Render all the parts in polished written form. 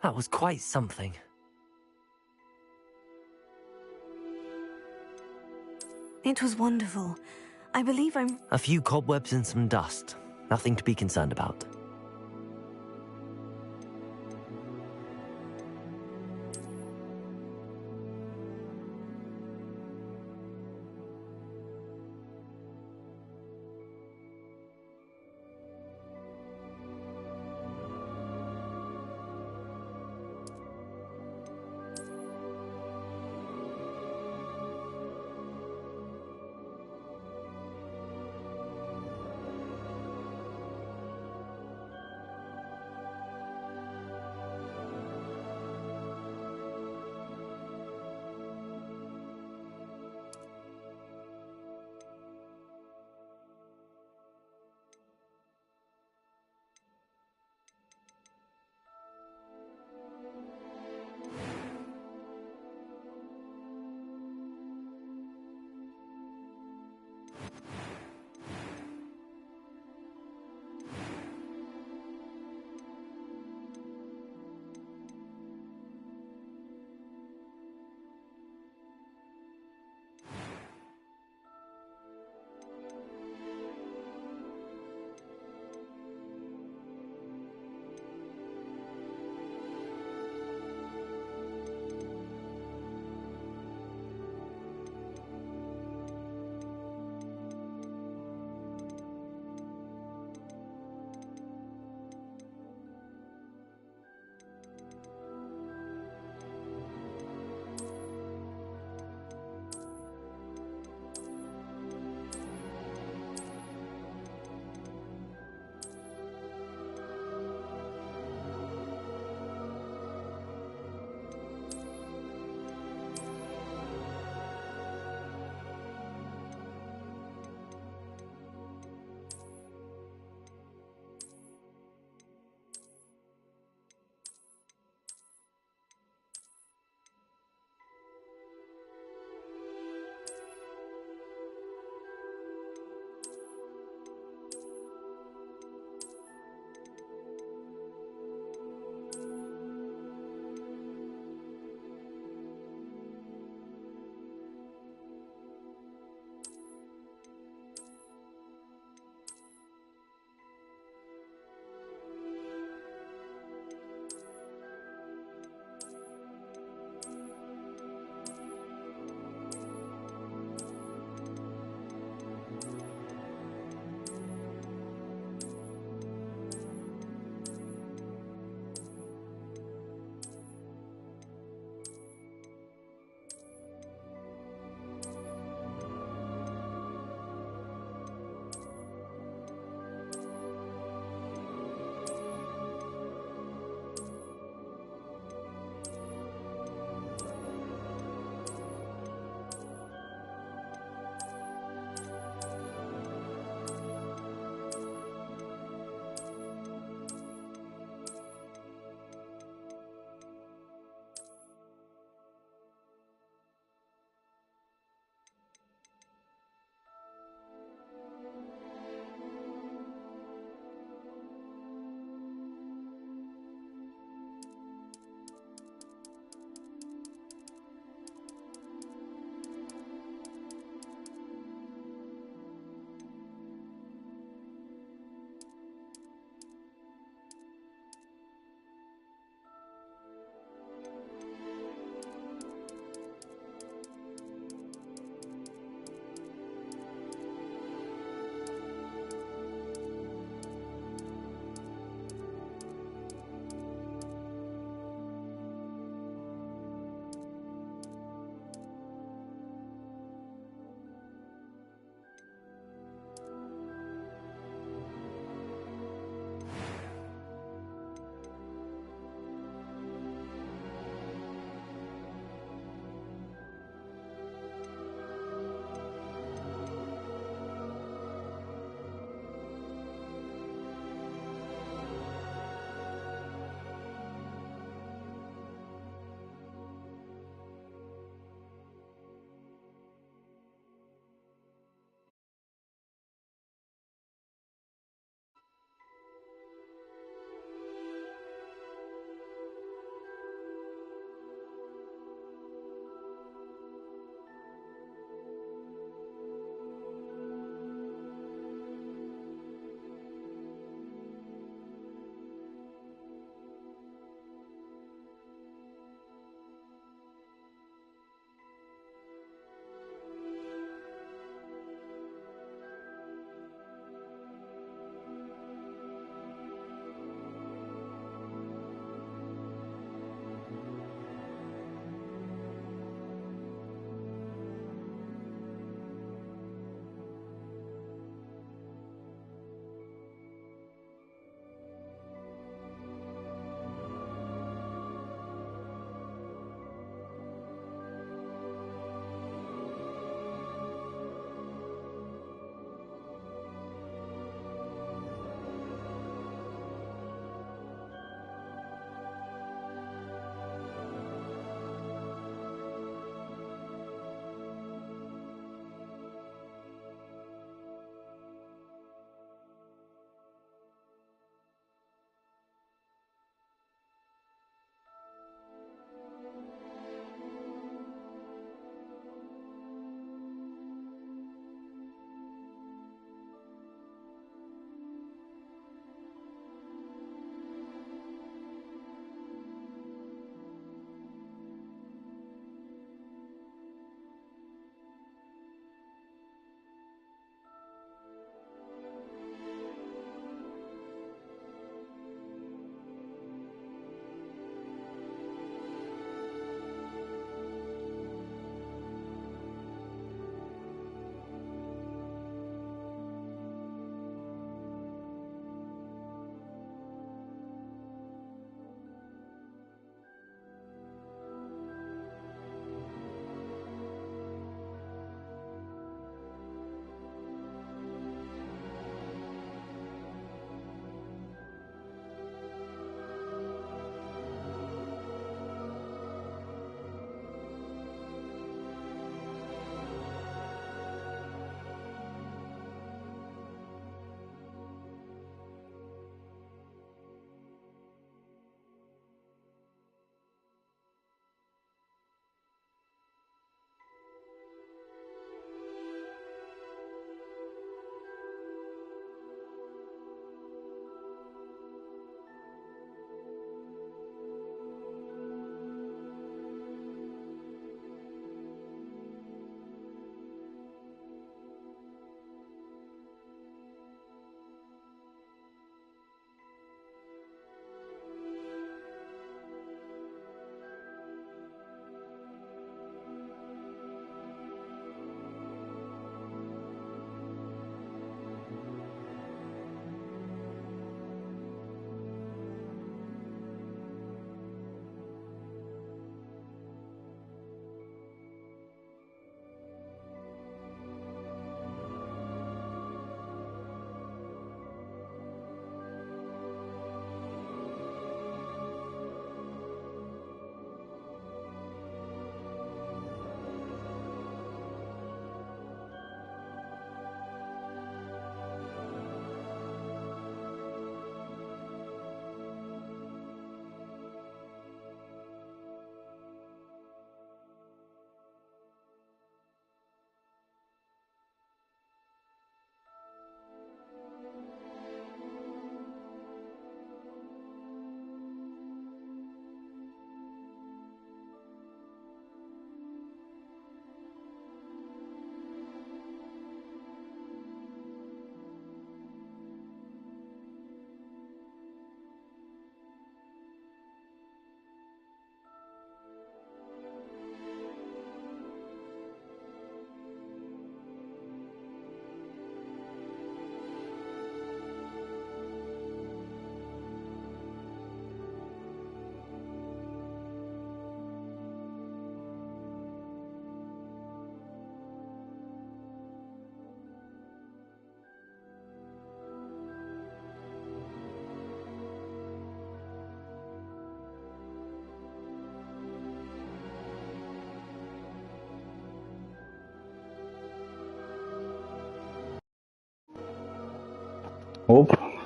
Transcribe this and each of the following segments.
That was quite something. It was wonderful. I believe I'm... A few cobwebs and some dust. Nothing to be concerned about.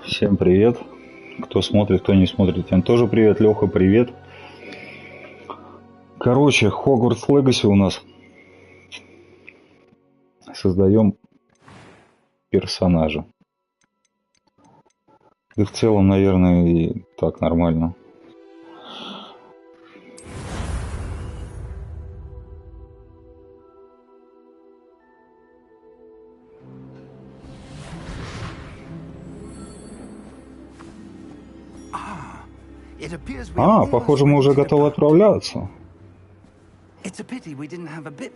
Всем привет. Кто смотрит, кто не смотрит, тем тоже привет. Леха, привет. Короче, Хогвартс Легаси у нас. Создаем персонажа. Да в целом, наверное, и так нормально. Похоже, мы уже готовы отправляться.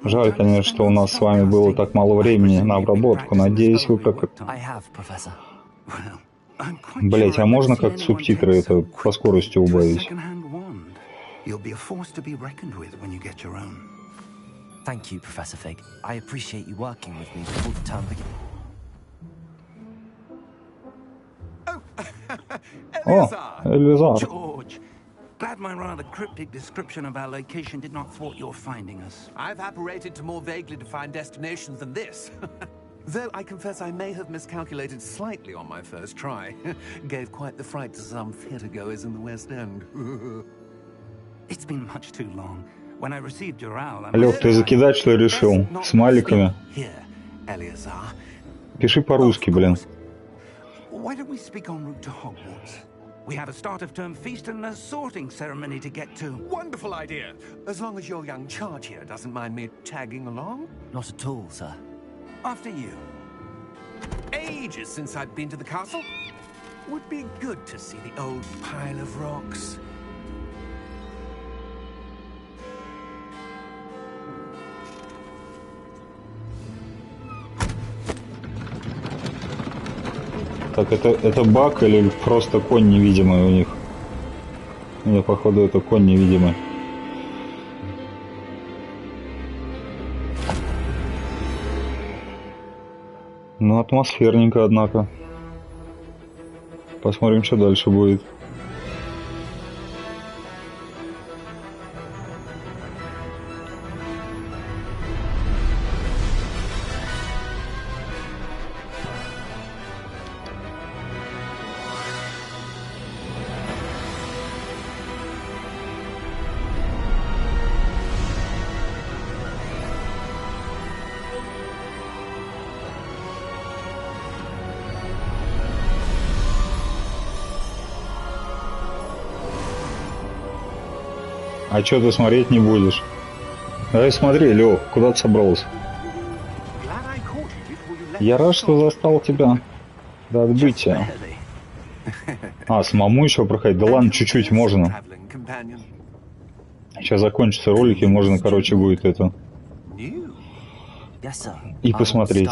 Жаль, конечно, что у нас с вами было так мало времени на обработку. Надеюсь, вы как... Блять, а можно как субтитры это по скорости убавить? Thank you, Professor Fig. I appreciate you working with me before the term begins. Элизар. George, glad my rather cryptic description of our location did not thwart your finding us. I've apparated to more vaguely defined destinations than this. Though I confess I may have miscalculated slightly on my first try. Gave quite the fright to some theatergoers in the West End. It's been much too long. When I received your owl, Лёх, ты закидать, что ли, решил? Смайликами? Пиши по-русски, блин. Why don't we speak en route to Hogwarts? We have a start of term feast and a sorting ceremony to get to. Wonderful idea! As long as your young charge here doesn't mind me tagging along. Not at all, sir. After you. Ages since I've been to the castle. Would be good to see the old pile of rocks. Так, это баг или просто конь невидимый у них? Нет, походу, это конь невидимый. Ну, атмосферненько, однако. Посмотрим, что дальше будет. А чё ты смотреть не будешь? Давай смотри, Лёх, куда ты собрался? Я рад, что застал тебя до отбытия. Самому еще проходить? Да ладно, чуть-чуть можно. Сейчас закончатся ролики, можно, короче, будет это... И посмотреть.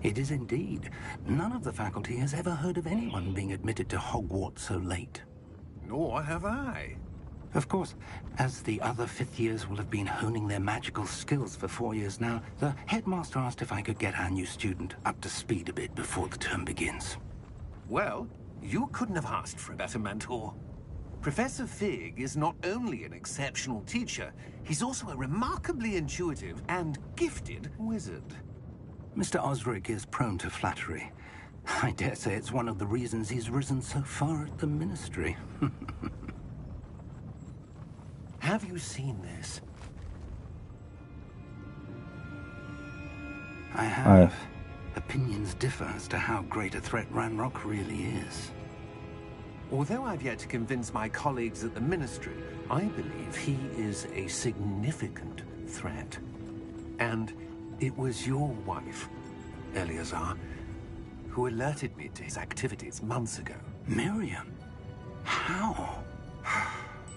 It is indeed. None of the faculty has ever heard of anyone being admitted to Hogwarts so late. Nor have I. Of course, as the other fifth years will have been honing their magical skills for 4 years now, the headmaster asked if I could get our new student up to speed a bit before the term begins. Well, you couldn't have asked for a better mentor. Professor Fig is not only an exceptional teacher, he's also a remarkably intuitive and gifted wizard. Mr. Osric is prone to flattery. I dare say it's one of the reasons he's risen so far at the Ministry. Have you seen this? I have. Opinions differ as to how great a threat Ranrock really is. Although I've yet to convince my colleagues at the Ministry, I believe he is a significant threat. And it was your wife, Eleazar, who alerted me to his activities months ago. Miriam? How?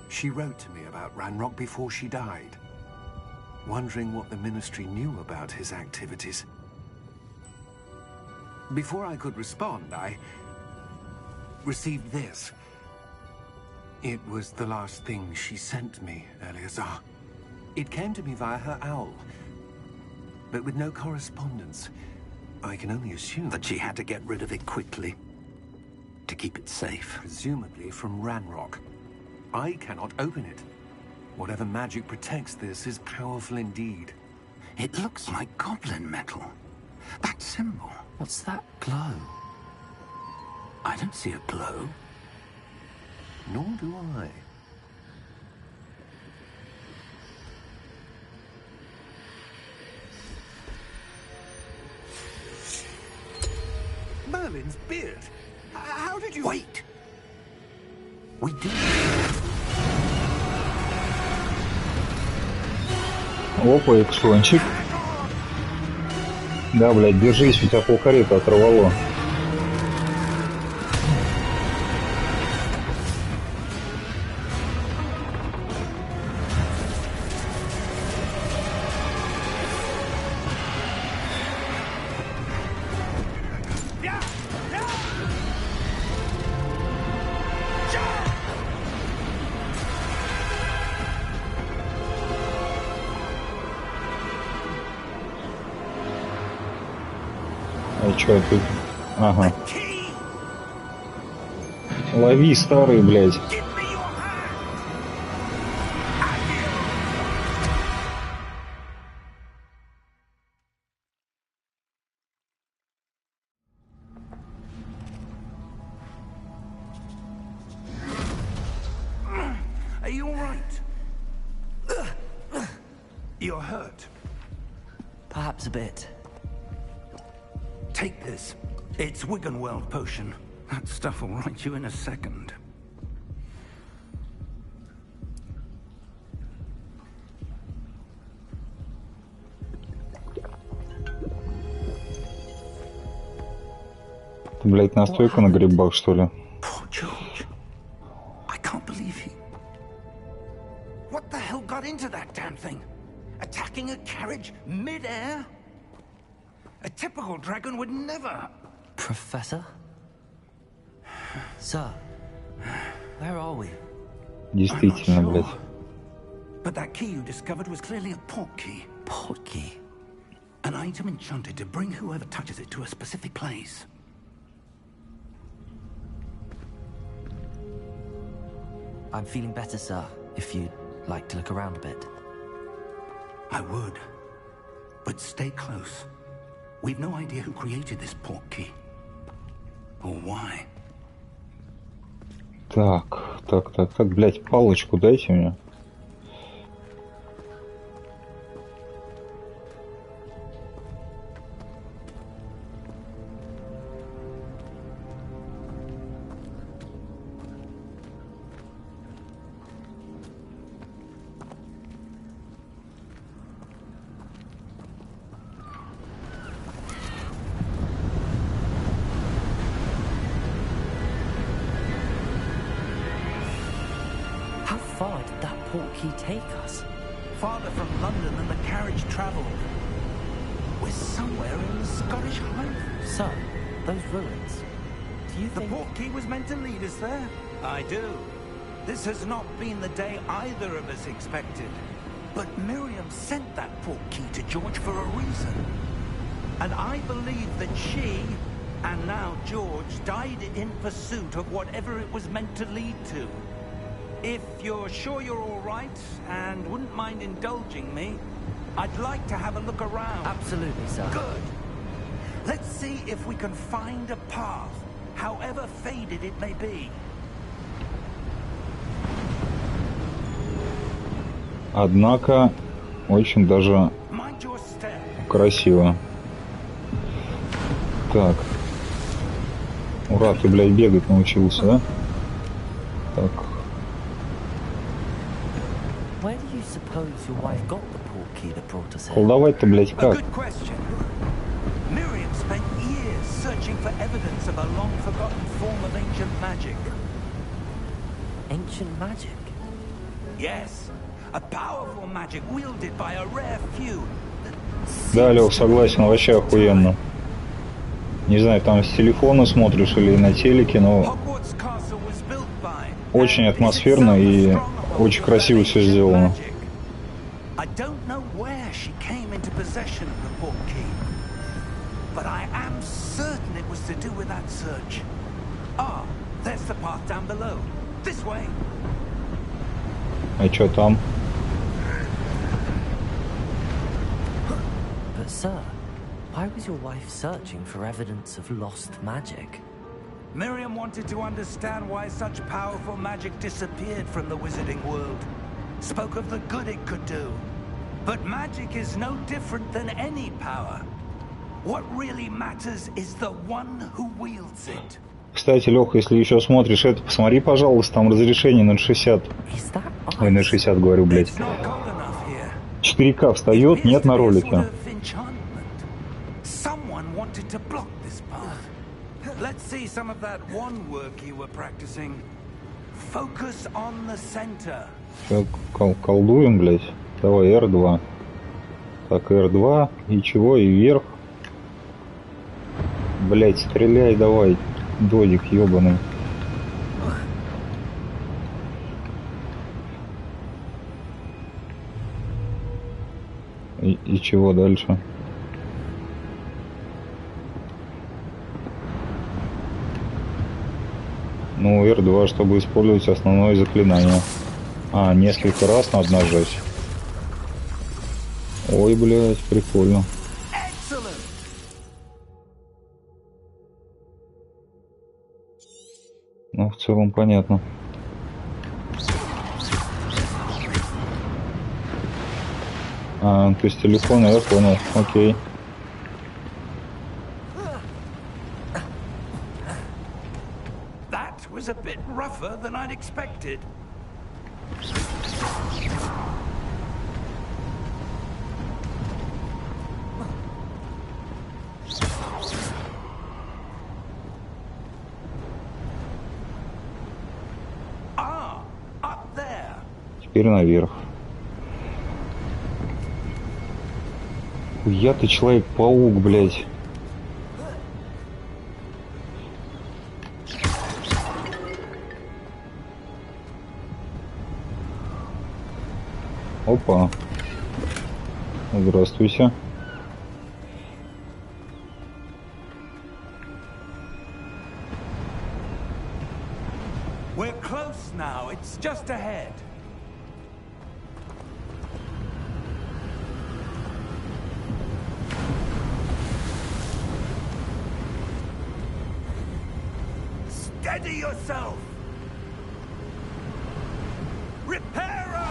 She wrote to me about Ranrock before she died, wondering what the Ministry knew about his activities. Before I could respond, I received this. It was the last thing she sent me, Eleazar. It came to me via her owl, but with no correspondence. I can only assume that she had to get rid of it quickly to keep it safe. Presumably from Ranrock. I cannot open it. Whatever magic protects this is powerful indeed. It looks like goblin metal. That symbol. What's that glow? I don't see a glow. Nor do I. Merlin's beard. How did you... Wait! We do. Опа, экшончик. Да, блядь, держись, у тебя полкарета оторвало. А чё тут? Ага. Лови, старый, блядь. Are you all right? You're hurt. Perhaps a bit. Take this. It's Wiggenweld potion. That stuff will right you in a second. Ты, блядь, настойка на грибах, что ли? Poor George. I can't believe he... What the hell got into that damn thing? Attacking a carriage mid-air? A typical dragon would never... Professor? Sir, where are we? Действительно, блядь. But that key you discovered was clearly a port key. Port key? An item enchanted to bring whoever touches it to a specific place. I'm feeling better, sir, if you'd like to look around a bit. I would. But stay close. We've no idea who created this port key. Or why. Так, блядь, палочку дайте мне. How far did that port key take us? Farther from London than the carriage travelled. We're somewhere in the Scottish Highlands. Sir, those ruins. Do you The think... port key was meant to lead us there? I do. This has not been the day either of us expected. But Miriam sent that port key to George for a reason. And I believe that she, and now George, died in pursuit of whatever it was meant to lead to. If you're sure you're all right, and wouldn't mind indulging me, I'd like to have a look around. Absolutely, sir. Good. Let's see if we can find a path, however faded it may be. Однако, очень даже Mind your step. красиво. Так. Ура, ты, блядь, бегать научился, да? Так. Where do you suppose your wife got the port key that brought us here? Колдовать-то, блядь, A как? good question. Miriam spent years searching for evidence of a long-forgotten form of ancient magic. Ancient magic? Yes, a powerful magic wielded by a rare few. Да, Лёх, согласен, вообще охуенно. Не знаю, там с телефона смотришь или на телеке, но Hogwarts Castle was built by, очень атмосферно и очень красиво все сделано. I don't know where she came into possession of the port key, but I am certain it was to do with that search. Ah, there's the path down below. This way. А чё там? But sir, Why was your wife searching for evidence of lost magic? Miriam wanted to understand why such powerful magic disappeared from the wizarding world. Spoke of the good it could do. But magic is no different than any power. What really matters is the one who wields it. Кстати, Леха, если еще смотришь это, посмотри, пожалуйста, там разрешение на 60. Ой, на 60 говорю, блядь. 4К встает, нет на ролике. Сейчас колдуем, блядь. Давай, R2. Так, R2. И чего? И вверх. Блядь, стреляй давай. Додик ёбаный. И чего дальше? Ну, R2, чтобы использовать основное заклинание. А, несколько раз надо нажать. Ой, блядь, прикольно. Ну, в целом понятно. А, то есть телефон, я понял. Окей. That was a bit rougher than I'd expected. Теперь наверх. Хуя ты человек-паук, блядь. Опа. Здравствуйте. We're close now. It's just ahead. Steady yourself! Reparo!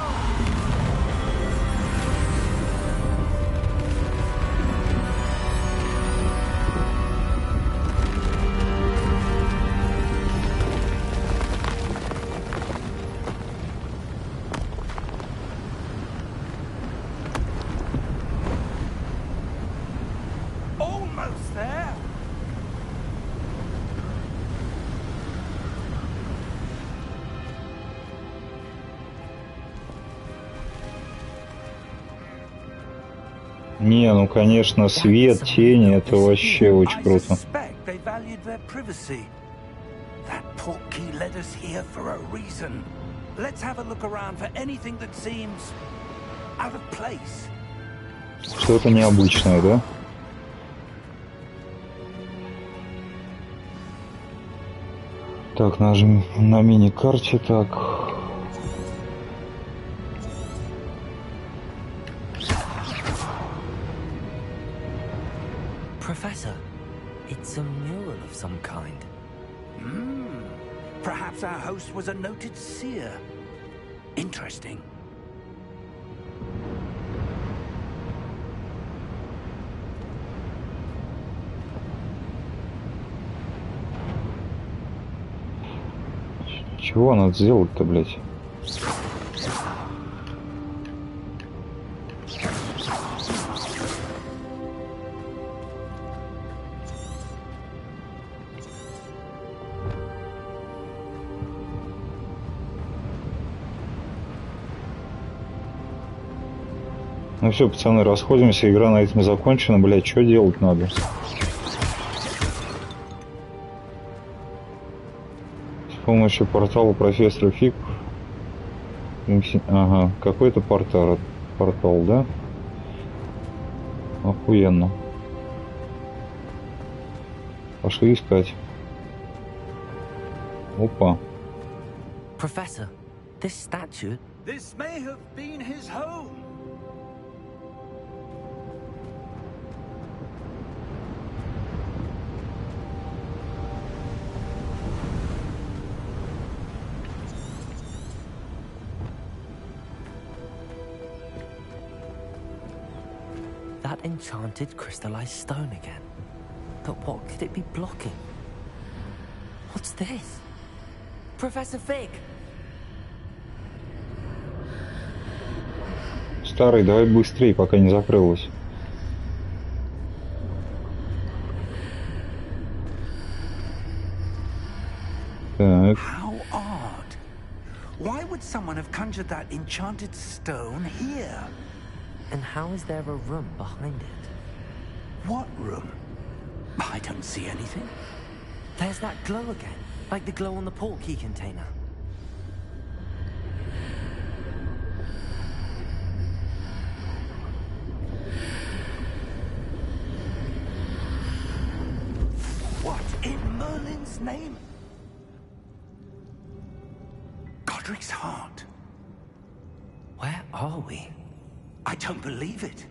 Almost there! Не, ну конечно, свет, тени, это вообще очень круто. Что-то необычное, да? Так, нажмем на мини-карте, так. Professor, it's a mural of some kind. Perhaps our host was a noted seer. Interesting. Чего надо сделать-то, блядь? Ну все, пацаны, расходимся, игра на этом закончена, блядь, что делать надо? С помощью портала профессора Фиг. Ага, какой-то портал, да? Охуенно. Пошли искать. Опа. Professor, this statue... This may have been his home. that enchanted crystallized stone again. But what could it be blocking? What's this? Professor Fig! Старый, давай быстрее, пока не закрылось. Так. How odd. Why would someone have conjured that enchanted stone here? And how is there a room behind it? What room? I don't see anything. There's that glow again, like the glow on the portkey container. What in Merlin's name? Godric's heart. Where are we? I don't believe it.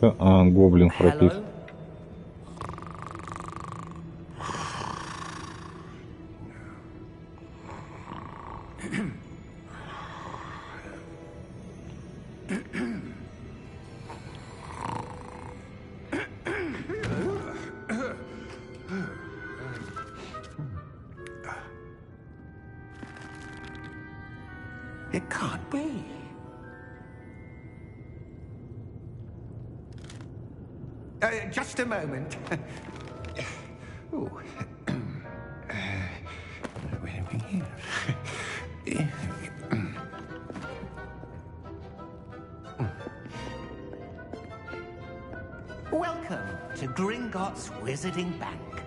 Гоблин храпит. Hello? It can't be. Just a moment. Ooh. Wait a minute. Welcome to Gringotts Wizarding Bank.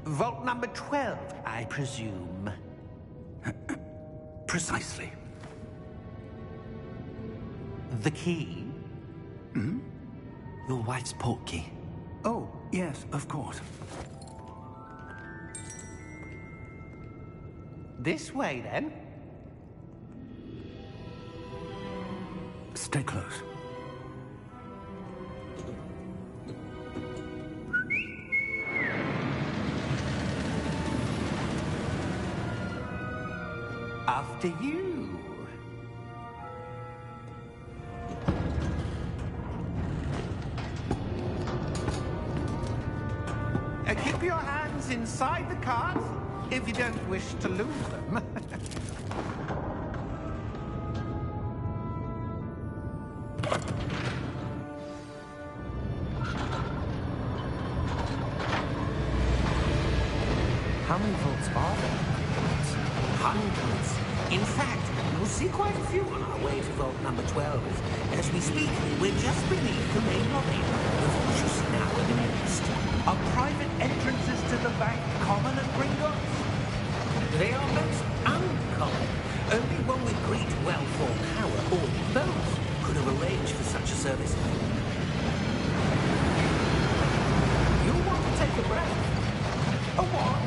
Vault number 12, I presume. Precisely. The key? Hmm? Your wife's portkey. Oh, yes, of course. This way, then. Stay close. After you. Keep your hands inside the cart if you don't wish to lose them. How many vaults are there? Hundreds. In fact, we'll see quite a few on our way to vault number 12. As we speak, we're just beneath the main lobby. The vault you see now in the east. Are private entrances to the bank common at Gringotts? They are most uncommon. Only one with great wealth or power, or both, could have arranged for such a service. You'll want to take a breath. A what?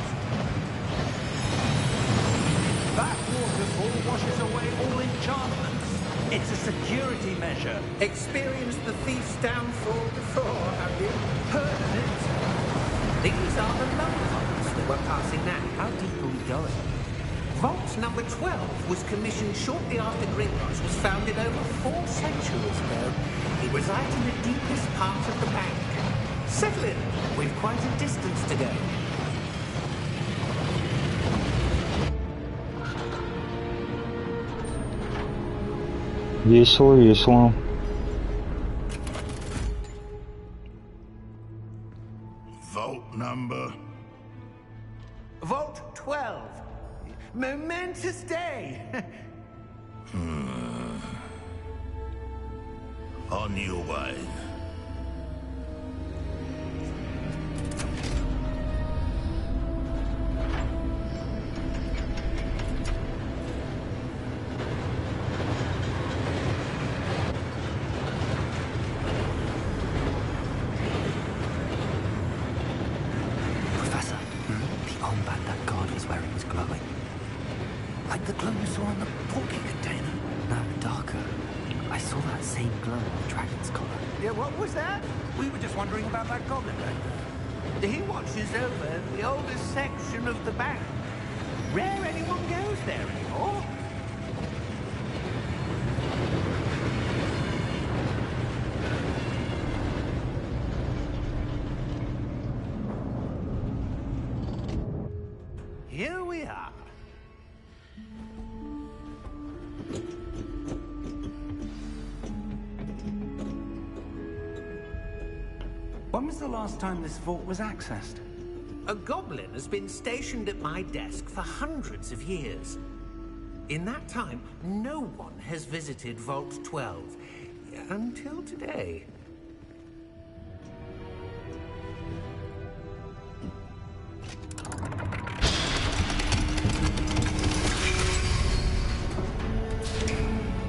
That waterfall washes away all enchantments. It's a security measure. Experienced the thief's downfall before, have you? Heard of it? These are the love vaults that we're passing now. How deep are we going? Vault number 12 was commissioned shortly after Gringotts was founded over 4 centuries ago. It resides in the deepest part of the bank. Settle in. We've quite a distance to go. Весело, весело. Vault number? Vault 12. Momentous day. On your way. Professor, the armband that guard was wearing was glowing. Like the glow you saw on the porky container. No, darker. I saw that same glow on the dragon's collar. Yeah, what was that? We were just wondering about that goblin back there. He watches over the oldest section of the bank. Rare anyone goes there anymore. Here we are. When was the last time this vault was accessed? A goblin has been stationed at my desk for hundreds of years. In that time, no one has visited Vault 12 until today.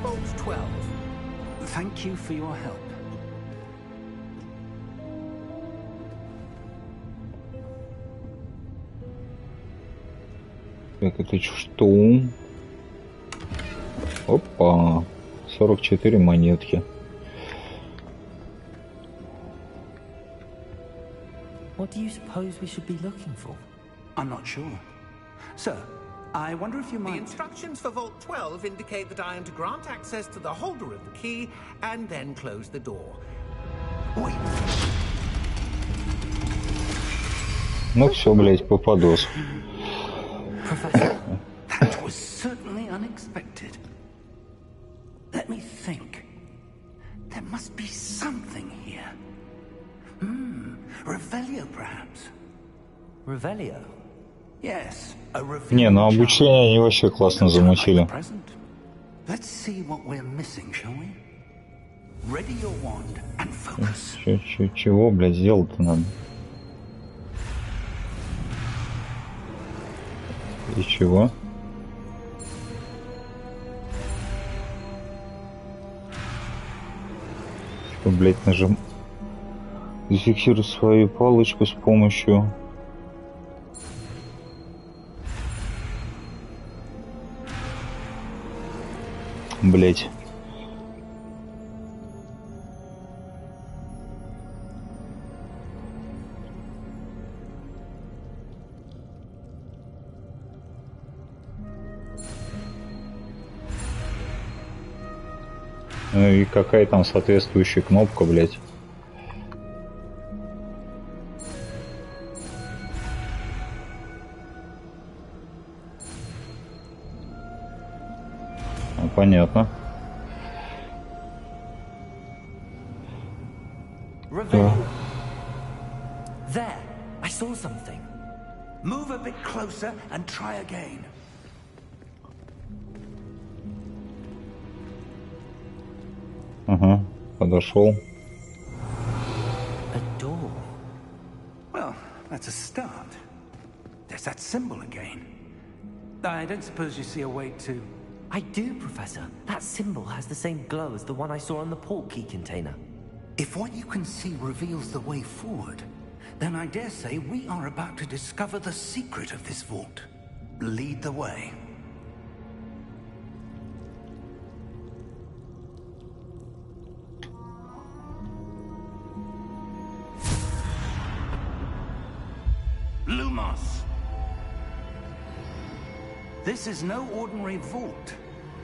Vault 12. Thank you for your help. Так, это что? Опа. 44 монетки. What do you suppose we should be looking for? I'm not sure. Sir, I wonder if you The might... instructions for Vault 12 indicate that I am to grant access to the holder of the key and then close the door. Wait. Ну все, блять, попадос. Professor, That was certainly unexpected. Let me think. There must be something here. Revelio, perhaps. Revelio? Yes, a Revelio. Не, на обучение они вообще классно замутили. Let's see what we're missing, shall we? Ready your wand and focus. Чего, блядь, сделать-то надо? И чего? Что, блядь, нажим... Зафиксируй свою палочку с помощью... Блядь. Ну и какая там соответствующая кнопка, блядь. Ну, понятно. Revelio. There, I saw something. Move a bit closer and try again. Ага, подошел. A door. Well, that's a start. There's that symbol again. I don't suppose you see a way to... I do, Professor. That symbol has the same glow as the one I saw on the port key container. If what you can see reveals the way forward, then I dare say we are about to discover the secret of this vault. Lead the way. Lumos! This is no ordinary vault.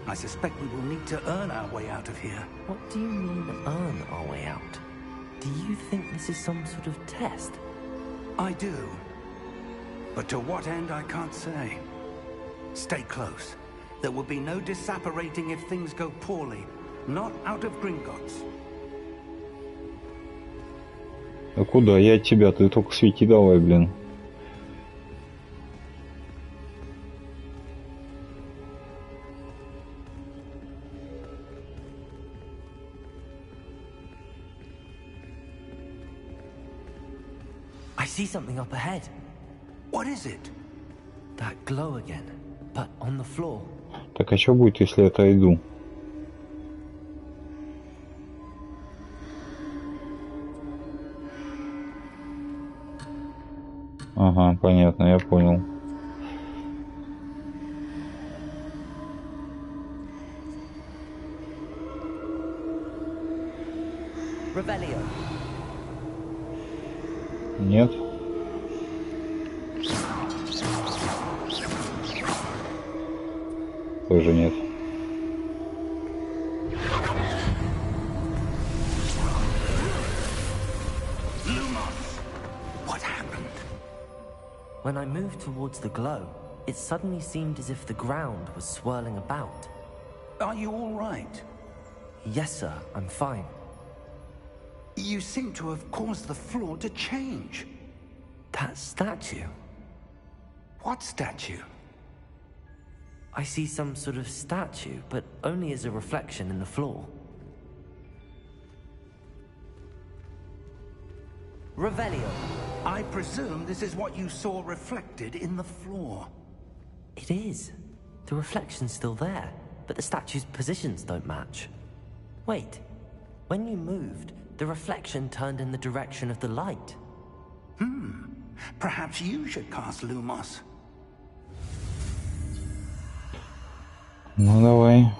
I suspect we will need to earn our way out of here. What do you mean, earn our way out? Do you think this is some sort of test? I do. But to what end, I can't say. Stay close. There will be no disapparating if things go poorly. Not out of Gringotts. А куда? Я от тебя, ты только свети давай, блин. I see something up ahead. What is it? That glow again, but on the floor. Так, а что будет, если я отойду? Ага, понятно, я понял. Revelio. Нет? тоже нет. When I moved towards the glow, it suddenly seemed as if the ground was swirling about. Are you all right? Yes, sir, I'm fine. You seem to have caused the floor to change. That statue? What statue? I see some sort of statue, but only as a reflection in the floor. Revelio. I presume this is what you saw reflected in the floor. It is. The reflection's still there, but the statue's positions don't match. Wait. When you moved, the reflection turned in the direction of the light. Perhaps you should cast Lumos. Ну давай.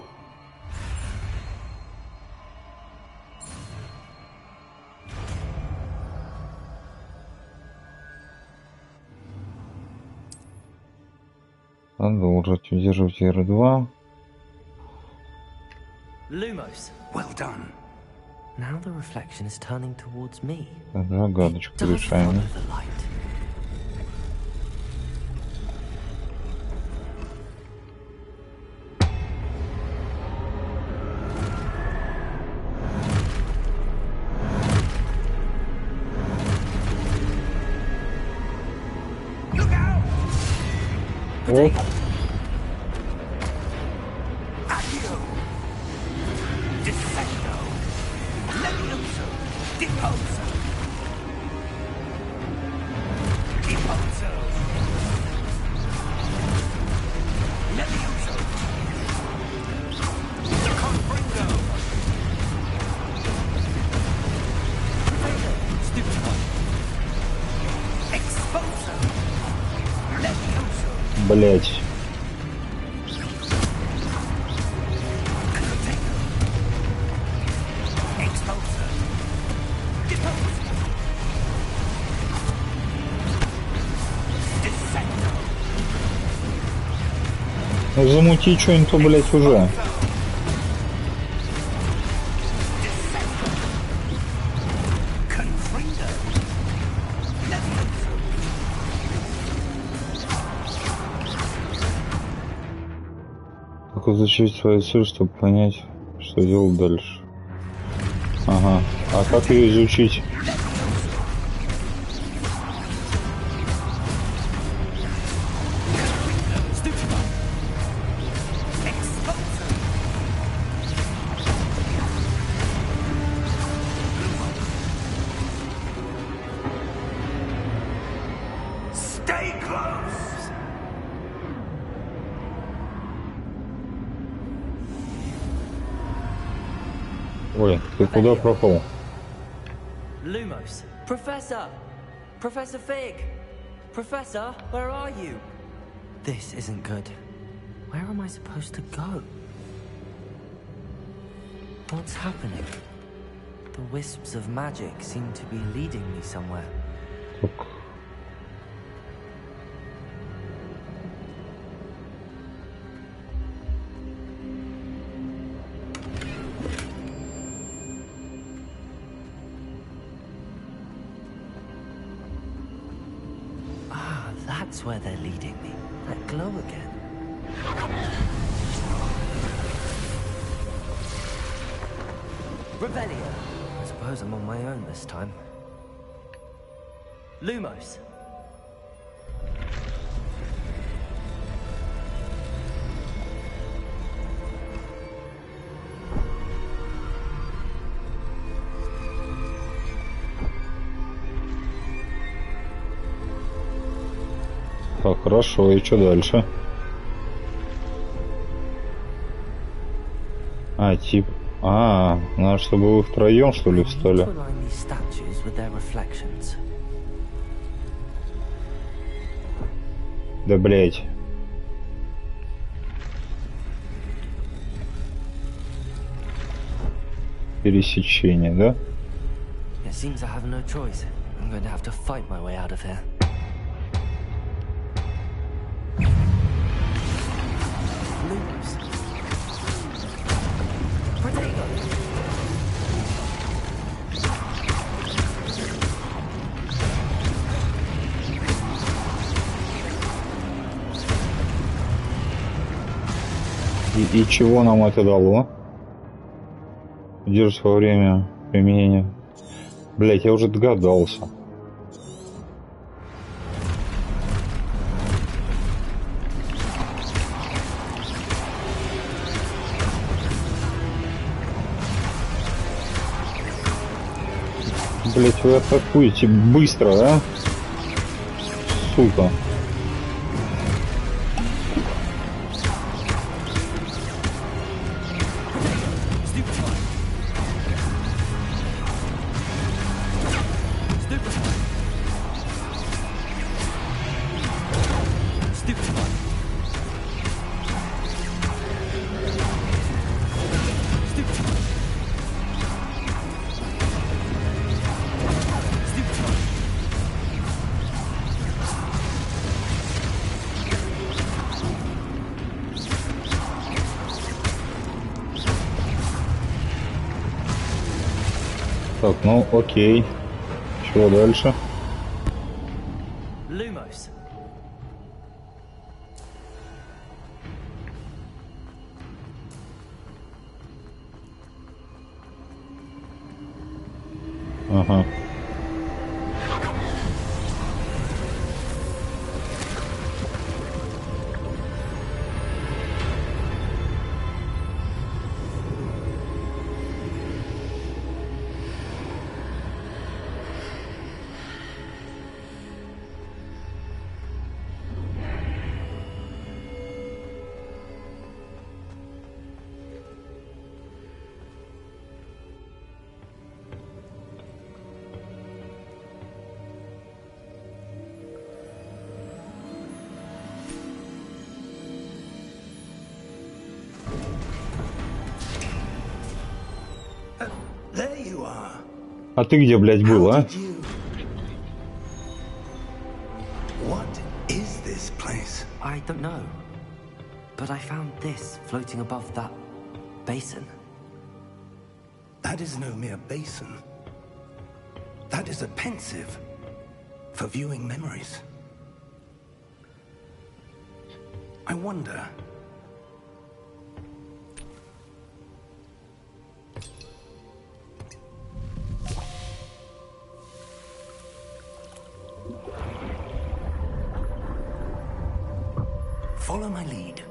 Продолжить. Удерживать R2. Lumos. Well done. Now the reflection is turning towards me. Загадочку Does решаем. follow the light. Оп. Блять. Ну замути что-нибудь, блять, уже. Как изучить свою цель, чтобы понять, что делать дальше. Ага. А как ее изучить? Ой, ты куда пропал? Lumos. Professor! Professor Fig! Professor, where are you? This isn't good. Where am I supposed to go? What's happening? The wisps of magic seem to be leading me somewhere. Так. That's where they're leading me. That glow again. Revelio. I suppose I'm on my own this time. Lumos. Так, хорошо, и что дальше? А, тип... надо, чтобы вы втроем, что ли, встали? Да, блять. Пересечение, да? It seems I have no choice. I'm going to have to fight my way out of here. Lumos, И чего нам это дало? Держится во время применения. Блять, я уже догадался. Блять, вы атакуете быстро, а? Сука. Так, ну окей. Что дальше? Lumos. Ага. There you are. А ты где, блядь, был, а? What is this place? I don't know. But I found this floating above that basin. That is no mere basin. That is a pensive for viewing memories. I wonder. Follow my lead.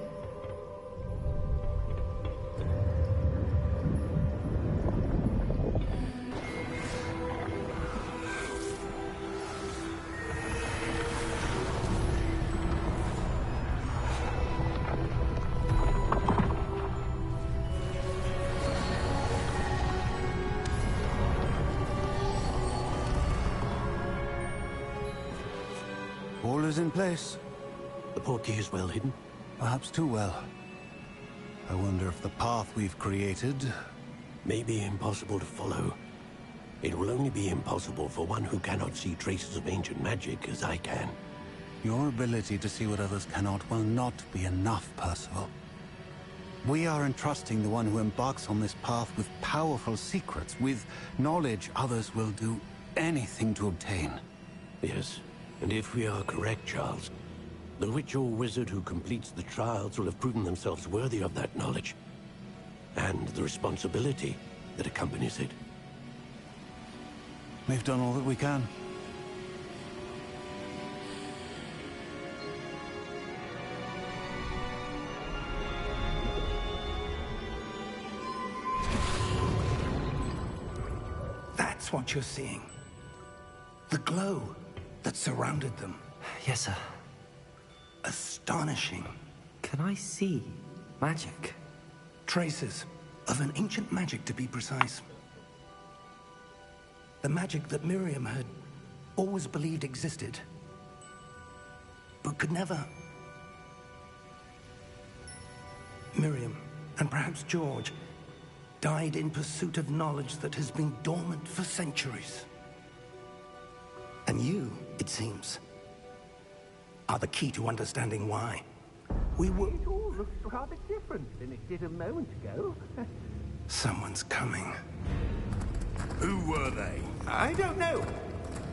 All is in place. The portkey is well hidden. Perhaps too well. I wonder if the path we've created May be impossible to follow. It will only be impossible for one who cannot see traces of ancient magic as I can. Your ability to see what others cannot will not be enough, Percival. We are entrusting the one who embarks on this path with powerful secrets, with knowledge others will do anything to obtain. Yes, and if we are correct, Charles, the witch or wizard who completes the trials will have proven themselves worthy of that knowledge, and the responsibility that accompanies it. We've done all that we can. That's what you're seeing. The glow that surrounded them. Yes, sir. Astonishing. Can I see magic? Traces of an ancient magic, to be precise. The magic that Miriam had always believed existed, but could never. Miriam, and perhaps George, died in pursuit of knowledge that has been dormant for centuries. And you, it seems, are the key to understanding why. We were... It all looks rather different than it did a moment ago. Someone's coming. Who were they? I don't know.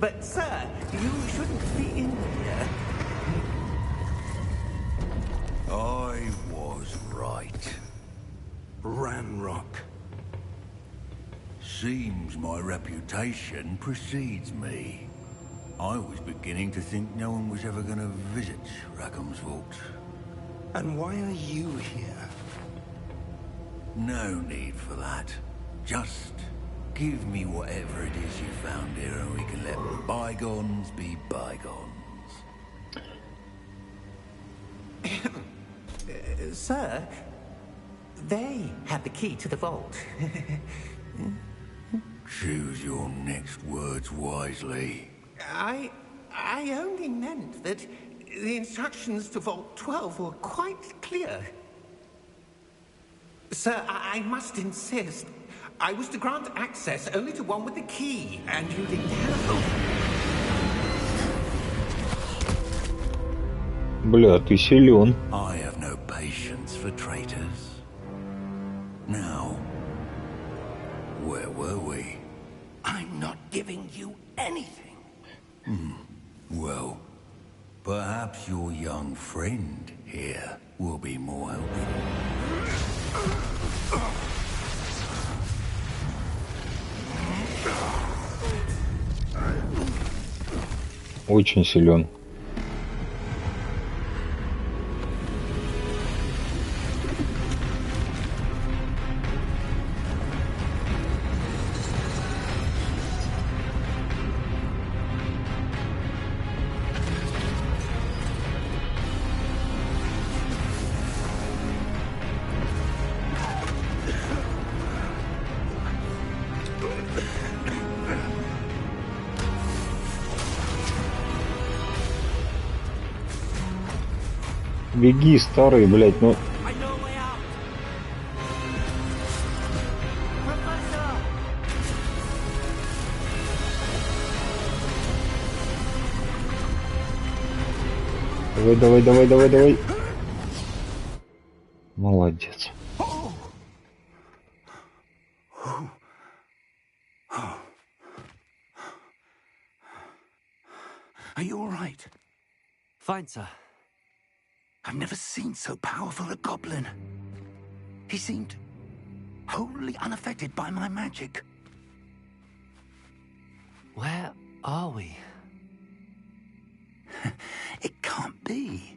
But, sir, you shouldn't be in here. I was right. Ranrock. Seems my reputation precedes me. I was beginning to think no one was ever going to visit Rackham's vault. And why are you here? No need for that. Just give me whatever it is you found here and we can let bygones be bygones. Sir, they had the key to the vault. Choose your next words wisely. I only meant that the instructions to Vault 12 were quite clear. Sir, I must insist. I was to grant access only to one with the key, and you didn't have. Бля, ты силен. I have no patience for traitors. Now, where were we? I'm not giving you anything. Well, perhaps your young friend here will be more helpful. Очень силен. Беги, старый, блядь, ну... Давай, давай, давай, давай, давай. Молодец. Are you all right? Fine, sir. I've never seen so powerful a goblin. He seemed wholly unaffected by my magic. Where are we? It can't be.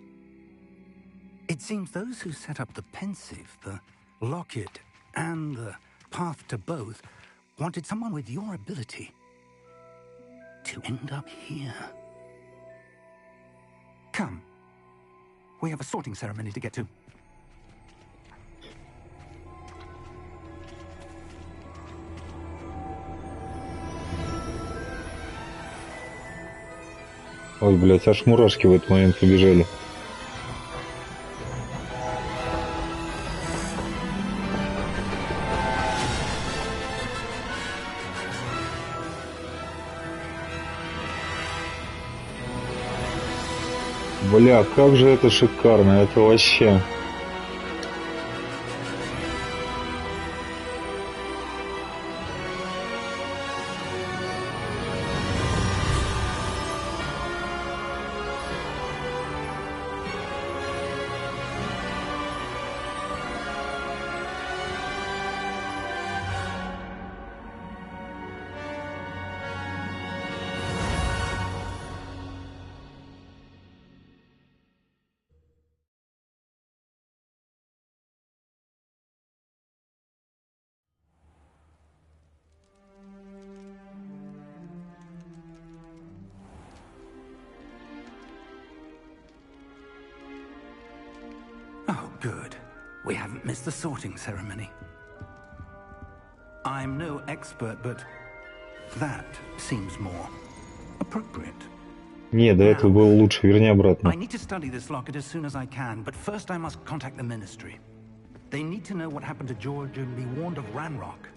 It seems those who set up the pensive, the locket, and the path to both wanted someone with your ability to end up here. Come. We have a sorting ceremony to get to. Ой, блядь, аж мурашки в этот момент побежали. Бля, как же это шикарно, это вообще... Oh, good. We haven't missed the sorting ceremony. I'm no expert, but that seems more appropriate. Не, до этого было лучше, верни обратно. I need to study this locket as soon as I can, but first I must contact the Ministry. They need to know what happened to George and be warned of Ranrock.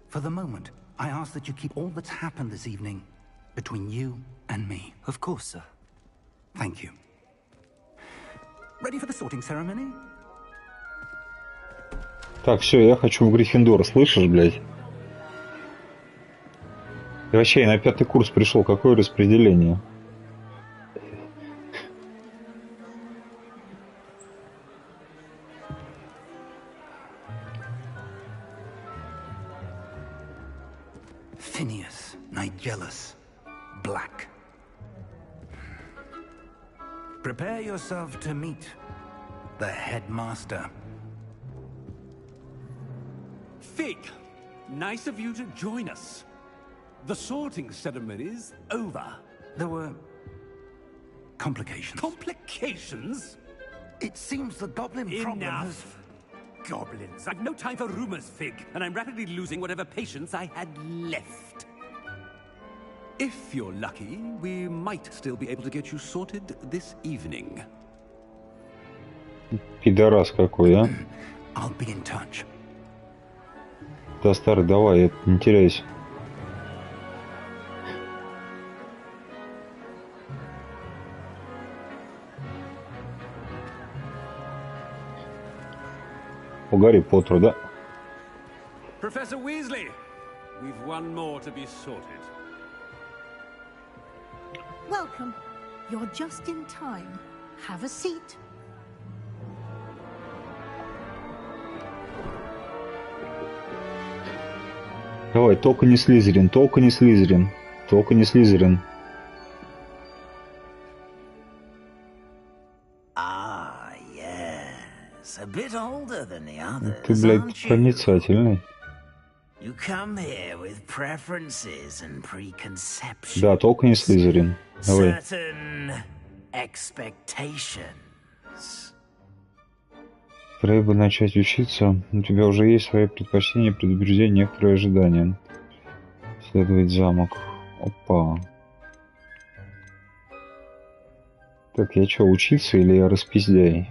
For the moment, I ask that you keep all that's happened this evening between you and me. Of course, sir. Thank you. Ready for the sorting ceremony? Так, все, я хочу в Гриффиндор, слышишь, блядь? И вообще, я на 5-й курс пришел, какое распределение? Phineas, Nigellus, Black. Prepare yourself to meet the headmaster. Fig, nice of you to join us. The sorting ceremony's over. There were complications. Complications? It seems the goblin problem has... Enough! Goblins. I've no time for rumors, Fig, and I'm rapidly losing whatever patience I had left. If you're lucky, we might still be able to get you sorted this evening. Пидорас какой, а? I'll be in touch. Да, старый, давай, не теряйся. По Гарри Поттеру, да? Professor Weasley, we've one more to be sorted. Welcome. You're just in time. Have a seat. Давай, только не Слизерин, только не Слизерин, только не Слизерин. A bit older than the others, Ты, блядь, проницательный. You come here with preferences and preconceptions. Да, только не Слизерин. Давай. Certain expectations. Пора бы начать учиться. У тебя уже есть свои предпочтения, предубеждения, некоторые ожидания. Исследовать замок. Опа. Так, я что, учиться или я распиздяй?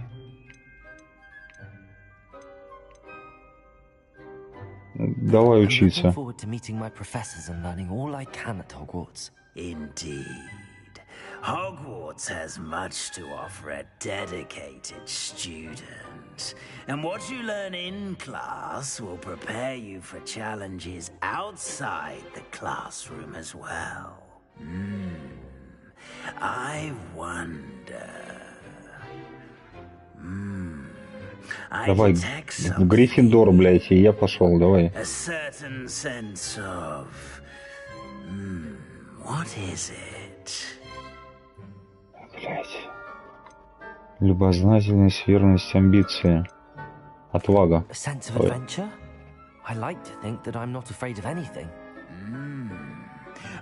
Давай учиться. Indeed. Hogwarts has much to offer a dedicated student. And what you learn in class will prepare you for challenges outside the classroom as well. I wonder... Давай, в Гриффиндор, блядь, и я пошел, давай. A certain sense of... what is it? Блядь. Любознательность, верность, амбиции. Отвага. A sense of adventure? I like to think that I'm not afraid of anything.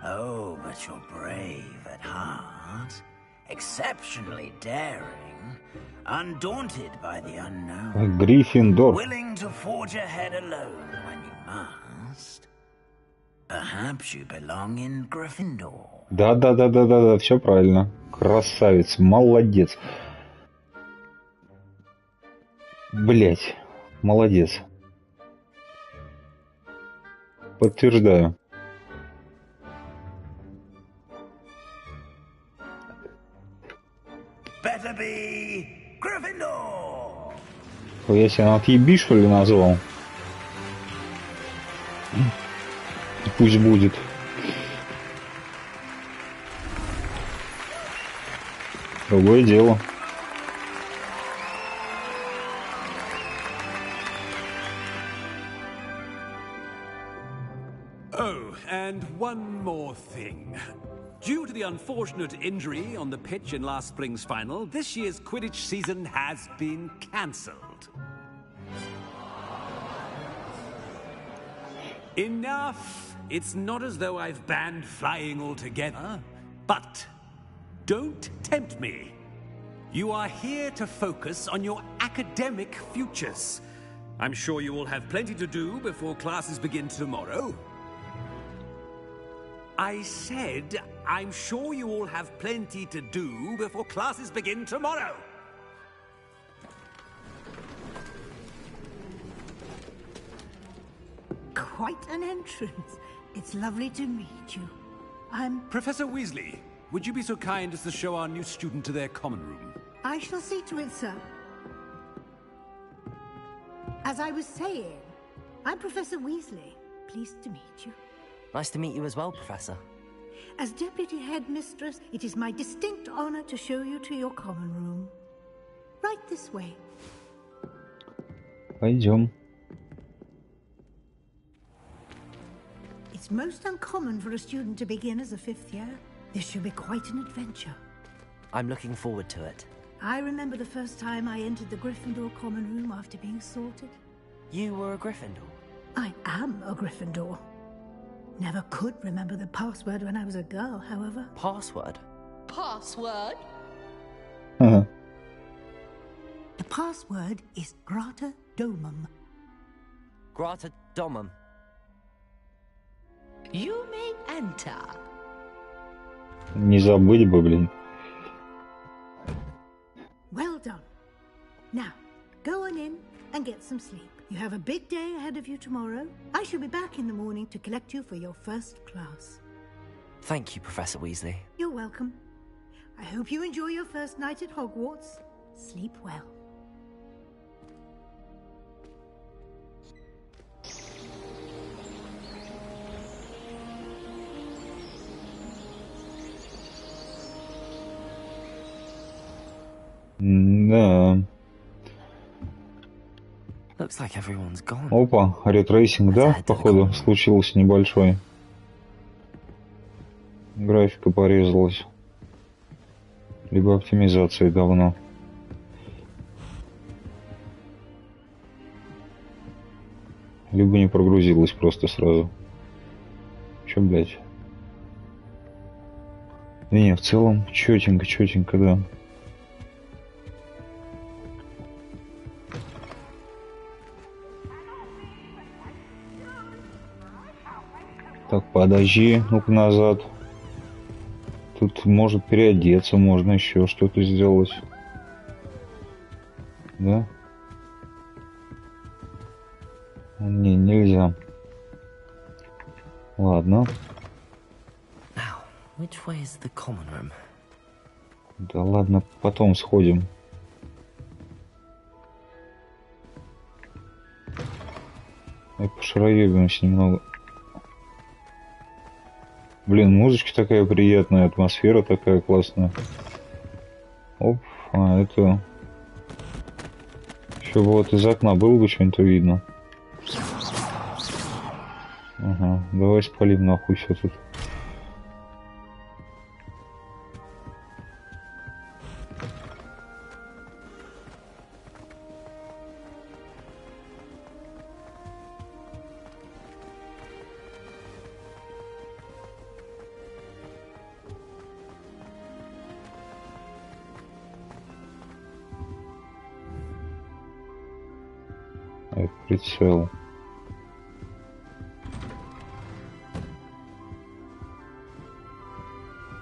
Oh, but you're brave at heart. Exceptionally daring. Undaunted by the unknown. Гриффиндор. Willing to forge ahead alone when you must. Perhaps you belong in Gryffindor. Да, все правильно. Красавец, молодец. Блять, молодец. Подтверждаю. Better be Gryffindor. Я себя отъеби, что ли, назвал? Пусть будет. Другое дело. Oh, and one more thing. Due to the unfortunate injury on the pitch in last spring's final, this year's Quidditch season has been cancelled. Enough! It's not as though I've banned flying altogether, but don't tempt me. You are here to focus on your academic futures. I'm sure you will have plenty to do before classes begin tomorrow. I said, I'm sure you all have plenty to do before classes begin tomorrow. Quite an entrance. It's lovely to meet you. I'm... Professor Weasley, would you be so kind as to show our new student to their common room? I shall see to it, sir. As I was saying, I'm Professor Weasley. Pleased to meet you. Nice to meet you as well, Professor. As Deputy Headmistress, it is my distinct honor to show you to your common room. Right this way. Пойдем. It's most uncommon for a student to begin as a 5th year. This should be quite an adventure. I'm looking forward to it. I remember the first time I entered the Gryffindor common room after being sorted. You were a Gryffindor? I am a Gryffindor. Never could remember the password when I was a girl, however. Password? Password? The password is Grata Domum. Grata Domum. You may enter. Не забыть бы, блин. Well done. Now, go on in and get some sleep. You have a big day ahead of you tomorrow. I shall be back in the morning to collect you for your first class. Thank you, Professor Weasley. You're welcome. I hope you enjoy your first night at Hogwarts. Sleep well. Да. Looks like everyone's gone. Опа, ретрейсинг, да, походу, случился небольшой. Графика порезалась. Либо оптимизация давно. Либо не прогрузилась просто сразу. Чё, блядь? Не, в целом, чётенько, да. Так, подожди, ну-ка назад. Тут может переодеться, можно еще что-то сделать. Да? Не, нельзя. Ладно. Now, which way is the common room? Да ладно, потом сходим. И пошароебимся немного. Блин, музычка такая приятная, атмосфера такая классная. Оп, а это... Еще вот из окна было бы что-нибудь видно. Ага, давай спалим нахуй все тут. Прицел.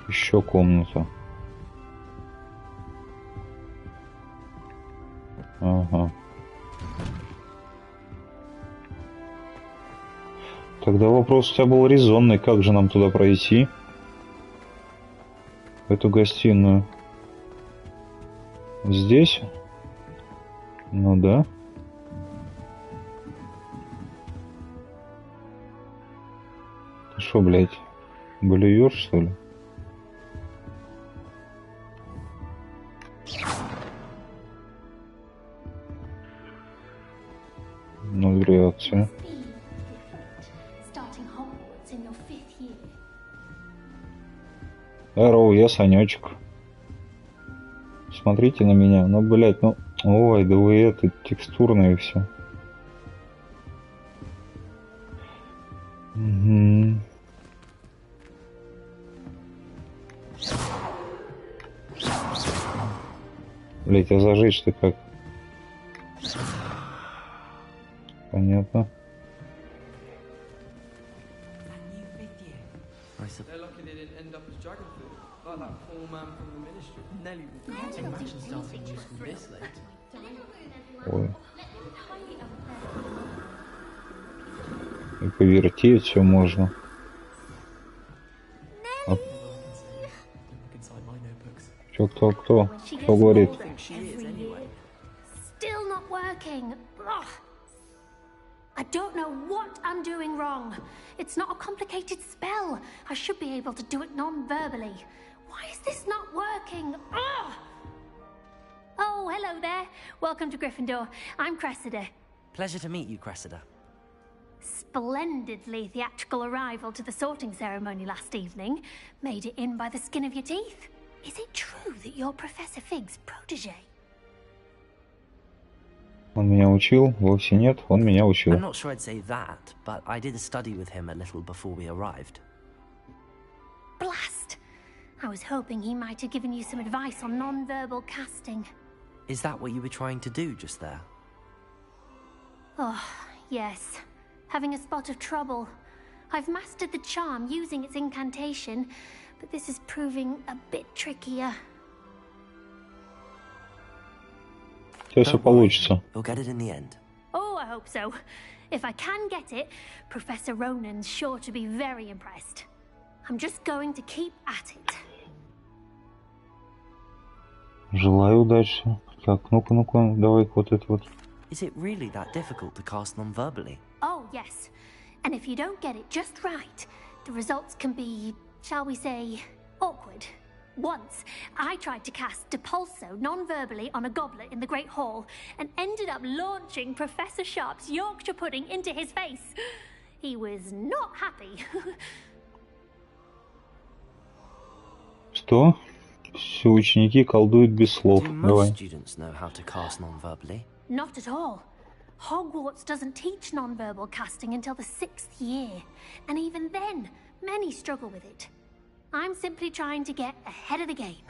Еще комната. Ага. Тогда вопрос у тебя был резонный. Как же нам туда пройти? В эту гостиную. Здесь? Ну да. Шо, блядь, блюешь, что ли? Ну, реакция. Здорово, я Санечек. Смотрите на меня. Ну, блядь, ну... Ой, да вы это, текстурное все. Угу. Блять, а зажечь-то как? Понятно. Ой. И повертеть все можно. А... Чё, кто говорит? Still not working. Ugh. I don't know what I'm doing wrong. It's not a complicated spell. I should be able to do it non-verbally. Why is this not working? Ugh. Oh, hello there. Welcome to Gryffindor. I'm Cressida. Pleasure to meet you, Cressida. Splendidly theatrical arrival to the sorting ceremony last evening. Made it in by the skin of your teeth. Is it true that you're Professor Fig's protege? Он меня учил? Вовсе нет, он меня учил. I'm not sure I'd say that, but I did study with him a little before we arrived. Blast! I was hoping he might have given you some advice on non-verbal casting. Is that what you were trying to do just there? Oh, yes. Having a spot of trouble. I've mastered the charm using its incantation, but this is proving a bit trickier. Сейчас все получится. We'll get it in the end. Oh, I hope so. If I can get it, Professor Ronan's sure to be very impressed. I'm just going to keep at it. Желаю удачи. Так, ну-ка, давай вот это вот. Is it really that difficult to cast non-verbally? Oh, yes. And if you don't get it just right, the results can be, shall we say, awkward. Once, I tried to cast Depulso non-verbally on a goblet in the Great Hall and ended up launching Professor Sharp's Yorkshire pudding into his face. He was not happy. Что? Все ученики колдуют без слов. Do Давай. most students know how to cast non-verbally? Not at all. Hogwarts doesn't teach non-verbal casting until the 6th year. And even then, many struggle with it. I'm simply trying to get ahead of the game.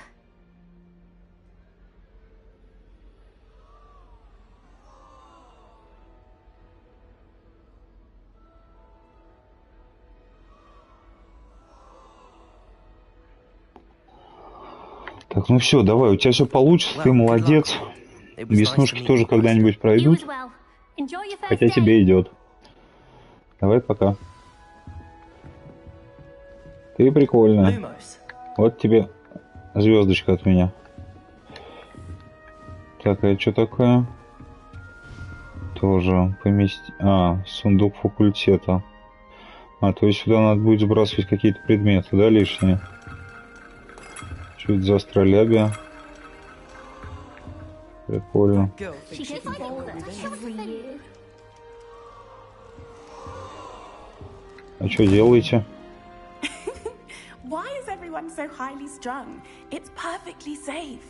Так, ну все, давай, у тебя все получится, ты молодец. Веснушки тоже когда-нибудь пройдут. Хотя тебе идет. Давай пока. Ты прикольная. Вот тебе звездочка от меня. Так, а это что такое? Тоже поместить. А, сундук факультета. А, то есть сюда надо будет сбрасывать какие-то предметы, да, лишние? Что это за астролябия? Прикольно. А что делаете? Why is everyone so highly strung? It's perfectly safe.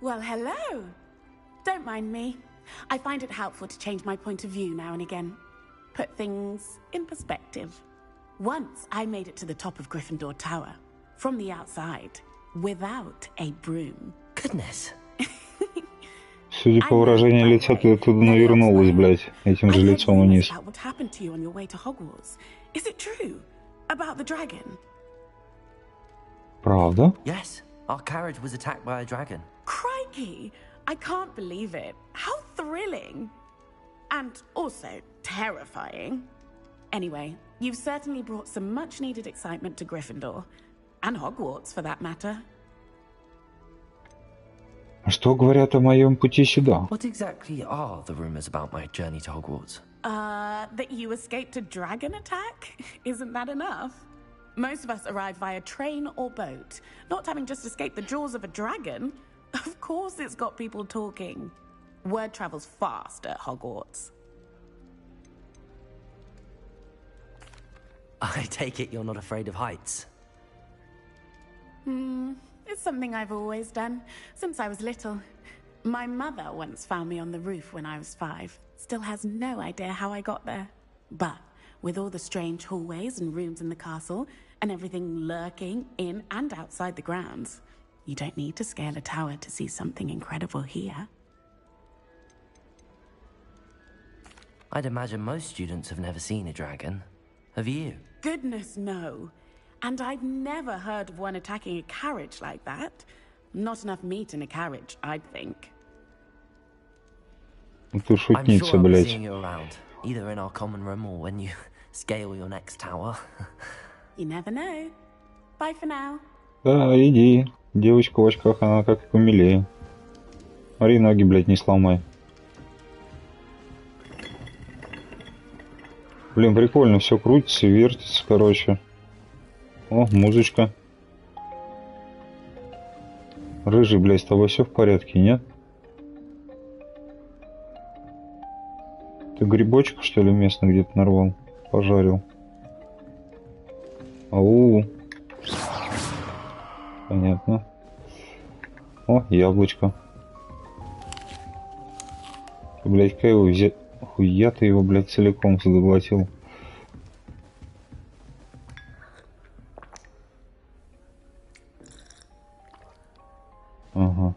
Well, hello. Don't mind me. I find it helpful to change my point of view now and again. Put things in perspective. Once I made it to the top of Gryffindor Tower, from the outside, without a broom. Goodness. Судя по выражению лица, ты оттуда навернулась, блядь, этим же лицом вниз. What happened to you on your way to Hogwarts? Is it true? About the dragon? Правда? Yes, our carriage was attacked by a dragon. Crikey! I can't believe it. How thrilling! And also terrifying. Anyway, you've certainly brought some much-needed excitement to Gryffindor. And Hogwarts, for that matter. А что говорят о моем пути сюда? What exactly are the rumors about my journey to Hogwarts? That you escaped a dragon attack? Isn't that enough? Most of us arrive via train or boat. Not having just escaped the jaws of a dragon. Of course it's got people talking. Word travels fast at Hogwarts. I take it you're not afraid of heights. It's something I've always done, since I was little. My mother once found me on the roof when I was 5. Still has no idea how I got there. But with all the strange hallways and rooms in the castle, and everything lurking in and outside the grounds, you don't need to scale a tower to see something incredible here. I'd imagine most students have never seen a dragon. Have you? Goodness, no. And I've never heard of one attacking a carriage like that. Not enough meat in a carriage, I'd think. Ты шутница, блядь. I'm sure I'll be seeing you around, either in our common room or when you scale your next tower. You never know. Bye for now. Да, иди. Девочка в очках, она как помилее. Смотри, ноги, блядь, не сломай. Блин, прикольно, все крутится, вертится, короче. О, музычка. Рыжий, блядь, с тобой все в порядке, нет? Ты грибочек, что ли, местно где-то нарвал? Пожарил. Ау. Понятно. О, яблочко. Блять, как его взять? Хуя ты его, блядь, целиком заглотил. Ага.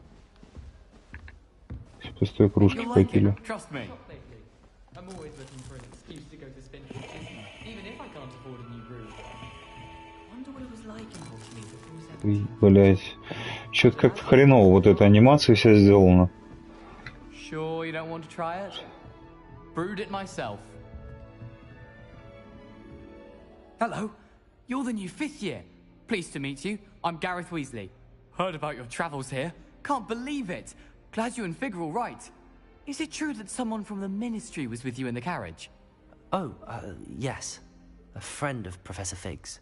С пустой кружки попили. Блять. Чё-то как-то хреново вот эта анимация вся сделана. Sure you don't want to try it? Brewed it myself. Hello, you're the new 5th year. Pleased to meet you. I'm Gareth Weasley. Heard about your travels here. Can't believe it. Glad you and Fig are all right. Is it true that someone from the Ministry was with you in the carriage? Oh, yes. A friend of Professor Fig's.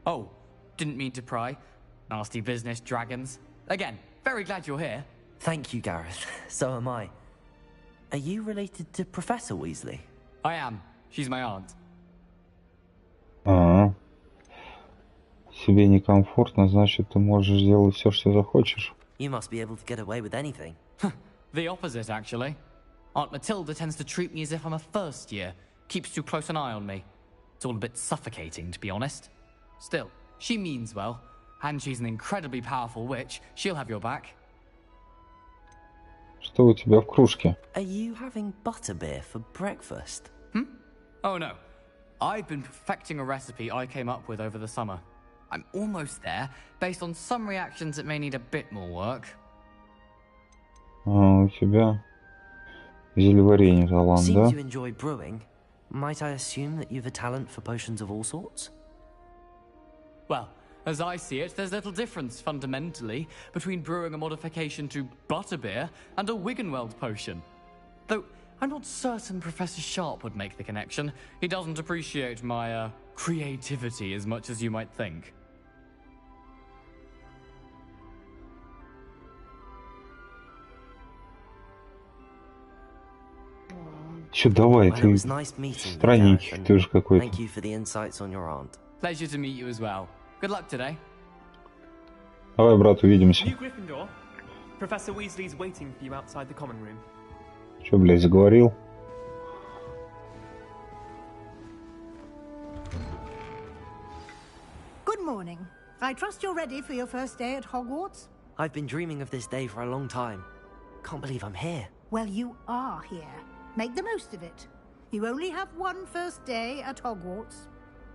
Oh, didn't mean to pry. Nasty business, dragons. Again, very glad you're here. Thank you, Gareth. So am I. Are you related to Professor Weasley? I am. She's my aunt. А-а. Себе некомфортно, значит, ты можешь сделать все, что захочешь. You must be able to get away with anything. The opposite, actually. Aunt Matilda tends to treat me as if I'm a first year. Keeps too close an eye on me. It's all a bit suffocating, to be honest. Still, she means well. And she's an incredibly powerful witch. She'll have your back. Что у тебя в кружке? Are you having butterbeer for breakfast? Oh no. I've been perfecting a recipe I came up with over the summer. I'm almost there, based on some reactions that may need a bit more work. А, у тебя зельеварение талант, да? Seems you enjoy brewing. Might I assume that you've a talent for potions of all sorts? Well, as I see it, there's little difference, fundamentally, between brewing a modification to butterbeer and a Wiggenweld potion. Though, I'm not certain Professor Sharp would make the connection. He doesn't appreciate my, creativity as much as you might think. Чё, давай, Well, ты it was nice meeting you, странненький, Gareth, ты же какой-то. Thank you for the insights on your aunt. Pleasure to meet you as well. Good luck today. Давай, брат, увидимся. New Gryffindor. Professor Weasley's waiting for you outside the common room. Чё, блядь, заговорил? Good morning. I trust you're ready for your first day at Hogwarts? I've been dreaming of this day for a long time. Can't believe I'm here. Well, you are here. Make the most of it. You only have one first day at Hogwarts.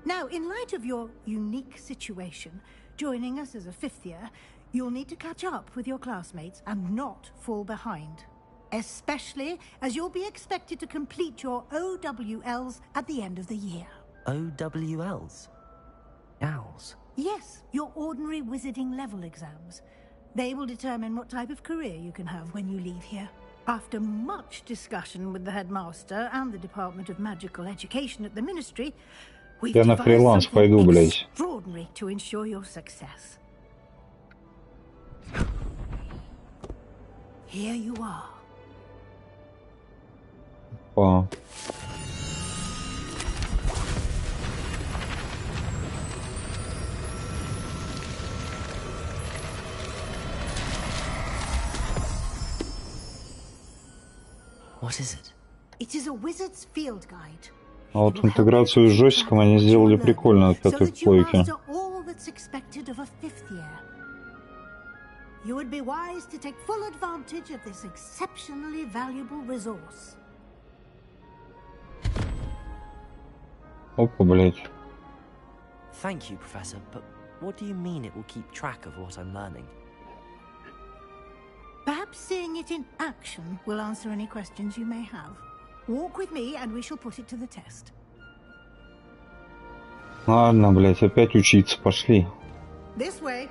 Now, in light of your unique situation, joining us as a 5th year, you'll need to catch up with your classmates and not fall behind. Especially as you'll be expected to complete your OWLs at the end of the year. OWLs? Owls? Yes, your ordinary wizarding level exams. They will determine what type of career you can have when you leave here. After much discussion with the headmaster and the Department of Magical Education at the Ministry, we've Я на фриланс пойду, блядь. extraordinary to ensure your success. Here you are. Па. What is it? It is a wizard's field guide. А вот интеграцию с джойстиком они сделали прикольно от пятой плойки. All that's expected of a 5th year. You would be wise to take full advantage of this exceptionally valuable resource. Опа, блядь. Thank you, Professor, but what do you mean it will keep track of what I'm learning? Perhaps seeing it in action will answer any questions you may have. Walk with me and we shall put it to the test. Ладно, блядь, опять учиться, пошли. This way.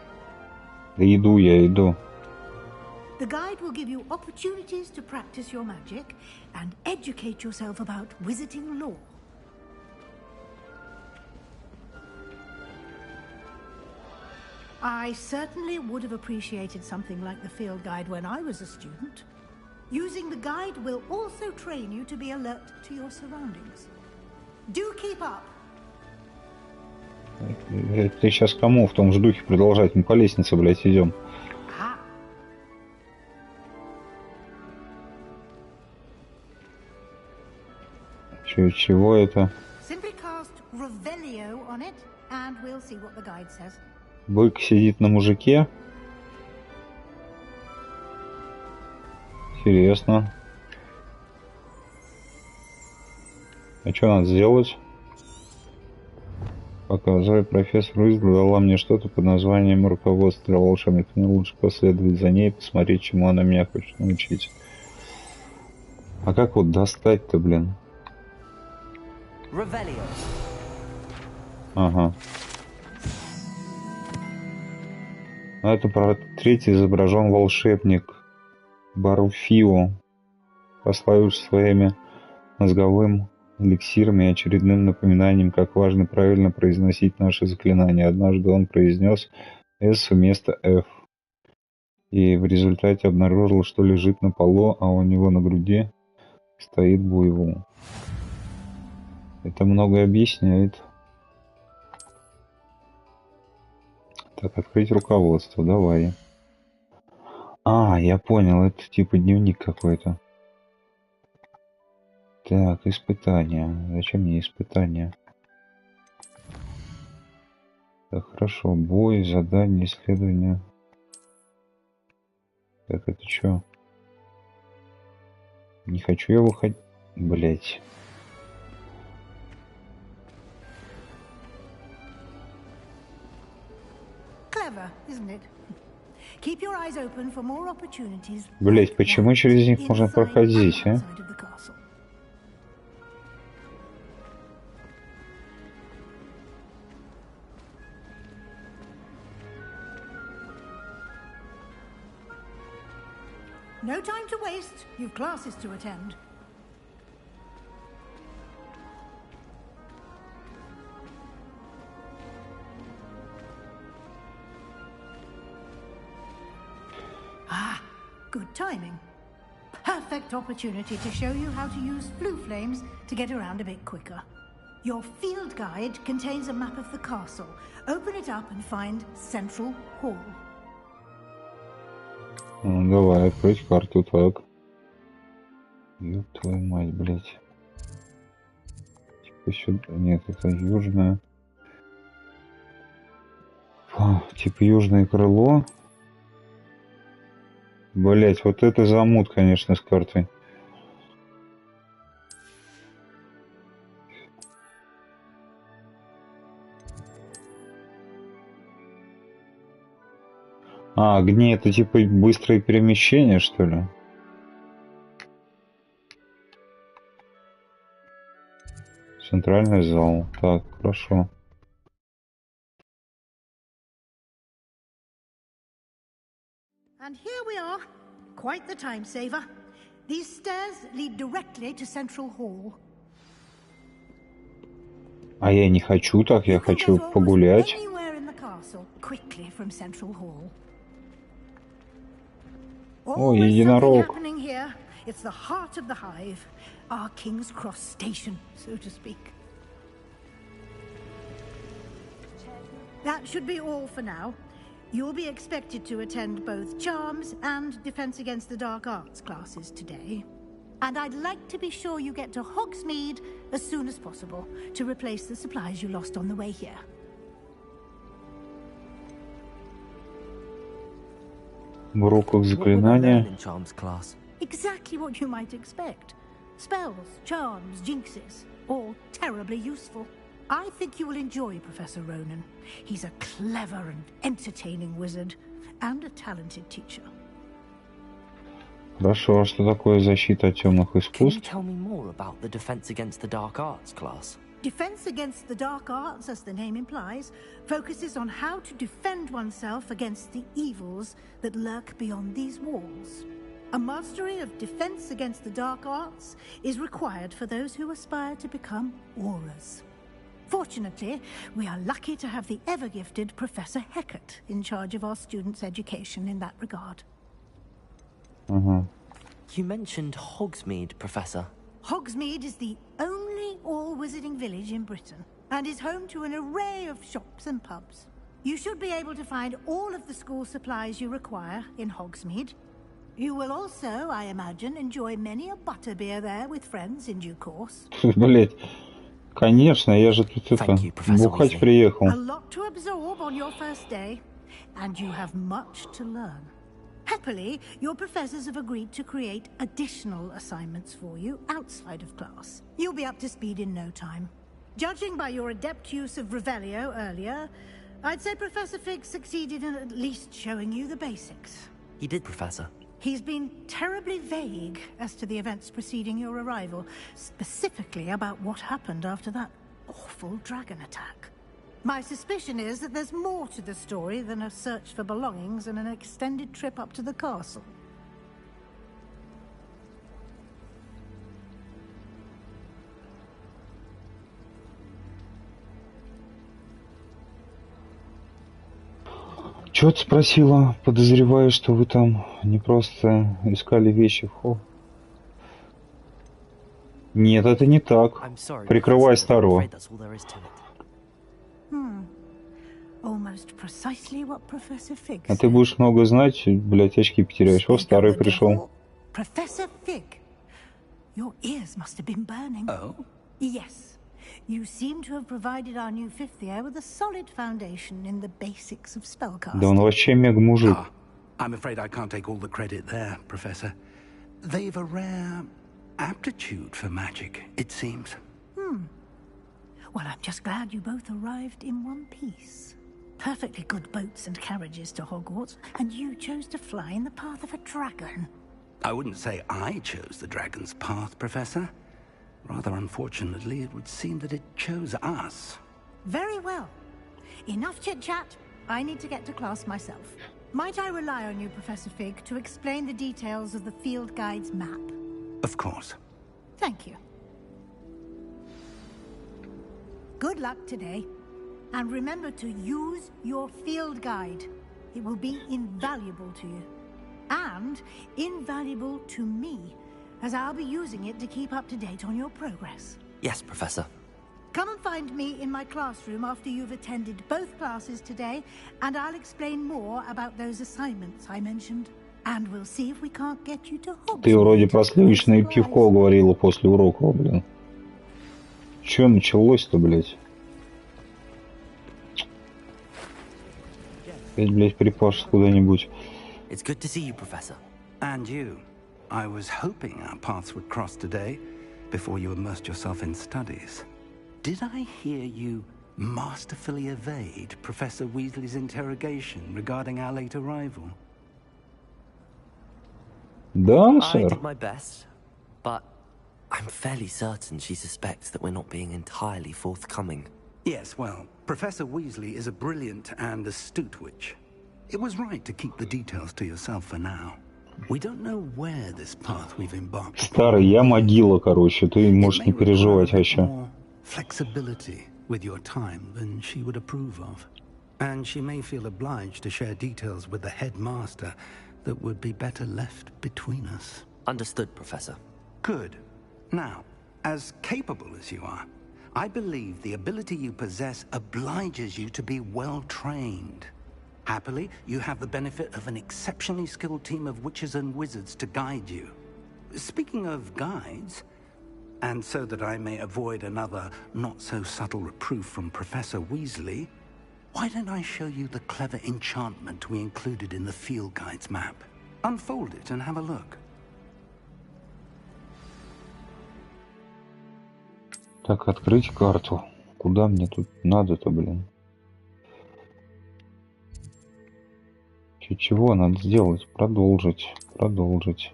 Да иду я, иду. The guide will give you opportunities to practice your magic and educate yourself about wizarding lore. I certainly would have appreciated something like the field guide when I was a student. Using the guide will also train you to be alert to your surroundings. Do keep up. Ты сейчас кому в том же духе продолжать? Мы по лестнице, блядь, идем. Чего это? Бык сидит на мужике. Интересно. А что надо сделать? Показывай, профессор Уизли дала мне что-то под названием «Руководство для волшебников». Мне лучше последовать за ней и посмотреть, чему она меня хочет научить. А как вот достать-то, блин? Ага. А это про третий изображен волшебник Баруфио, прославивший своими мозговым эликсиром и очередным напоминанием, как важно правильно произносить наши заклинания. Однажды он произнес «С» вместо «Ф». И в результате обнаружил, что лежит на полу, а у него на груди стоит буйвол. Это многое объясняет. Так, открыть руководство, давай. А, я понял, это типа дневник какой-то. Так, испытания. Зачем мне испытания? Так, хорошо. Бой, задание, исследование. Так, это что? Не хочу я выходить. Блять. Блять, почему через них можно проходить, а? No time to waste. You've classes to attend. Ah, good timing. Perfect opportunity to show you how to use flue flames to get around a bit quicker. Your field guide contains a map of the castle. Open it up and find Central Hall. Ну, давай, открыть карту, так. Ёб твою мать, блядь. Типа сюда... Нет, это южное. Типа южное крыло. Блять, вот это замут, конечно, с картой. А, огни это типа быстрое перемещение, что ли? Центральный зал. Так, хорошо. And here we are. Quite the time saver. These stairs lead directly to Central Hall. А я не хочу так, я хочу погулять. О, единорог. It's the heart of the hive, our King's Cross station, so to speak. That should be all for now. You'll be expected to attend both Charms and Defense Against the Dark Arts classes today. And I'd like to be sure you get to Hogsmeade as soon as possible to replace the supplies you lost on the way here. В уроках заклинания. Exactly what you might expect. Spells, charms, jinxes, all terribly useful. I think you will enjoy Professor Ronan. He's a clever and entertaining wizard, and a talented teacher. Хорошо, а что такое защита от темных искусств? Can you tell me more about the Defense Against the Dark Arts class? Defense Against the Dark Arts, as the name implies, focuses on how to defend oneself against the evils that lurk beyond these walls. A mastery of Defense Against the Dark Arts is required for those who aspire to become Aurors. Fortunately, we are lucky to have the ever-gifted Professor Heckert in charge of our students' education in that regard. Ага. You mentioned Hogsmeade, Professor. Hogsmeade is the only all-wizarding village in Britain, and is home to an array of shops and pubs. You should be able to find all of the school supplies you require in Hogsmeade. You will also, I imagine, enjoy many a butterbeer there with friends in due course. Блять, конечно, я же тут это бухать приехал. A lot to absorb on your first day, and you have much to learn. Happily, your professors have agreed to create additional assignments for you outside of class. You'll be up to speed in no time. Judging by your adept use of Revelio earlier, I'd say Professor Fig succeeded in at least showing you the basics. He did, Professor. He's been terribly vague as to the events preceding your arrival, specifically about what happened after that awful dragon attack. My suspicion is that there's more to the story than a search for belongings and an extended trip up to the castle. Чё-то спросила, подозреваю, что вы там не просто искали вещи в Хо. Нет, это не так. Прикрывай старого. Almost precisely what Professor Fig А ты будешь много знать, блять, очки потеряешь. Вот старый пришел. Professor Fig, your ears must have been burning. Oh? Yes. You seem to have provided our new fifth year with a solid foundation in the basics of spellcasting. Да он вообще мега-мужик. I'm afraid I can't take all the credit there, Professor. They've a rare aptitude for magic, it seems. Well, I'm just glad you both arrived in one piece. Perfectly good boats and carriages to Hogwarts, and you chose to fly in the path of a dragon. I wouldn't say I chose the dragon's path, Professor. Rather unfortunately, it would seem that it chose us. Very well. Enough chit-chat. I need to get to class myself. Might I rely on you, Professor Fig, to explain the details of the field guide's map? Of course. Thank you. Good luck today. And remember to use your field guide. It will be invaluable to you. And invaluable to me, as I'll be using it to keep up to date on your progress. Yes, Professor. Come and find me in my classroom after you've attended both classes today, and I'll explain more about those assignments I mentioned. And we'll see if we can't get you to Hogwarts. Ты вроде про сливочное пивко говорила после урока, блин. Чё началось-то, блядь? Опять, блядь, припашешь куда-нибудь. It's good to see you, Professor. And you. I was hoping our paths would cross today, before you immersed yourself in studies. Did I hear you masterfully evade Professor Weasley's interrogation regarding our late arrival? Да, I сэр. did my best, but I'm fairly certain she suspects that we're not being entirely forthcoming. Yes, well, Professor Weasley is a brilliant and astute witch. It was right to keep the details to yourself for now. We don't know where this path we've embarked upon. Старый, я могила, короче. Ты можешь не переживать вообще. More flexibility with your time than she would approve of. And she may feel obliged to share details with the headmaster that would be better left between us. Understood, Professor. Good. Now, as capable as you are, I believe the ability you possess obliges you to be well trained. Happily, you have the benefit of an exceptionally skilled team of witches and wizards to guide you. Speaking of guides, and so that I may avoid another not-so-subtle reproof from Professor Weasley, why don't I show you the clever enchantment we included in the field guide's map? Unfold it and have a look. Так, открыть карту. Куда мне тут надо-то, блин? Чего надо сделать? Продолжить. Продолжить.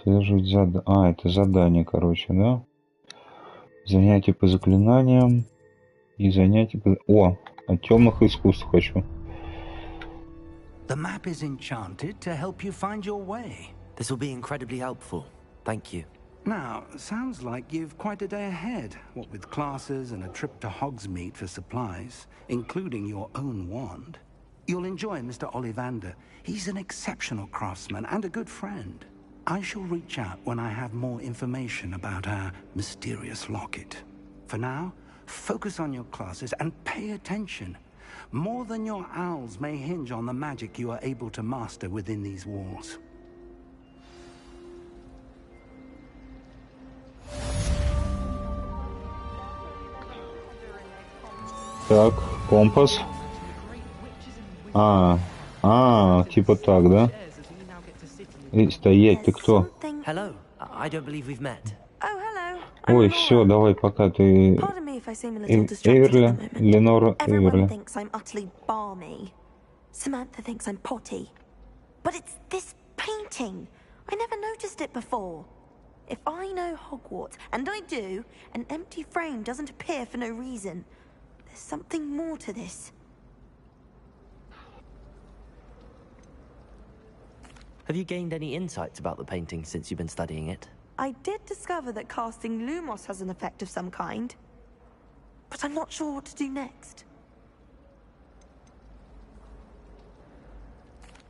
Следовать задание. А, это задание, короче, да? Занятие по заклинаниям. И занятие по... О, от темных искусств хочу. The map is enchanted to help you find your way. This will be incredibly helpful. Thank you. Now, sounds like you've quite a day ahead, what with classes and a trip to Hogsmeade for supplies, including your own wand. You'll enjoy Mr. Ollivander. He's an exceptional craftsman and a good friend. I shall reach out when I have more information about our mysterious locket. For now, focus on your classes and pay attention. More than your owls may hinge on the magic you are able to master within these walls. Так, компас. Типа так, да? Стоять, ты кто? Hello. I don't believe we've met. Ой, все, давай, пока ты... Эверли, Ленора Эверли. Thinks I'm utterly balmy. Samantha thinks I'm potty. But it's this painting. I never noticed it before. If I know Hogwarts, and I do, an empty frame doesn't appear for no reason. There's something more to this. Have you gained any insights about the painting since you've been studying it? I did discover that casting Lumos has an effect of some kind. But I'm not sure what to do next.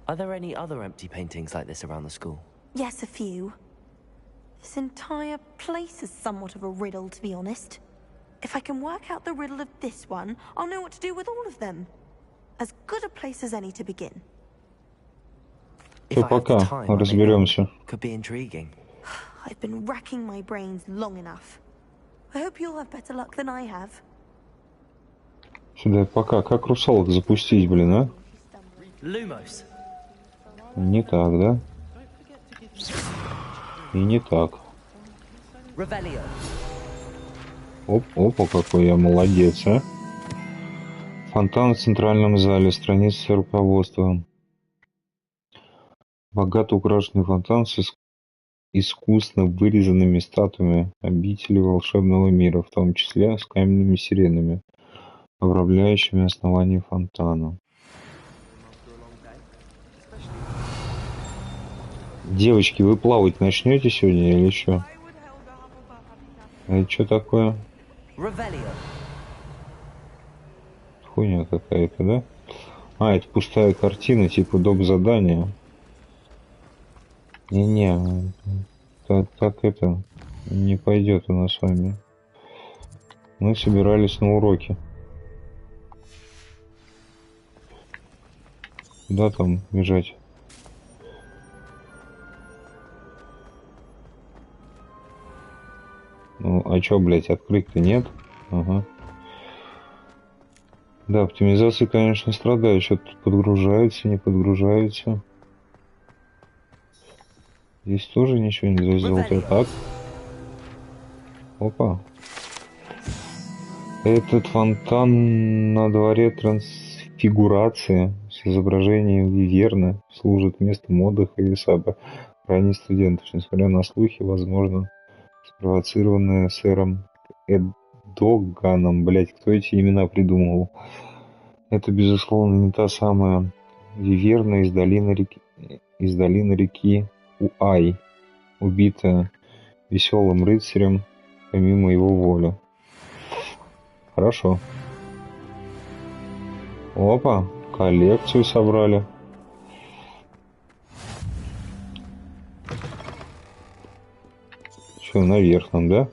Are there any other empty paintings like this around the school? Yes, a few. This entire place is somewhat of a riddle, to be honest. If I can work out the riddle of this one, I'll know what to do with all of them. As good a place as any to begin. То пока разберемся. Could be intriguing. I've been racking my brains long enough. I hope you'll have better luck than I have. Сюда пока. Как русалок запустить, блин, а? Lumos. Не так, да? И не так. Revelio. Опа, какой я молодец, а? Фонтан в центральном зале. Страница руководства. Богато украшенный фонтан с искусно вырезанными статуями обители волшебного мира, в том числе с каменными сиренами, обрамляющими основание фонтана. Девочки, вы плавать начнете сегодня или что? А это что такое? Хуйня какая-то, да? Это пустая картина, типа доп. Задания. Не, так это не пойдет у нас с вами. Мы собирались на уроки. Куда там бежать? Ну, а чё, блядь, открыть-то нет? Ага. Да, оптимизация, конечно, страдает. Что-то подгружается, не подгружается. Здесь тоже ничего нельзя сделать. Вот так. Опа. Этот фонтан на дворе трансфигурации с изображением Виверны служит местом отдыха и собраний студентов. Несмотря на слухи, возможно, спровоцированные сэром Эдоганом. Блять, кто эти имена придумывал? Это, безусловно, не та самая Виверна из долины реки Уай, убитая веселым рыцарем помимо его воли. Хорошо. Опа, коллекцию собрали. Что, наверх нам, да?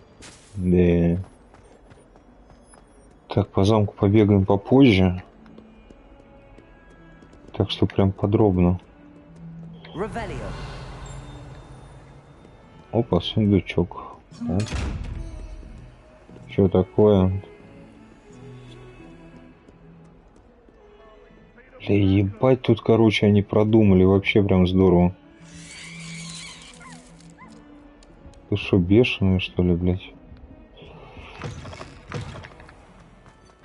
Да. Так, по замку побегаем попозже. Так что прям подробно. Опа, сундучок. Что такое? Бля, ебать, тут, короче, они продумали. Вообще прям здорово. Ты что, бешеный, что ли, блядь?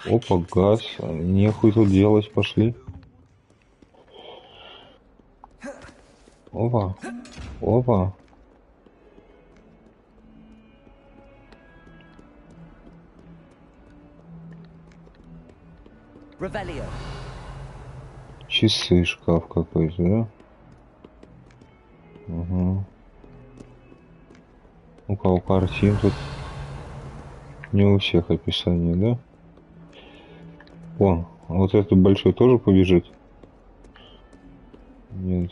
Опа, газ. Нехуй тут делать, пошли. Опа. Опа. Revelio. Часы, шкаф какой-то, да? Угу. У кого картин тут? Не у всех описание, да? О, вот этот большой тоже побежит. Нет.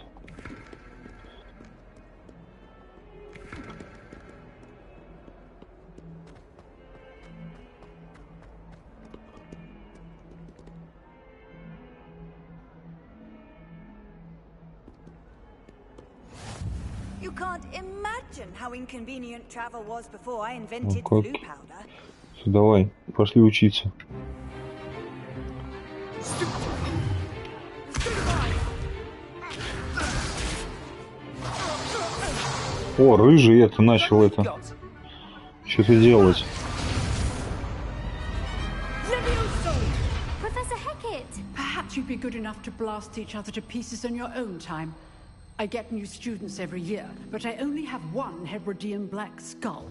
You can't imagine how inconvenient travel was before I invented как? blue powder. Все, давай, пошли учиться. О, рыжий это начал это. Что-то делать. Professor Hecat! Perhaps you'd be good enough to blast each other to pieces on your own time. I get new students every year, but I only have one Hebridean black skull.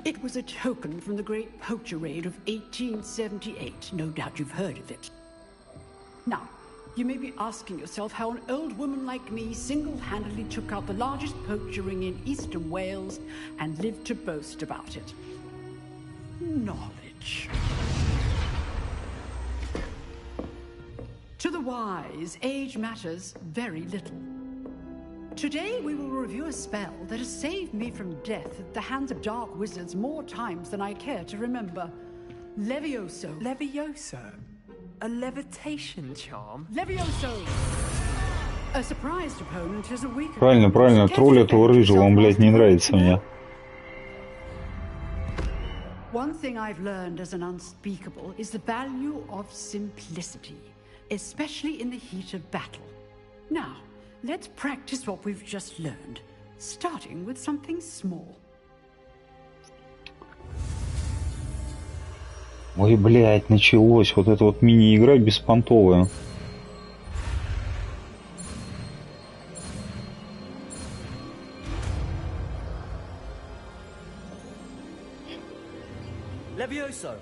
It was a token from the Great Poacher Raid of 1878. No doubt you've heard of it. Now, you may be asking yourself how an old woman like me single-handedly took out the largest poacher ring in eastern Wales and lived to boast about it. Knowledge. To the wise, age matters very little. Today we will review a spell that has saved me from death at the hands of dark wizards more times than I care to remember. Levioso. Levioso? A levitation charm? Levioso! A surprised opponent is a weaker... Правильно, правильно, тролль этого рыжего, он, блядь, не нравится мне. One thing I've learned as an unspeakable is the value of simplicity, especially in the heat of battle. Now, let's practice what we've just learned, starting with something small. Ой, блядь, началось. Вот эта вот мини-игра беспонтовая. Levioso.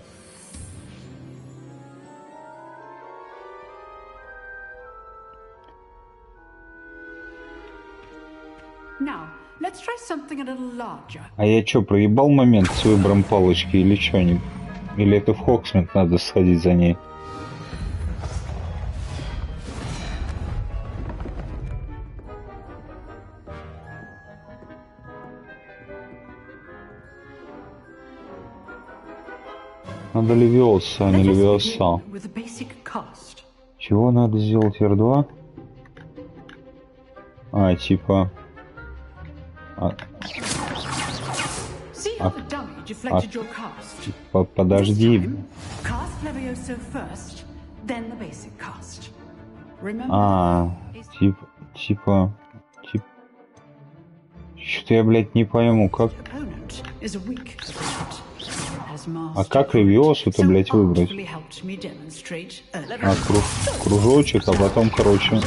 Now, let's try something a little larger. А я чё, проебал момент с выбором палочки или чё? Или это в Хоксмит надо сходить за ней? Надо Левиоса, а не Левиоса. Чего надо сделать R2? А, типа... Подожди. Типа... Что-то я, блядь, не пойму, как... А как Левиосу-то, блядь, выбрать? А, кружочек, а потом, короче...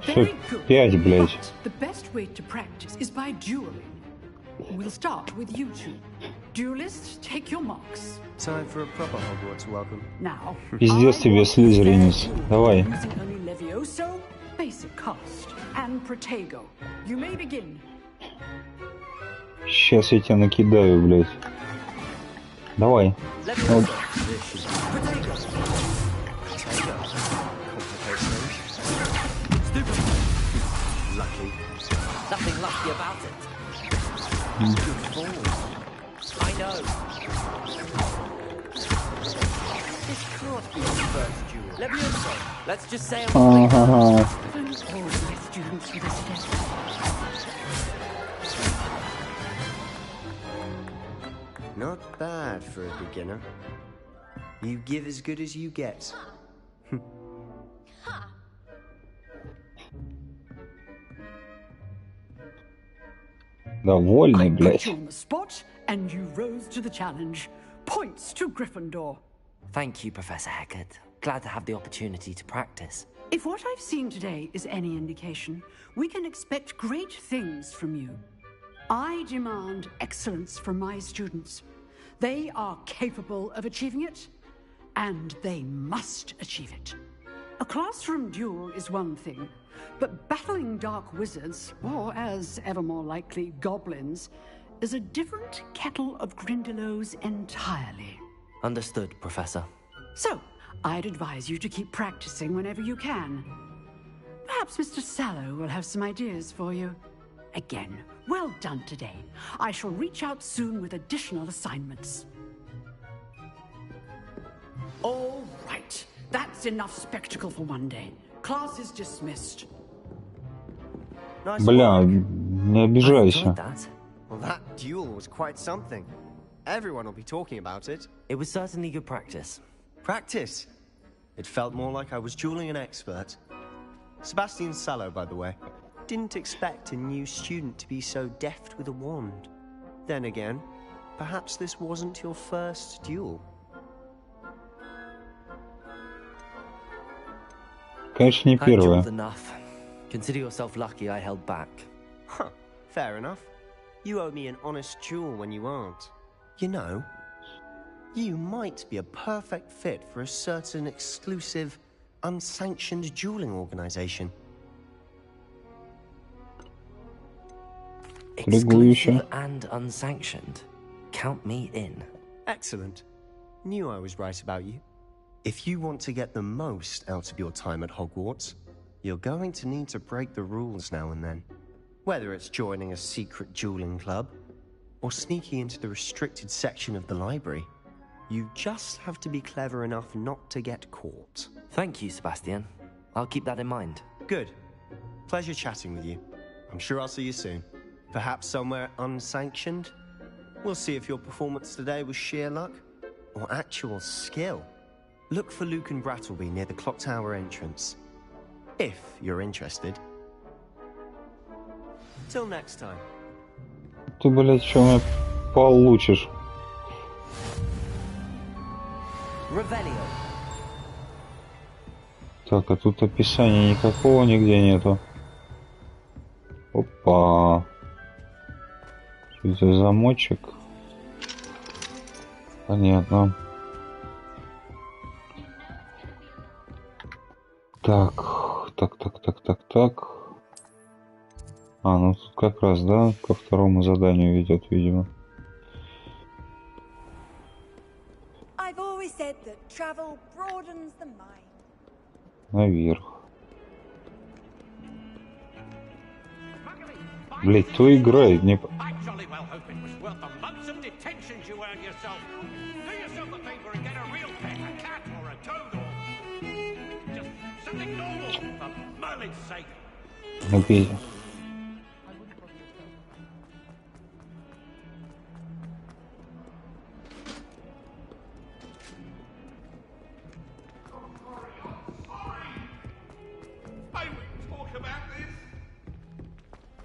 Все, 5, блядь. The best way to practice is by dueling. We'll start with you two. Duelists, take your marks. Time for a proper Hogwarts welcome. Now, Пиздец тебе, слизеринец. Давай. using only Levioso, basic cast, and Protego. You may begin. Сейчас я тебя накидаю, блядь. Давай. Вот. Lucky. Nothing lucky about it. Good form. I know. This can't be the first duel. Levioso, let's just say I'm all my students for this test. Not bad for a beginner. You give as good as you get. Довольный, блядь. You on the spot, and you rose to the challenge. Points to Gryffindor. Thank you, Professor Hecat. Glad to have the opportunity to practice. If what I've seen today is any indication, we can expect great things from you. I demand excellence from my students. They are capable of achieving it, and they must achieve it. A classroom duel is one thing, but battling dark wizards, or as ever more likely, goblins, is a different kettle of Grindylows entirely. Understood, Professor. So, I'd advise you to keep practicing whenever you can. Perhaps Mr. Sallow will have some ideas for you. Again, well done today. I shall reach out soon with additional assignments. All right. That's enough spectacle for one day. Class is dismissed. Бля, не обижайся. Well, that duel was quite something. Everyone will be talking about it. It was certainly good practice. Practice? It felt more like I was dueling an expert. Sebastian Sallow, by the way. Didn't expect a new student to be so deft with a wand. Then again, perhaps this wasn't your first duel. Конечно, не первая. Enough. Consider yourself lucky I held back. Huh, fair enough. You owe me an honest duel when you aren't. You know, you might be a perfect fit for a certain exclusive, unsanctioned dueling organization. Exclusive and unsanctioned. Count me in. Excellent. Knew I was right about you. If you want to get the most out of your time at Hogwarts, you're going to need to break the rules now and then. Whether it's joining a secret dueling club, or sneaking into the restricted section of the library, you just have to be clever enough not to get caught. Thank you, Sebastian. I'll keep that in mind. Good. Pleasure chatting with you. I'm sure I'll see you soon. Perhaps somewhere unsanctioned? We'll see if your performance today was sheer luck, or actual skill. Look for Luke and Brattleby near the clock tower entrance. If you're interested. Till next time. Ты, блядь, что меня получишь? Так, а тут описания никакого нигде нету. Опа. Что это за замочек? Понятно. Так. А, ну тут как раз, да, ко второму заданию ведет, видимо. Наверх. Блять, кто играет? Не... Опять.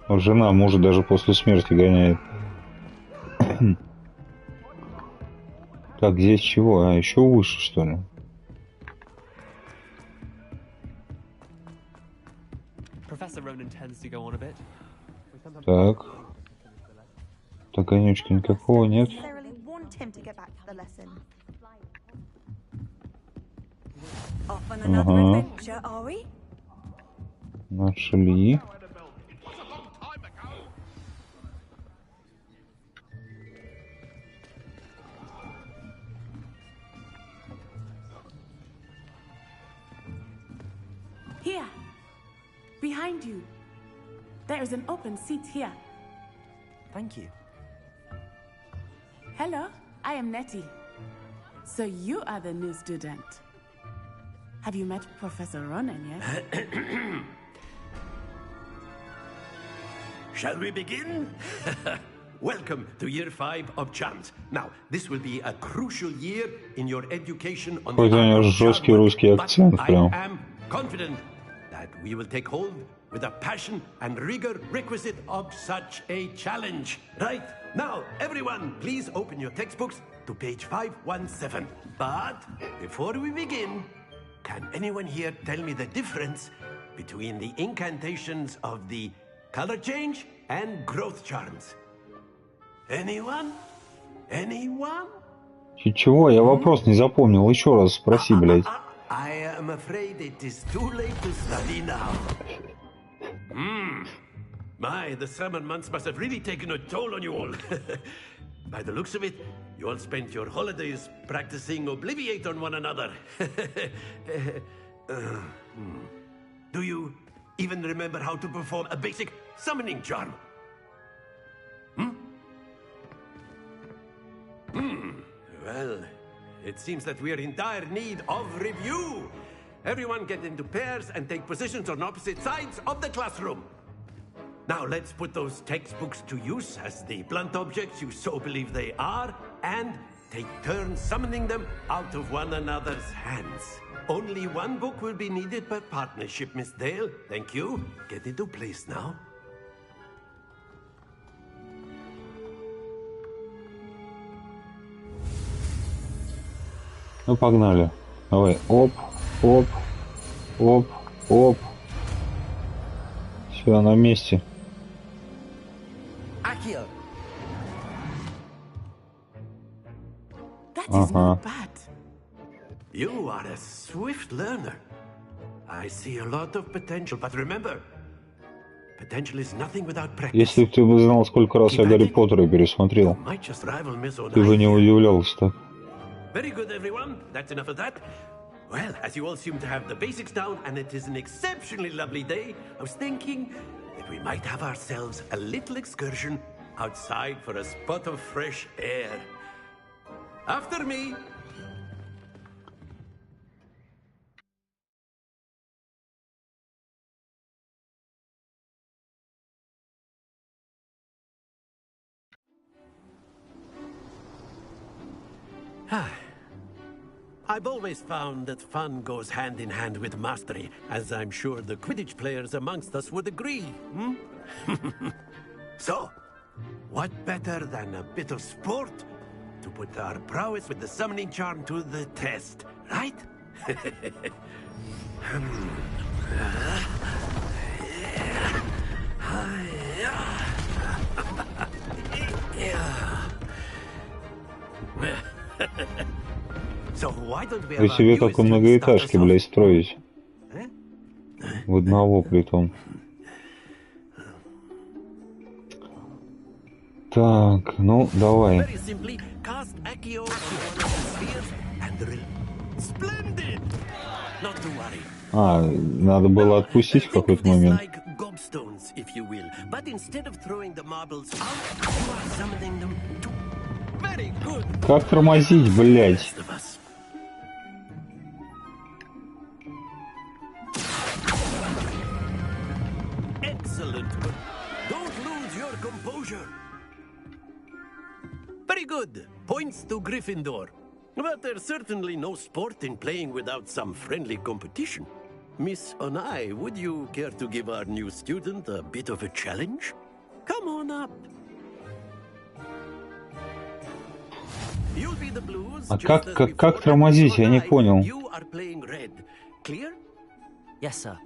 Жена мужа даже после смерти гоняет. Так, здесь чего? А, еще выше, что ли? Так. Так, конечка никакого нет. Ага. Нашли. Here, behind you. There is an open seat here. Thank you. Hello, I am Nettie. So you are the new student. Have you met Professor Ronan yet? Shall we begin? Welcome to year 5 of Charms. Now, this will be a crucial year in your education on the у него жесткий русский акцент прям. I am confident that we will take hold with the passion and rigor requisite of such a challenge. Right, now, everyone, please open your textbooks to page 517. But before we begin, can anyone here tell me the difference between the incantations of the color change and growth charms? Anyone? Anyone? Чего? Я вопрос не запомнил. Еще раз спроси, блядь. I am afraid it is too late to study now. My, the summer months must have really taken a toll on you all. By the looks of it, you all spent your holidays practicing Obliviate on one another. Do you even remember how to perform a basic summoning charm? Well, it seems that we are in dire need of review. Everyone get into pairs and take positions on opposite sides of the classroom. Now let's put those textbooks to use as the blunt objects you so believe they are, and take turns summoning them out of one another's hands. Only one book will be needed per partnership, Miss Dale. Thank you. Get into place now. Ну, погнали. Давай. Оп, оп, оп, оп. Все, на месте. Ага. You are a swift learner. I see a lot of potential, but remember, potential is nothing without practice. Если бы ты бы знал, сколько раз я Гарри Поттера пересмотрел, ты бы не удивлялся так. Very good, everyone. That's enough of that. Well, as you all seem to have the basics down, and it is an exceptionally lovely day, I was thinking that we might have ourselves a little excursion outside for a spot of fresh air. After me. I've always found that fun goes hand in hand with mastery, as I'm sure the Quidditch players amongst us would agree. So, what better than a bit of sport to put our prowess with the summoning charm to the test, right? При себе как у многоэтажки, блядь, строить. В одного притом. Так, ну, давай. А, надо было отпустить в какой-то момент. Как тормозить, блядь? Very good. Points to Gryffindor. But there's certainly no sport in playing without some friendly competition. Miss Onai, would you care to give our new student a bit of a challenge? Come on up. You'll be the blues. А как тормозить? Я не понял. You are playing red. Clear? Yes, sir.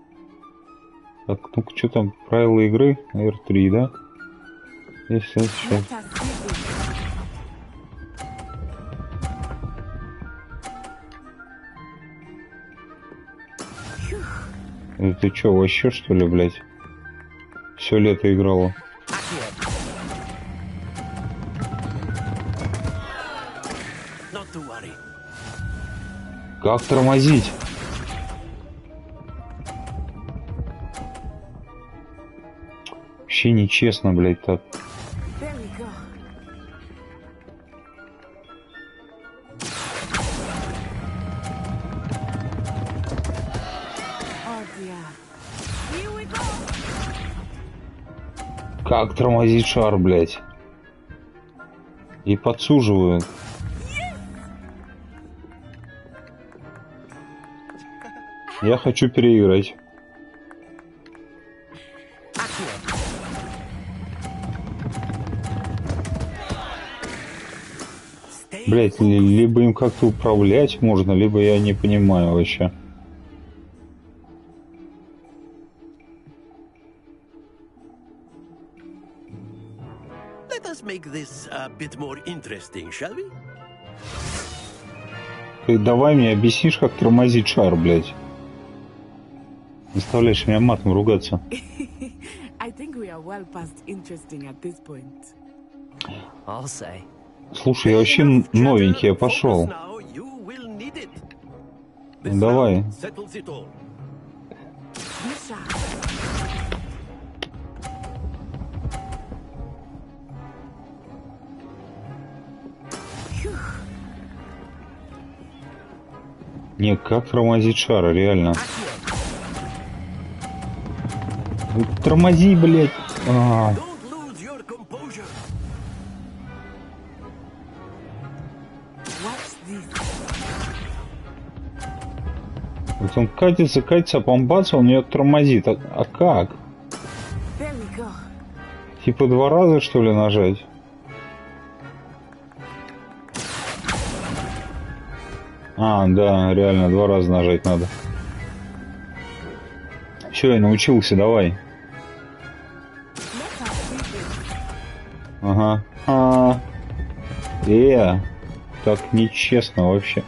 Так, ну-ка, что там? Правила игры? R3, да? Если сейчас. Ты чё, вообще что ли, блядь? Все лето играла. Как тормозить? Вообще нечестно, блядь, так. Как тормозить шар, блядь? И подсуживают. Я хочу переиграть. Блядь, либо им как-то управлять можно, либо я не понимаю вообще. Let us make this a bit more interesting, shall we? Ты давай мне объяснишь, как тормозить шар, блядь. Заставляешь меня матом ругаться. I think we are well past interesting at this point. I'll say. Слушай, я вообще новенький, я пошел. Ну, давай. Не, как тормозить шара, реально. Тормози, блядь. Вот он катится, а помбац, он ее тормозит. А как? Типа 2 раза, что ли, нажать? А, да, реально, 2 раза нажать надо. Все, я научился, давай. Ага. Так нечестно вообще.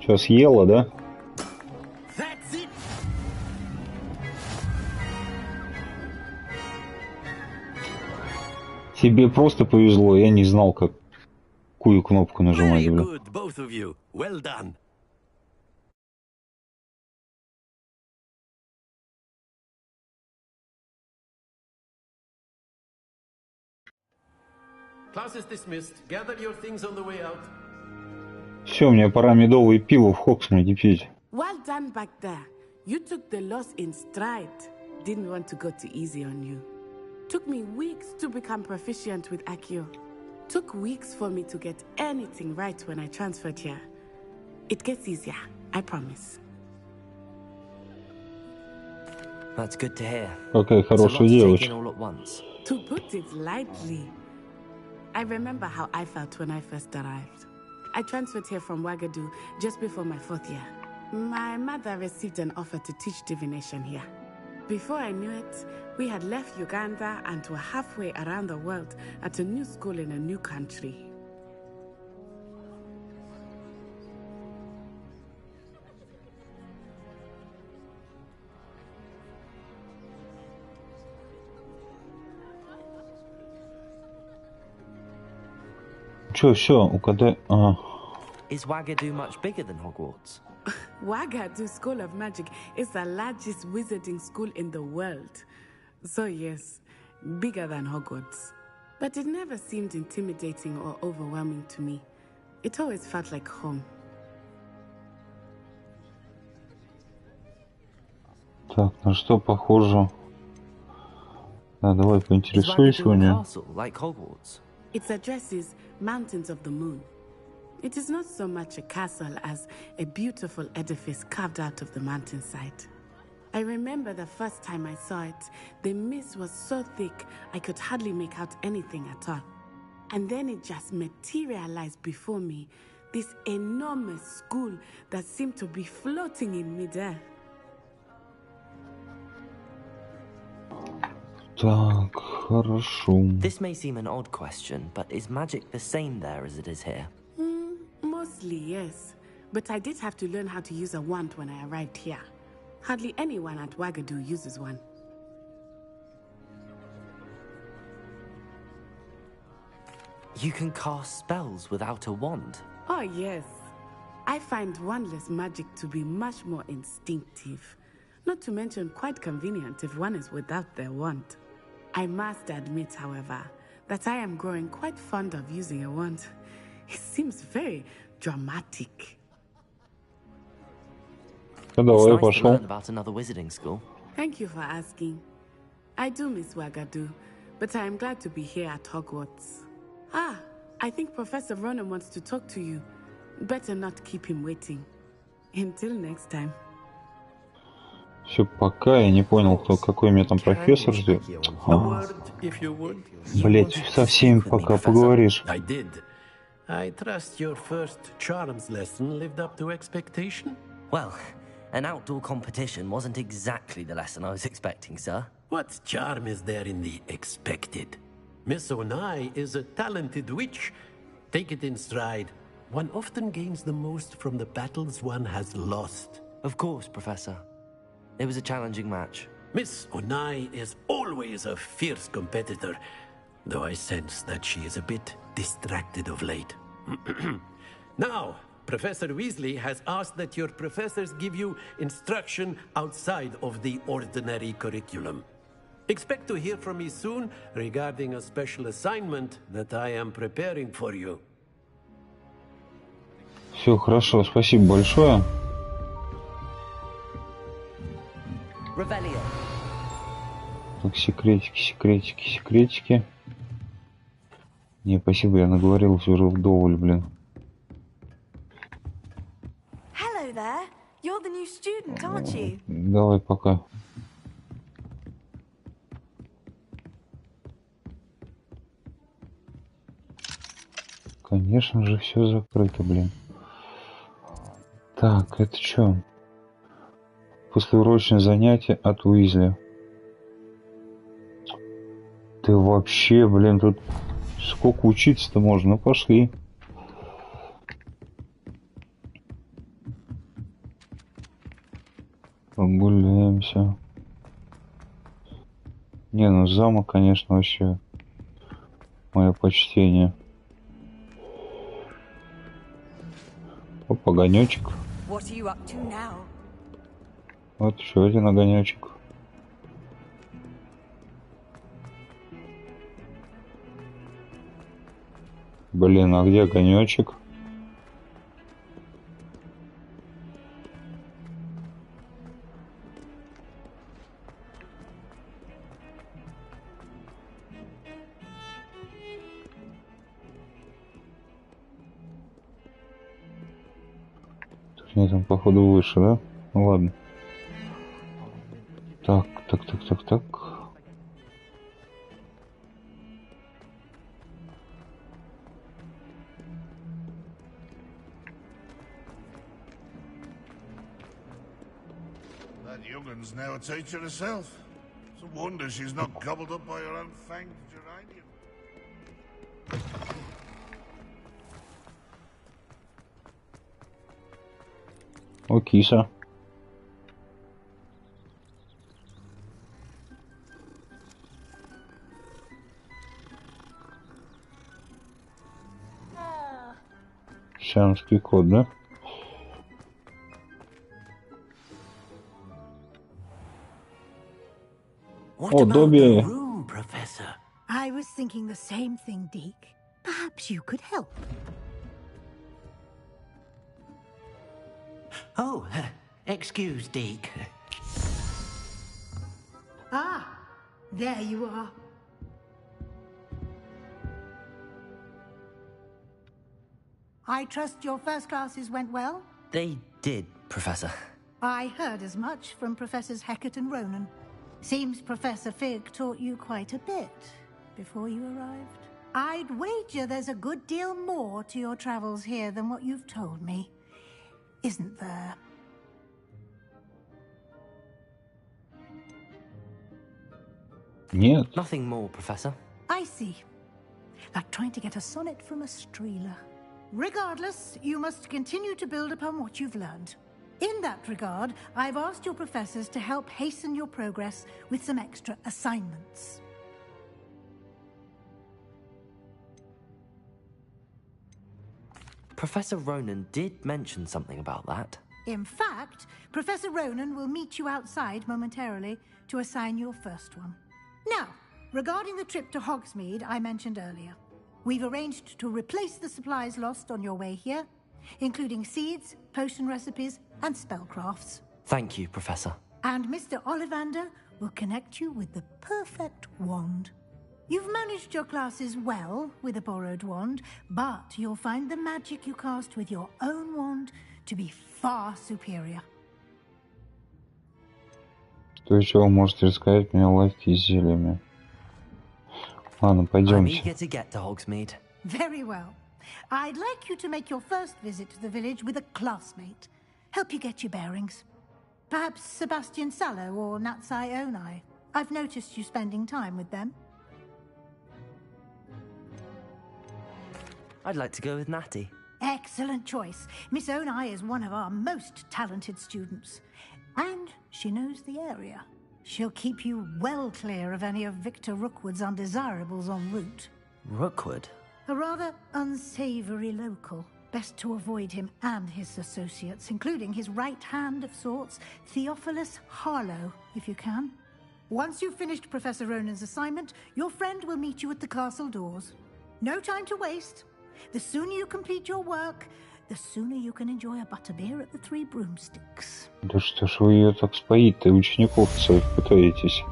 Что, съела, да? Тебе просто повезло, я не знал, какую кнопку нажимать. Все, мне пора медовое пиво в Хогсмиде пить. Well done back there. You took the loss in stride. Didn't want to go too easy on you. Took me weeks to become proficient with Accio. Took weeks for me to get anything right when I transferred here. It gets easier, I promise. That's good to hear. Какая хорошая девочка. To put it lightly, I remember how I felt when I first arrived. I transferred here from Ouagadougou just before my 4th year. My mother received an offer to teach divination here. Before I knew it, we had left Uganda and were halfway around the world at a new school in a new country. Чё, все, угадай. Is Ouagadougou much bigger than Hogwarts? Ouagadougou School of Magic is the largest wizarding school in the world. So yes, bigger than Hogwarts. But it never seemed intimidating or overwhelming to me. It always felt like home. Так, на что похоже? Да, давай поинтересуюсь у нее. Like Hogwarts? Its address is Mountains of the Moon. It is not so much a castle as a beautiful edifice carved out of the mountainside. I remember the first time I saw it, the mist was so thick I could hardly make out anything at all. And then it just materialized before me, this enormous school that seemed to be floating in midair. Так, хорошо. This may seem an odd question, but is magic the same there as it is here? Mostly, yes. But I did have to learn how to use a wand when I arrived here. Hardly anyone at Ouagadougou uses one. You can cast spells without a wand? Oh, yes. I find wandless magic to be much more instinctive. Not to mention quite convenient if one is without their wand. I must admit, however, that I am growing quite fond of using a wand. It seems very dramatic. It's nice to learn about another wizarding school. Thank you for asking. I do miss Ouagadougou, but I am glad to be here at Hogwarts. Ah, I think Professor Ronan wants to talk to you. Better not keep him waiting. Until next time. Все, пока я не понял, какой меня там профессор ждет. Блять, со всеми пока поговоришь. I trust your first charms lesson lived up to expectation? Well, An outdoor competition wasn't exactly the lesson I was expecting, sir. What charm is there in the expected? Miss Onai is a talented witch. Take it in stride. One often gains the most from the battles one has lost. Of course, Professor. It was a challenging match. Miss Onai is always a fierce competitor, though I sense that she is a bit distracted of late. Now, Professor Weasley has asked that your professors give you instruction outside of the ordinary curriculum. Expect to hear from me soon regarding a special assignment that I am preparing for you. Все хорошо, спасибо большое. Revelio. Так, секретики. Не, спасибо, я наговорился уже вдоволь, блин. Hello there. You're the new student, aren't you? Давай, пока. Конечно же, все закрыто, блин. Так, это что? Послеурочное занятие от Уизли. Ты вообще, блин, тут сколько учиться-то можно? Ну, пошли. Прогуляемся. Не, ну замок, конечно, вообще мое почтение. Оп, огонечек. Вот еще один огонечек. Блин, а где огонечек? Нет, там походу выше, да? Ну ладно. Так. That youngun's now a teacher herself. It's a wonder she's not gobbled up by her own fanged geranium. О, киса. Сиамский кот, да? What about the room, Professor? I was thinking the same thing, Deke. Perhaps you could help. Oh, excuse, Deke. Ah, there you are. I trust your first classes went well? They did, Professor. I heard as much from Professors Hecat and Ronan. Seems Professor Fig taught you quite a bit before you arrived. I'd wager there's a good deal more to your travels here than what you've told me. Isn't there? Нет. Nothing more, Professor. I see. Like trying to get a sonnet from a streeler. Regardless, you must continue to build upon what you've learned. In that regard, I've asked your professors to help hasten your progress with some extra assignments. Professor Ronan did mention something about that. In fact, Professor Ronan will meet you outside momentarily to assign your first one. Now, regarding the trip to Hogsmeade I mentioned earlier, we've arranged to replace the supplies lost on your way here, including seeds, potion recipes, and spellcrafts. Thank you, Professor. And Mr. Ollivander will connect you with the perfect wand. You've managed your classes well with a borrowed wand, but you'll find the magic you cast with your own wand to be far superior. То есть вы можете рассказать мне лавки с зельями? Ладно, I'm пойдемте. eager to get to Hogsmeade. Very well. I'd like you to make your first visit to the village with a classmate. Help you get your bearings. Perhaps Sebastian Sallow or Natsai Onai. I've noticed you spending time with them. I'd like to go with Natty. Excellent choice. Miss Onai is one of our most talented students. And she knows the area. She'll keep you well clear of any of Victor Rookwood's undesirables en route. Rookwood? A rather unsavory local. Best to avoid him and his associates, including his right hand of sorts, Theophilus Harlow, if you can. Once you've finished Professor Ronan's assignment, your friend will meet you at the castle doors. No time to waste. The sooner you complete your work, the sooner you can enjoy a butterbeer at the Three Broomsticks. Да что ж вы ее так споить-то, учеников своих пытаетесь?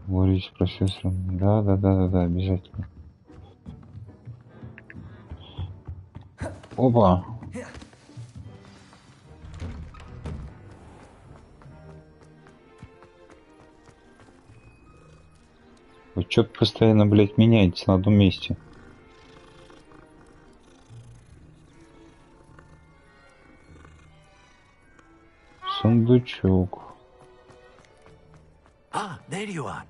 Говорить с профессором. Да, обязательно. Опа! Вы что-то постоянно, блядь, меняетесь на одном месте. Сундучок. There you are.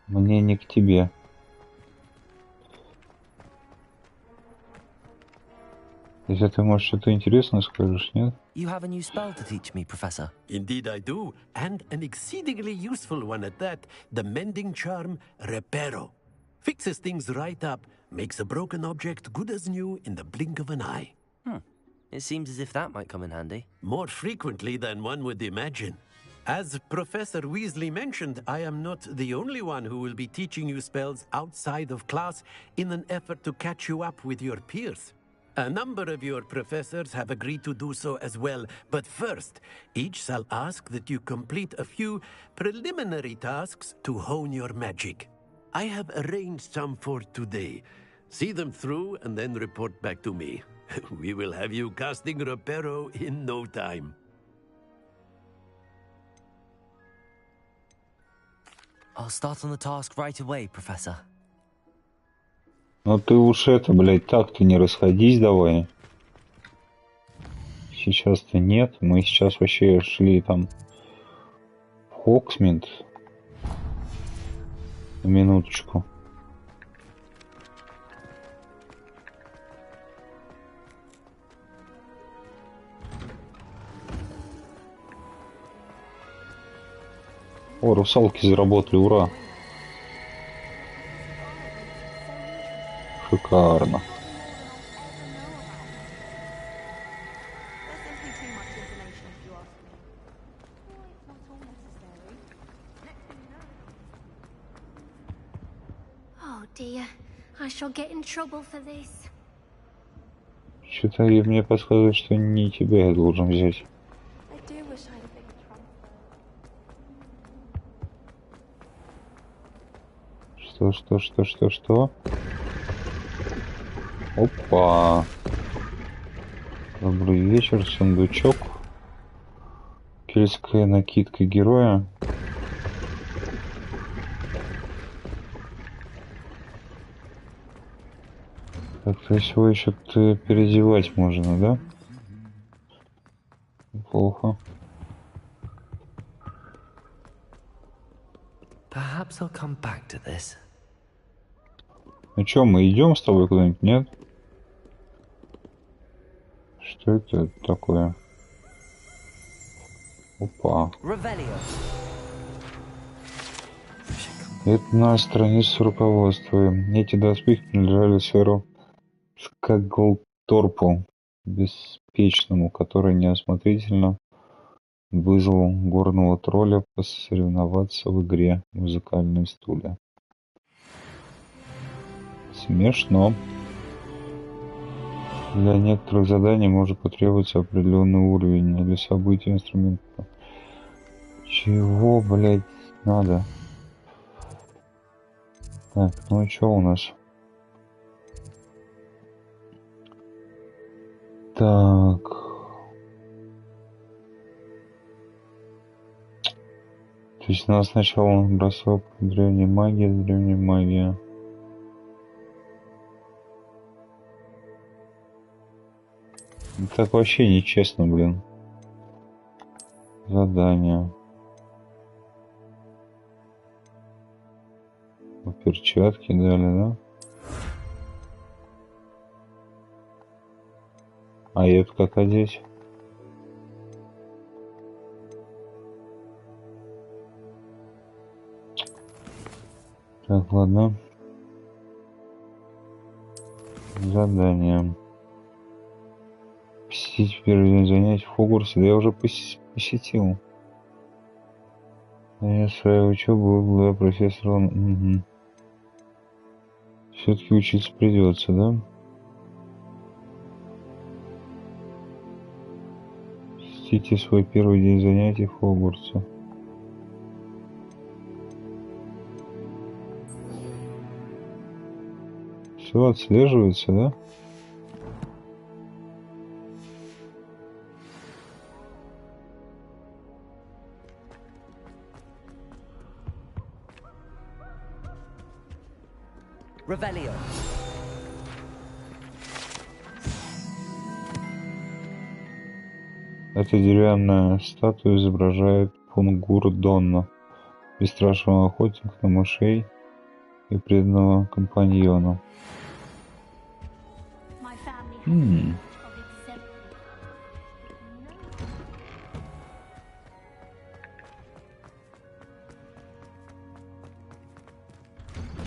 Мне не к тебе. Если ты, может, что-то интересное скажешь, нет? You have a new spell to teach me, Professor. Indeed I do, and an exceedingly useful one at that. The mending charm, Reparo. Fixes things right up, makes a broken object good as new in the blink of an eye. It seems as if that might come in handy. More frequently than one would imagine. As Professor Weasley mentioned, I am not the only one who will be teaching you spells outside of class in an effort to catch you up with your peers. A number of your professors have agreed to do so as well, but first, each shall ask that you complete a few preliminary tasks to hone your magic. I have arranged some for today. See them through and then report back to me. We will have you casting Reparo in no time. I'll start on the task right away, Professor. Ну ты уж это, блядь, так-то не расходись давай. Сейчас-то нет. Мы сейчас вообще шли там в Хоксмит. Минуточку. О, русалки заработали, ура! Шикарно. Oh dear, I shall get in trouble for this. Что-то мне подсказывает, что не тебя я должен взять. Что? Опа. Добрый вечер, сундучок. Кельтская накидка героя. Так, то есть его еще переодевать можно, да? Плохо. Perhaps I'll come back to this. Ну чё, мы идем с тобой куда-нибудь, нет? Что это такое? Опа. Это на странице с руководством. Эти доспехи принадлежали сэру Скаглторпу, беспечному, который неосмотрительно вызвал горного тролля посоревноваться в игре «Музыкальные стулья». Смешно. Для некоторых заданий может потребоваться определенный уровень, а для событий инструмента. Чего, блядь, надо? Так, ну и что у нас? Так. То есть у нас сначала бросок древней магии. Так вообще нечестно, блин. Задание. Перчатки дали, да? А это как одеть? Так, ладно. Задание. Посетить первый день занятий в Хогвартсе. Да я уже посетил. Я свою учебу была профессором. Угу. Все-таки учиться придется, да? Посетите свой первый день занятий в Хогвартсе. Все отслеживается, да? Revelio. Эта деревянная статуя изображает Пунгурдонна, бесстрашного охотника на мышей и преданного компаньона.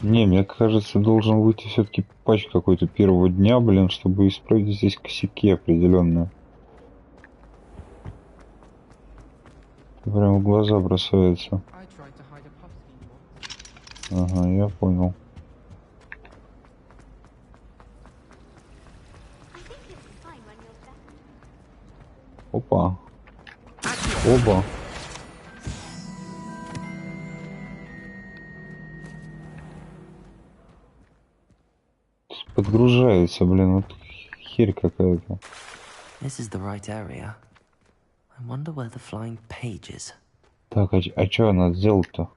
Не, мне кажется, должен выйти все-таки патч какой-то первого дня, блин, чтобы исправить здесь косяки определенные. Прям в глаза бросается. Ага, я понял. Опа. Оба. Подгружается, блин, вот херь какая-то. This is the right area. I wonder where the flying page is. Так, а что она сделала-то?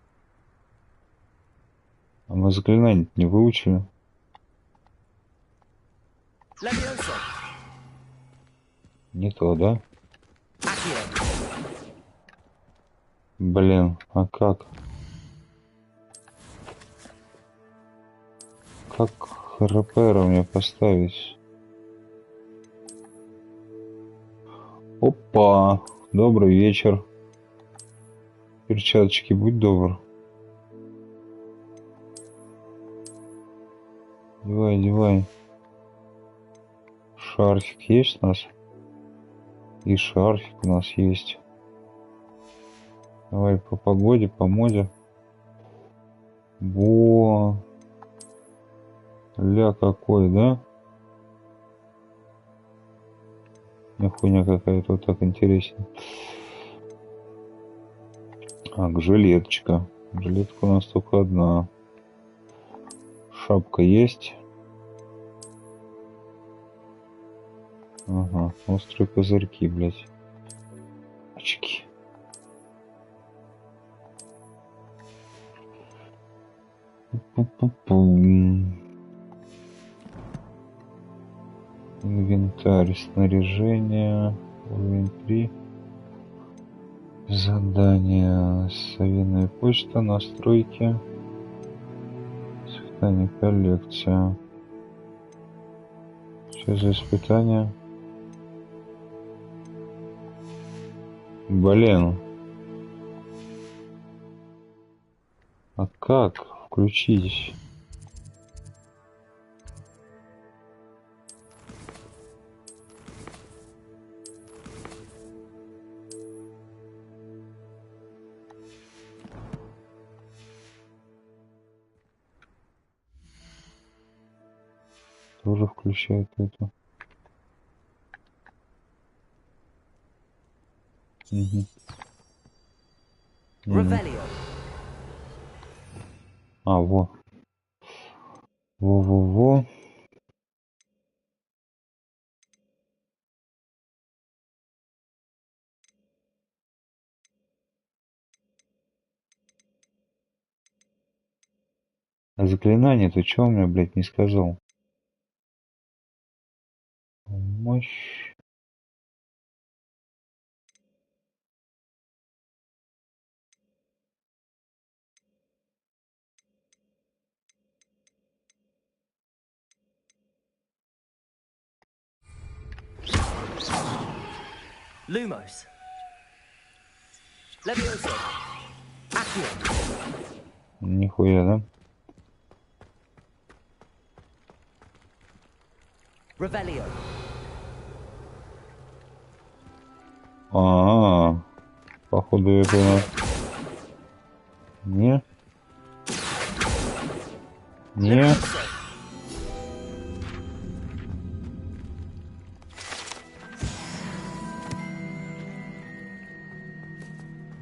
А мы заклинание не выучили. Не то, да? Блин, а как? Как РПР мне поставить? Опа! Добрый вечер. Перчаточки, будь добр. Одевай, одевай. Шарфик есть у нас? И шарфик у нас есть. Давай по погоде, по моде. Во! Ля какой, да? Хуйня какая-то, вот так интереснее. Так, жилеточка. Жилетка у нас только одна. Шапка есть. Ага, острые козырьки, блядь. Очки. Инвентарь, снаряжение, уровень 3. Задание, совиная почта, настройки, испытание, коллекция. Что за испытание? Блин. А как включить? Тоже включает это. Угу. А, во. Во-во-во. А заклинание ты чё мне, блядь, не сказал? Мощь. Lumos. Levioso. Accio. Нихуя, да? Revelio. Походу это у нас... Не.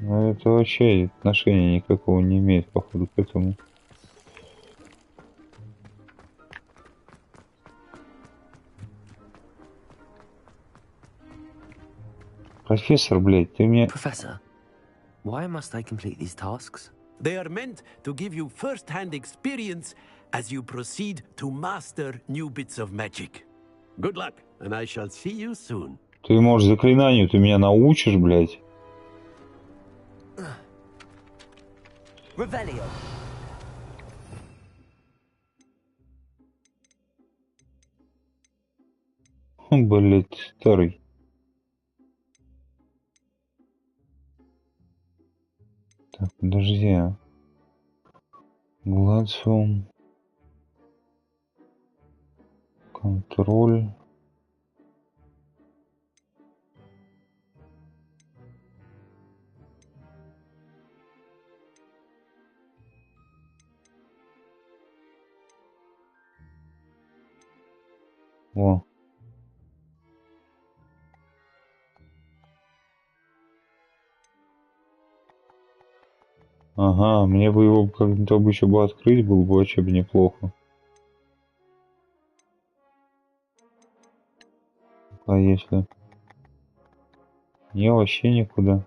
Ну это вообще отношения никакого не имеет, походу, к этому. Профессор, блядь, ты мне... Professor, why must I complete these tasks? They are meant to give you first-hand experience as you proceed to master new bits of magic. Good luck, and I shall see you soon. Ты, может, заклинанию ты меня научишь, блядь? Revelio. Блядь, старый. Так, подожди. Гладиум. Контроль. О. Ага, мне бы его как-то бы еще бы открыть, было бы вообще бы неплохо. А если... Не, вообще никуда.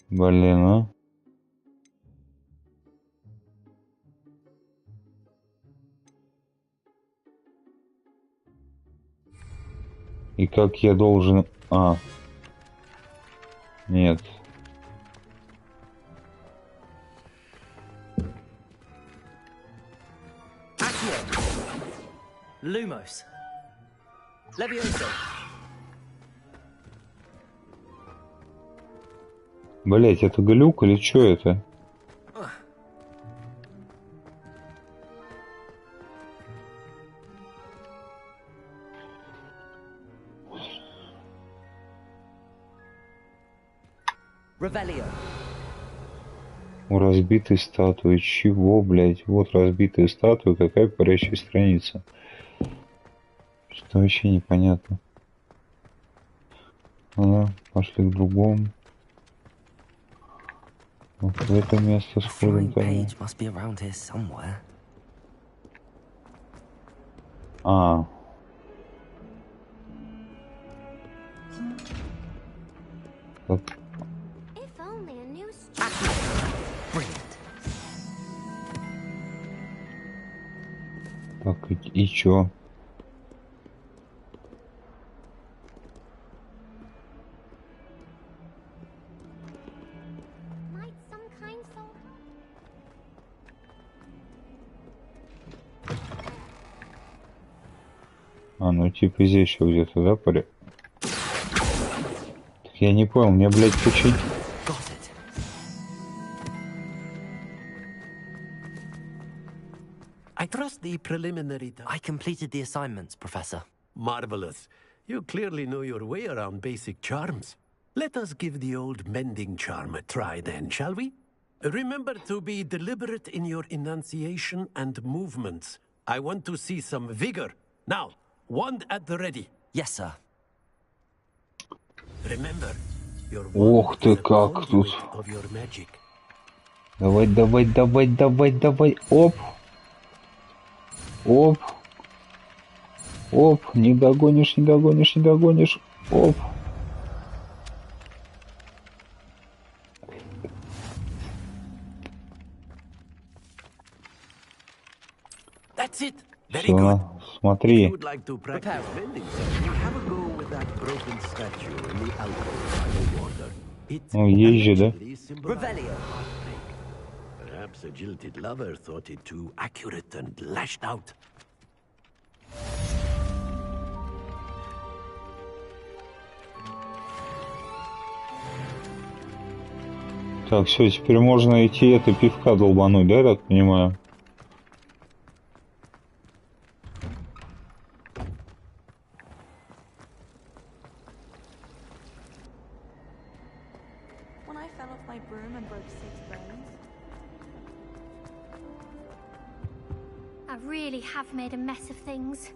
Блин, а? И как я должен... Нет. Accio. Lumos. Levioso. Блять, это глюк или что это? Revelio. У разбитой статуи. Чего, блять? Вот разбитая статуя, какая парящая страница. Что вообще непонятно. Пошли к другому. Вот в это место сходим тогда. Так. Так, и чё? Ну типа здесь еще где-то, да, парень? Так я не понял, мне, блядь, починить. I trust the preliminary... I completed the assignments, Professor. Marvelous. You clearly know your way around basic charms. Let us give the old mending charm a try then, shall we? Remember to be deliberate in your enunciation and movements. I want to see some vigor. Now, wand at the ready. Yes, sir. Remember, your Ох ты как тут. Давай, давай, давай, давай, давай. Оп. Оп. Оп. Не догонишь, не догонишь, не догонишь. Оп. That's it. Very Всё, good. смотри. If you would like to practice bending something, have a go with that broken statue in the alcove by the water. It Езжи, да? Revelio. Perhaps a jilted lover thought it too accurate and lashed out. Так, все, теперь можно идти это пивка долбануть, да, я так понимаю? I really have made a mess of things.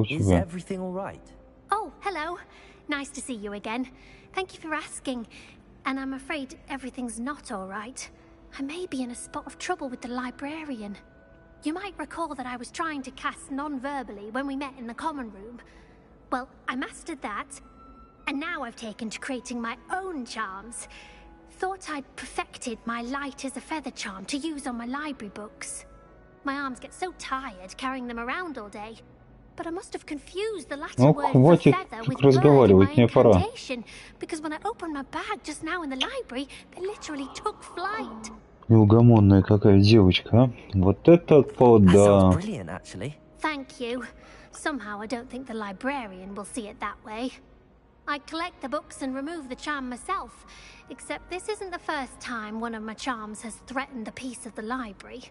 Is everything all right? Oh, hello. Nice to see you again. Thank you for asking. And I'm afraid everything's not all right. I may be in a spot of trouble with the librarian. You might recall that I was trying to cast non-verbally when we met in the common room. Well, I mastered that, and now I've taken to creating my own charms. Thought I'd perfected my light as a feather charm to use on my library books. My arms get so tired carrying them around all day. But I must have confused the Latin word for feather with bird in my incantation, because when I opened my bag just now in the library, they literally took flight. Неугомонная какая девочка, а? Вот это да. Brilliant, actually. Thank you. Somehow I don't think the librarian will see it that way. I collect the books and remove the charm myself, except this isn't the first time one of my charms has threatened the peace of the library.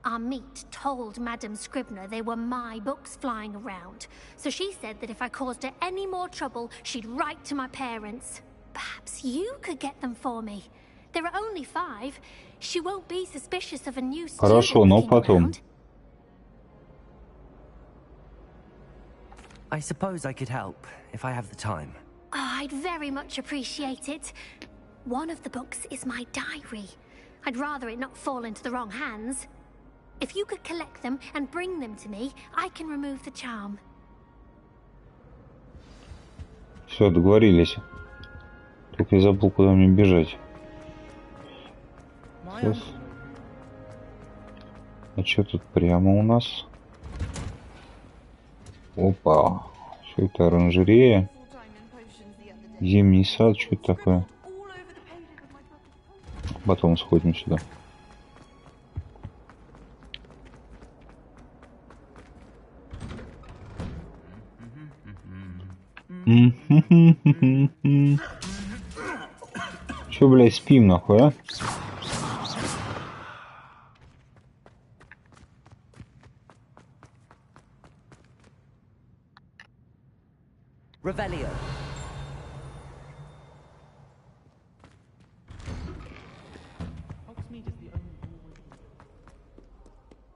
Our meet told Madame Scribner they were my books flying around, so she said that if I caused her any more trouble, she'd write to my parents. Perhaps you could get them for me. There are only 5. She won't be suspicious of a new student. Хорошо, но потом. I suppose I could help if I have the time. Oh, I'd very much appreciate it. One of the books is my diary. I'd rather it not fall into the wrong hands. If you could collect them and bring them to me, I can remove the charm. Все, договорились. Только я забыл, куда мне бежать. Сейчас. А что тут прямо у нас? Опа. Что это, оранжерея? Зимний сад, что это такое? Потом сходим сюда. Чё, блядь, спим нахуй, а? Revelio.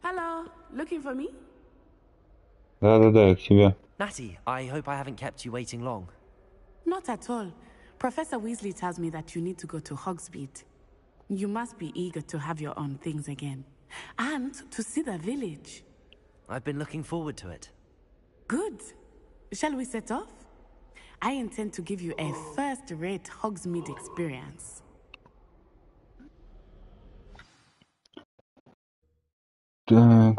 Hello, looking for me? Да-да-да, я к тебе. Natty, I hope I haven't kept you waiting long. Not at all. Professor Weasley tells me that you need to go to Hogsmeade. You must be eager to have your own things again. And to see the village. I've been looking forward to it. Good. Shall we set off? I intend to give you a first-rate Hogsmeade experience. Так.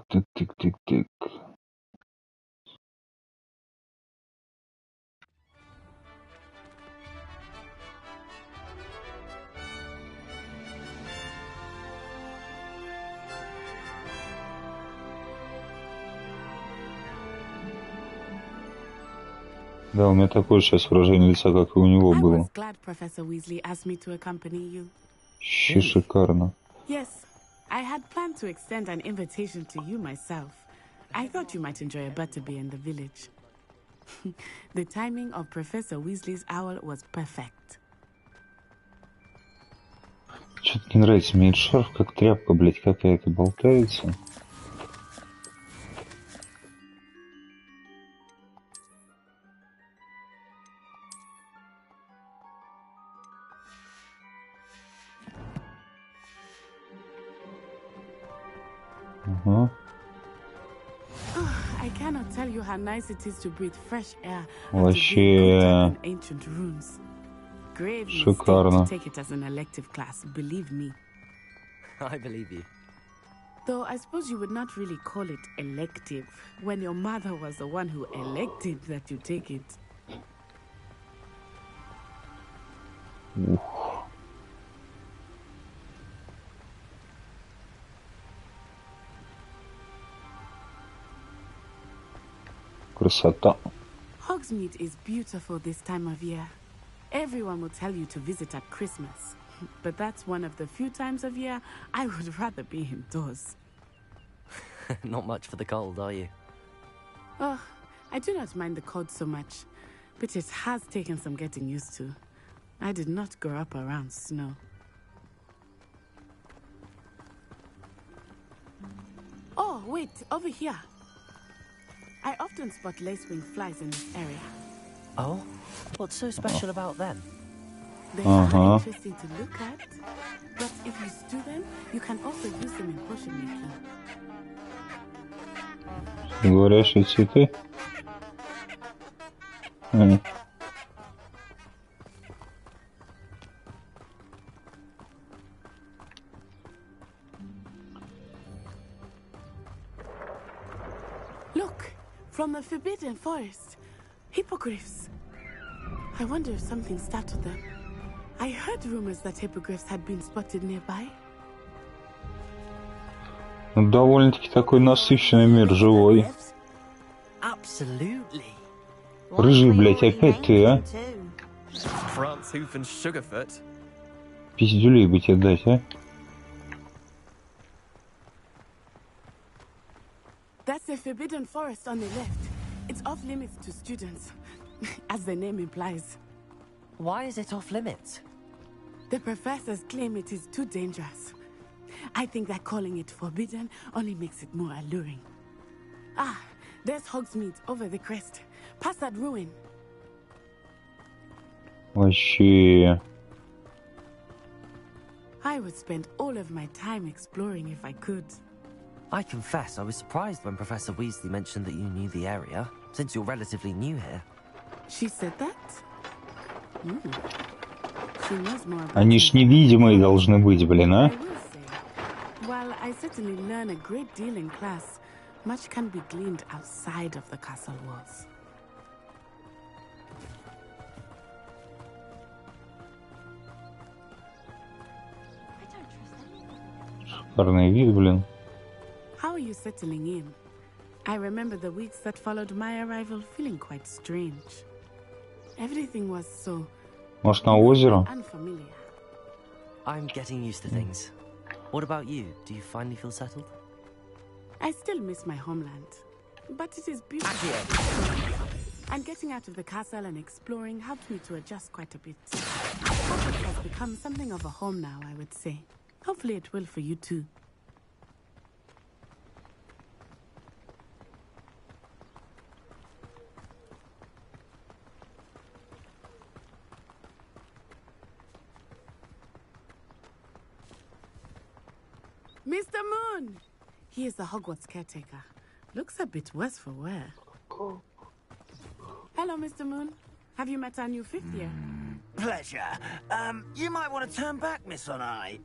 Да, у меня такое сейчас выражение лица, как и у него было. Шикарно. Yes, I had planned to extend an invitation to you myself. I thought you might enjoy a butterbeer in the village. The timing of Professor Weasley's owl was perfect. Что-то не нравится мне этот шарф, как тряпка, блядь, какая-то болтается. I cannot tell you how nice it is to breathe fresh air. Вообще Ancient runes. Grave шикарно. to take it as an elective class, believe me. I believe you. Though I suppose you would not really call it elective when your mother was the one who elected that you take it. Красота. Hogsmeade is beautiful this time of year. Everyone will tell you to visit at Christmas. but that's one of the few times of year I would rather be indoors. Not much for the cold, are you? Oh, I do not mind the cold so much, but it has taken some getting used to. I did not grow up around snow. Oh, wait, over here. I often spot lacewing flies in this area. Oh? What's so special about them? They're very interesting to look at, but if you stew them, you can also use them in potion making. Говорящие цветы? Look, from the Forbidden Forest. Hippogriffs. I wonder if something startled them. I heard rumors that hippogriffs had been spotted nearby. Довольно-таки такой насыщенный мир, живой. Absolutely. Рыжий, блядь, опять ты, а? Franzhoof and Sugarfoot. Пиздюлей бы тебе дать, а? That's the Forbidden Forest on the left. It's off limits to students, as the name implies. Why is it off limits? The professors claim it is too dangerous. I think that calling it forbidden only makes it more alluring. Ah, there's Hogsmeade over the crest. Past that ruin. Вообще. I would spend all of my time exploring if I could. I confess I was surprised when Professor Weasley mentioned that you knew the area, since you're relatively new here. She said that? She knows more about Они ж невидимые должны быть, блин, а? While I certainly learn a great deal in class, much can be gleaned outside of the castle walls. Шикарный вид, блин. How are you settling in? I remember the weeks that followed my arrival feeling quite strange. Everything was so Может, на озеро? unfamiliar. I'm getting used to things. What about you? Do you finally feel settled? I still miss my homeland, but it is beautiful. And getting out of the castle and exploring helped me to adjust quite a bit. Hogwarts has become something of a home now, I would say. Hopefully it will for you too. Mr. Moon! He is the Hogwarts caretaker. Looks a bit worse for wear. Hello, Mr. Moon. Have you met our new fifth year? Pleasure. You might want to turn back, Miss Onai.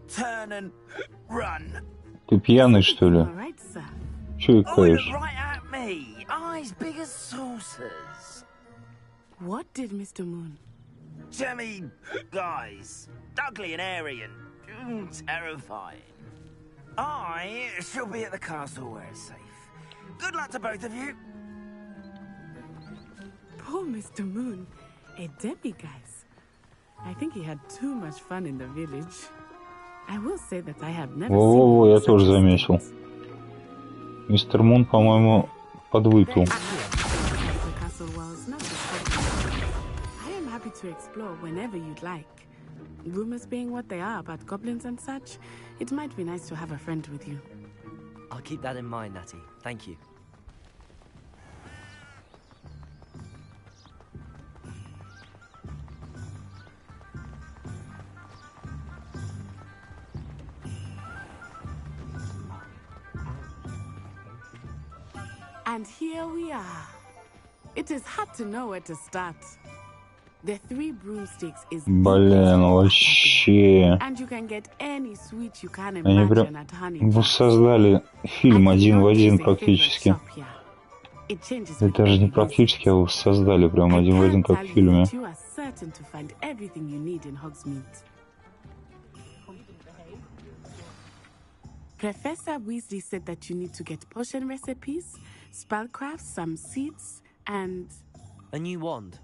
Turn and run. Ты пьяный, что ли? All right, sir. Чё икаешь? Look right at me. Eyes big as saucers. What did Mr. Moon? Jemmy guys. Ugly and airy and terrifying. I shall be at the castle where it's safe. Good luck to both of you. Poor Mr. Moon. A demiguise. I think he had too much fun in the village. I will say that I have never Во-во-во, seen я тоже заметил. Мистер Мун, по-моему, подвыпил. The castle walls, not just Hogwarts. I am happy to explore whenever you'd like. Rumors being what they are about goblins and such, it might be nice to have a friend with you. I'll keep that in mind, Natty. Thank you. And here we are. It is hard to know where to start. The Three Broomsticks is Блин, вообще. and you can get any sweet you can Они imagine прям at Honey. воссоздали фильм один в один практически. Это даже не практически, а воссоздали прям один в один, как в фильме. You are certain to find everything you need in Hogsmeade. Professor Weasley said that you need to get potion recipes, spellcrafts, some seeds, and... A new wand.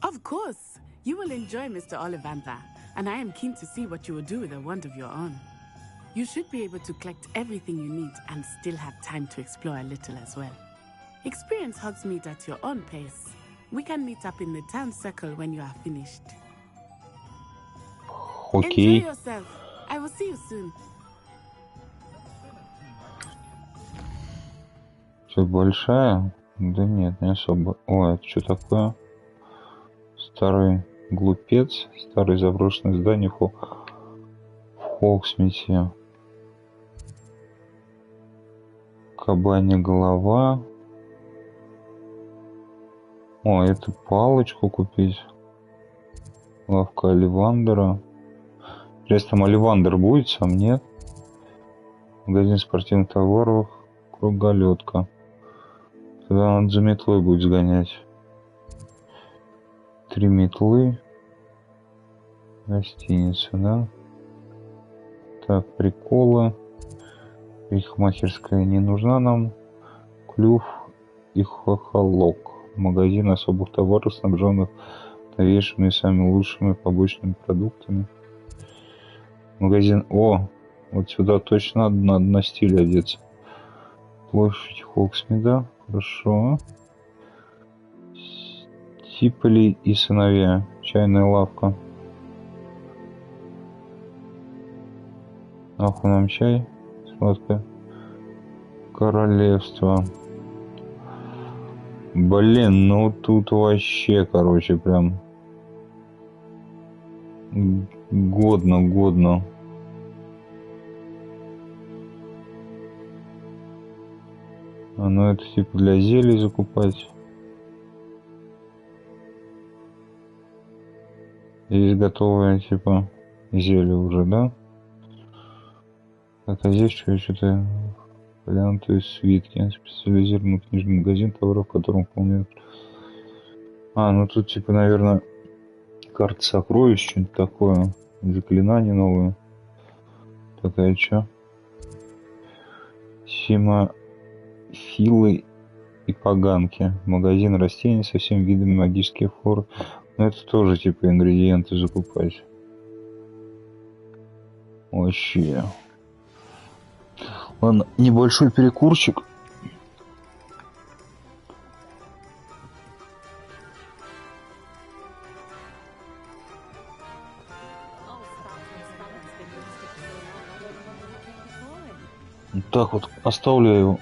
Of course! You will enjoy Mr. Ollivander. and I am keen to see what you will do with a wand of your own. You should be able to collect everything you need and still have time to explore a little as well. Experience Hogsmeade at your own pace. We can meet up in the town circle when you are finished. Окей. Enjoy yourself. I will see you soon. Что, большая? Да нет, не особо. Ой, это что такое? Старый глупец. Старое заброшенное здание в Хогсмите. Кабанья голова. О, это палочку купить. Лавка Оливандера. Интересно, там Оливандер будет, сам нет? Магазин спортивных товаров. Круголетка. Тогда надо за метлой будет сгонять. 3 метлы. Гостиница, да? Так, приколы. Парикмахерская не нужна нам. Клюв и хохолок. Магазин особых товаров, снабженных новейшими и самыми лучшими побочными продуктами. Магазин... О! Вот сюда точно надо на стиле одеться. Площадь Хогсмида. Хорошо. Типоли и сыновья. Чайная лавка. Нахуй нам чай. Сладкое королевство. Блин, ну тут вообще, короче, прям годно. А ну это типа для зелий закупать. Здесь готовое типа зелье уже, да? Так, а здесь что-то варианты свитки. Специализированный книжный магазин товаров, в котором вполне... А, ну тут типа, наверное, карта сокровищ, что-нибудь такое. Заклинания новые. Такая что? Симофилы и поганки. Магазин растений со всеми видами магических фор. Но это тоже типа ингредиенты закупать. Вообще. Ладно, небольшой перекурчик. Вот так вот оставлю его.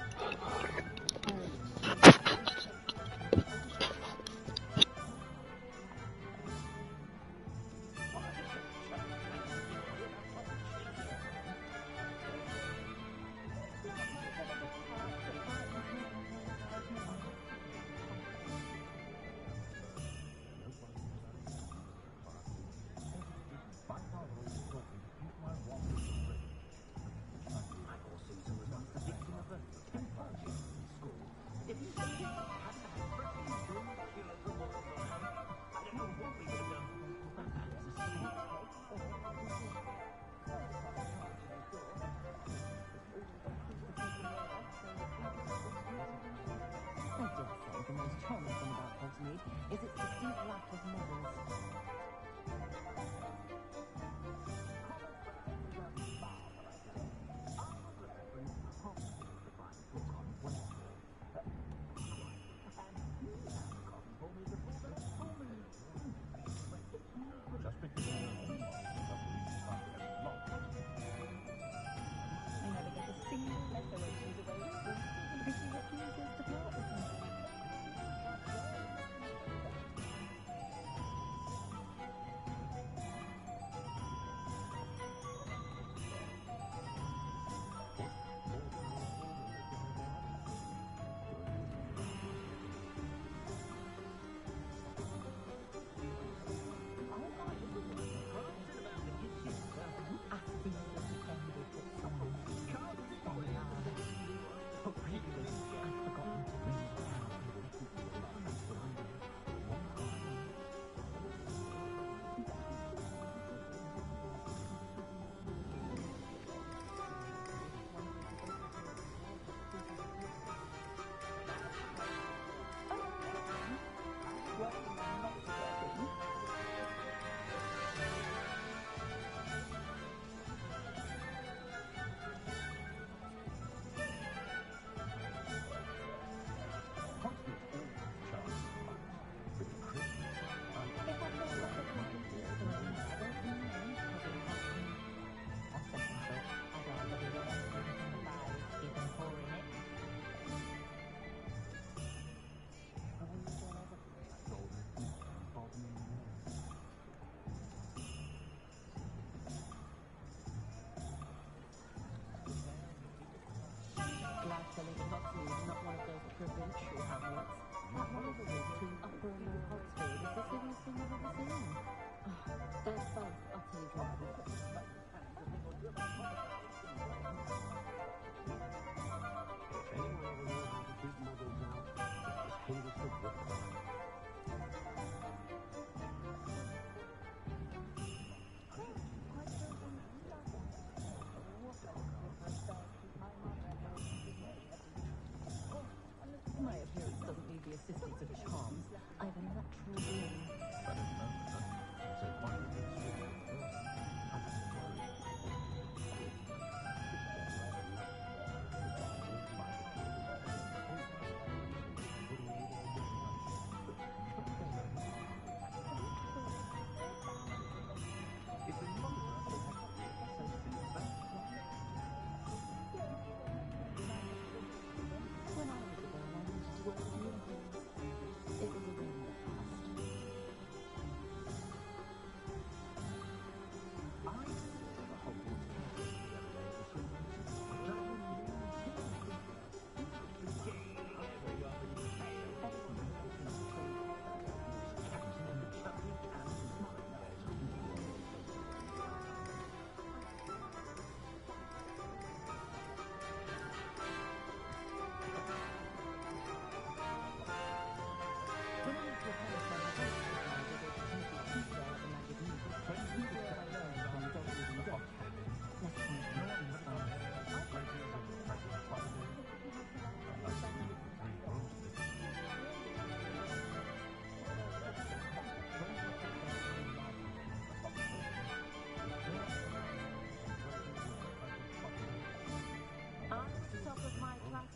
My appearance doesn't need the assistance of charms. I have a natural being.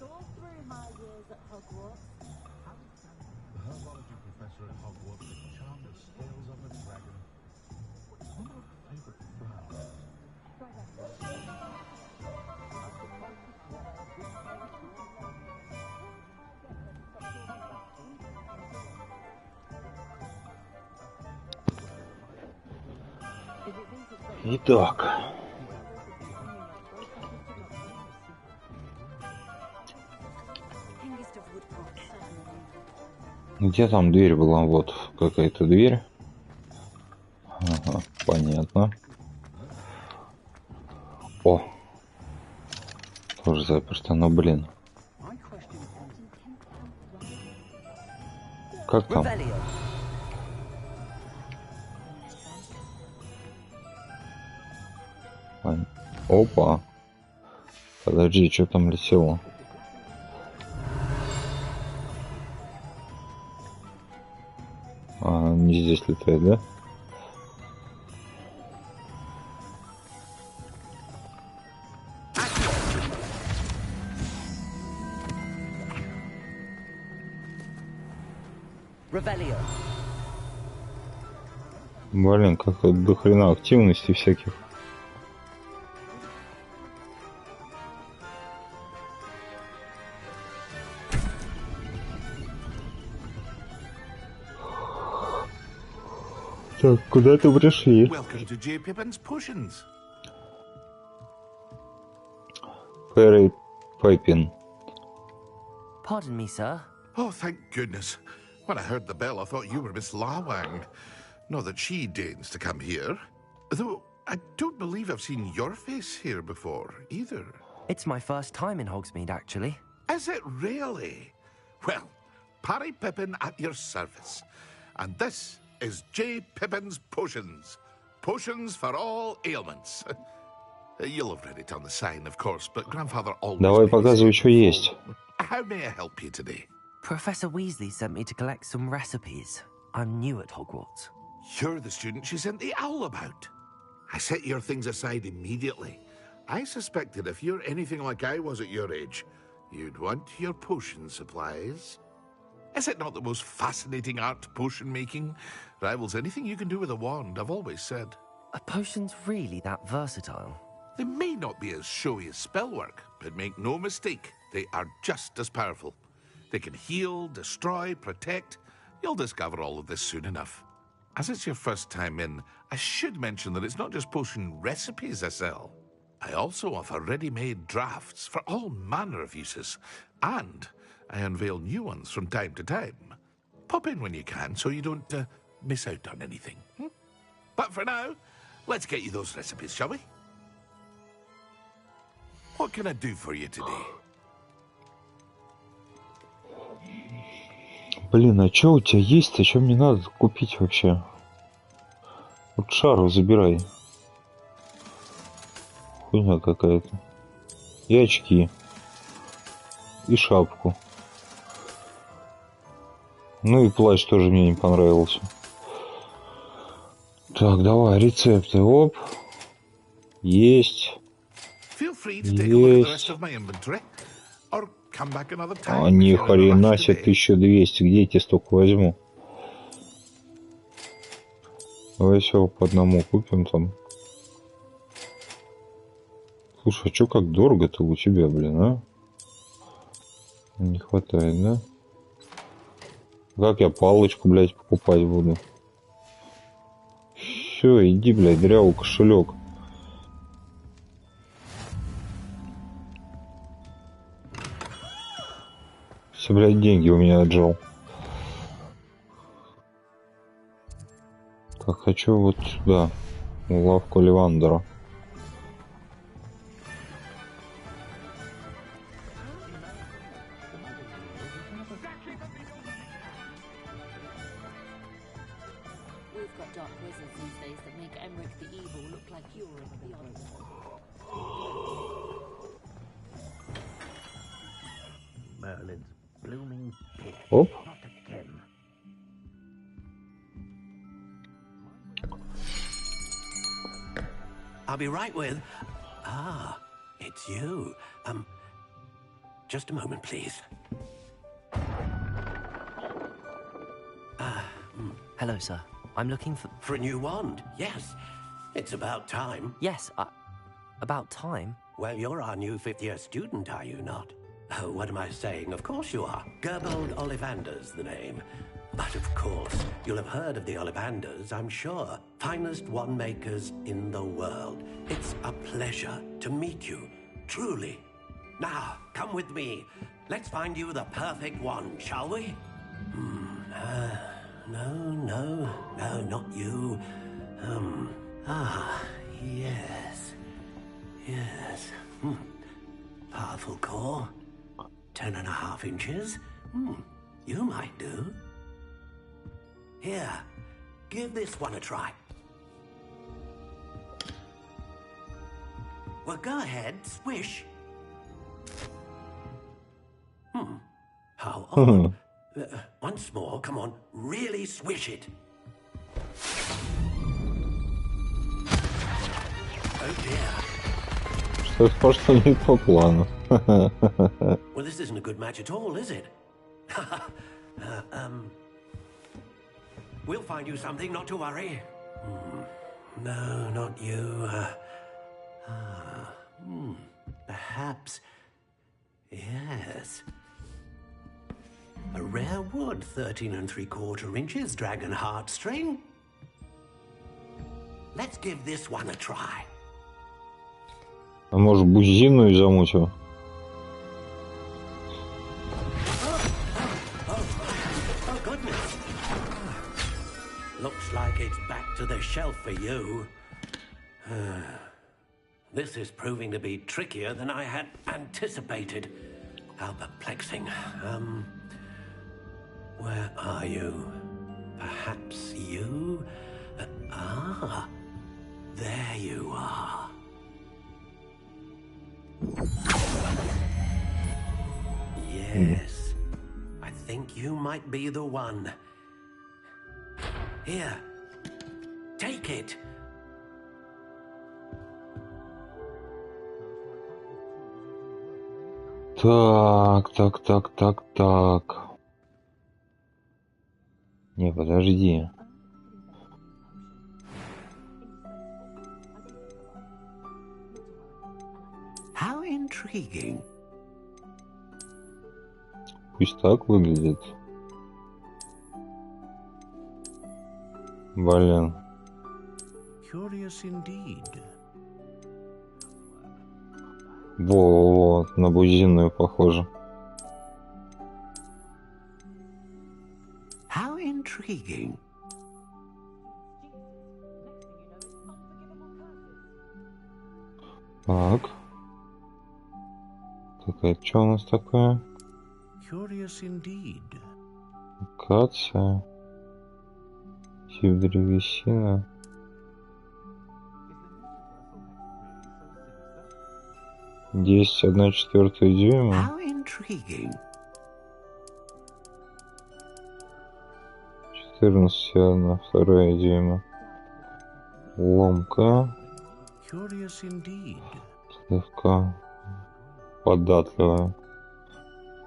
All through my years at Hogwarts. The herbology professor at Hogwarts charmed the scales of the dragon. What's one of her favorite flowers? Итак. Где там дверь была? Вот какая-то дверь. Ага, понятно. О! Тоже заперто, но блин. Как там? Опа. Подожди, что там летело? А, не здесь летает, да? Блин, как-то до хрена активности всяких. Так, куда-то пришли. Welcome to J. Pippin's Potions. Harry Pippin. Pardon me, sir. Oh, thank goodness. When I heard the bell, I thought you were Miss Lawang. Not that she deigns to come here. Though, I don't believe I've seen your face here before, either. It's my first time in Hogsmeade, actually. Is it really? Well, Parry Pippin at your service. And this is J. Pippin's Potions. Potions for all ailments. You'll have read it on the sign, of course, but Grandfather always... Давай показывай, что есть. How may I help you today? Professor Weasley sent me to collect some recipes. I'm new at Hogwarts. You're the student she sent the owl about. I set your things aside immediately. I suspected if you're anything like I was at your age, you'd want your potion supplies. Is it not the most fascinating art, potion making? Rivals anything you can do with a wand, I've always said. Are potions really that versatile? They may not be as showy as spellwork, but make no mistake, they are just as powerful. They can heal, destroy, protect. You'll discover all of this soon enough. As it's your first time in, I should mention that it's not just potion recipes I sell. I also offer ready-made drafts for all manner of uses, and I unveil new ones from time to time. Pop in when you can so you don't miss out on anything. But for now, let's get you those recipes, shall we? What can I do for you today? Блин, а чё у тебя есть-то? Чё мне надо купить вообще? Вот шару забирай. Хуйня какая-то. И очки. И шапку. Ну и плащ тоже мне не понравился. Так, давай, рецепты. Оп. Есть. Есть. А ни хрена себе, 1200. Где я тебе столько возьму? Давай все по одному купим там. Слушай, а чё как дорого-то у тебя, блин, а? Не хватает, да? Как я палочку, блядь, покупать буду? Все, иди, блядь, дряву кошелек. Все, блядь, деньги у меня отжал. Так, хочу вот сюда. В лавку Ливандера. Оп. I'll be right with... Ah, it's you. Just a moment, please. Hello, sir. I'm looking for... For a new wand, yes. It's about time. Yes, about time? Well, you're our new fifth-year student, are you not? Oh, what am I saying? Of course you are. Gerbold Ollivander's the name. But of course, you'll have heard of the Ollivanders, I'm sure. Finest wand makers in the world. It's a pleasure to meet you, truly. Now, come with me. Let's find you the perfect wand, shall we? No, not you. Yes. Powerful core. 10.5 inches. You might do. Here, give this one a try. Well, go ahead, swish. How odd. Once more, come on, really swish it. Oh dear. Что-то пошло не по плану. Well, this isn't a good match at all, is it? We'll find you something, not to worry. No, not you. Perhaps. Yes. A rare wood, 13 3/4 inches, dragon heartstring. Let's give this one a try. А может, бузину замутил? Oh, goodness. Looks like it's back to the shelf for you. This is proving to be trickier than I had anticipated. How perplexing. Where are you? Perhaps you? There you are. Yes. I think you might be the one. Here. Take it. Так. Не, подожди. How intriguing. Пусть так выглядит. Блин. Curious indeed. Во, на бузинную похоже. How intriguing. Так. Так, а что у нас такое? Curious indeed. Акация. Тип древесина. 10,1/4 дюйма. How intriguing. 14,1/2 дюйма. Ломка. Curious indeed. Слегка податливая.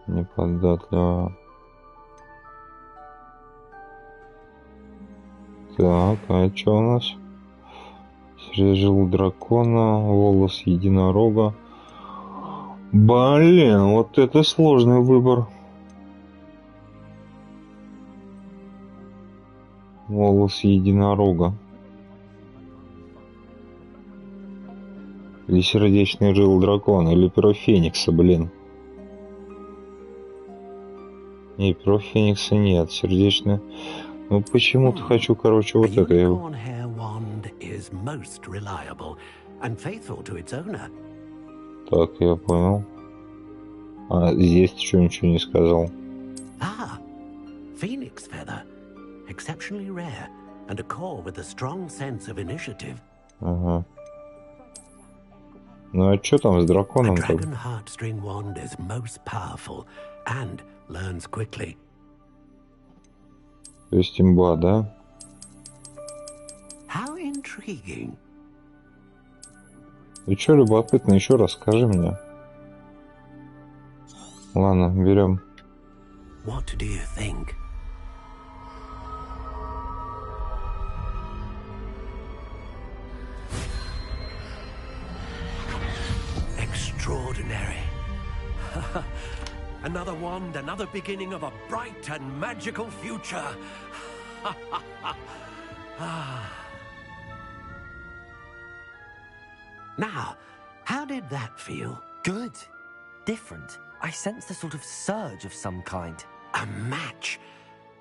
Неподатливая. Так, а что у нас? Срежил дракона, волос единорога. Блин, вот это сложный выбор. Волос единорога. Или сердечный жил дракона, или перо феникса, блин. Не, перо феникса нет, сердечный... Ну почему-то хочу, короче, вот это. Unicorn hair wand is most reliable and faithful to its owner. Так, я понял. А здесь что, ничего не сказал? Ah, phoenix feather. Exceptionally rare, and a core with a strong sense of initiative. Ага. Ну а что там с драконом? A dragon heartstring wand is most powerful and learns quickly. То есть имба, да? How intriguing. И что любопытно, еще расскажи мне. Ладно, берем. What do you think? Extraordinary. Another wand, another beginning of a bright and magical future. Now, how did that feel? Good. Different. I sensed a sort of surge of some kind. A match.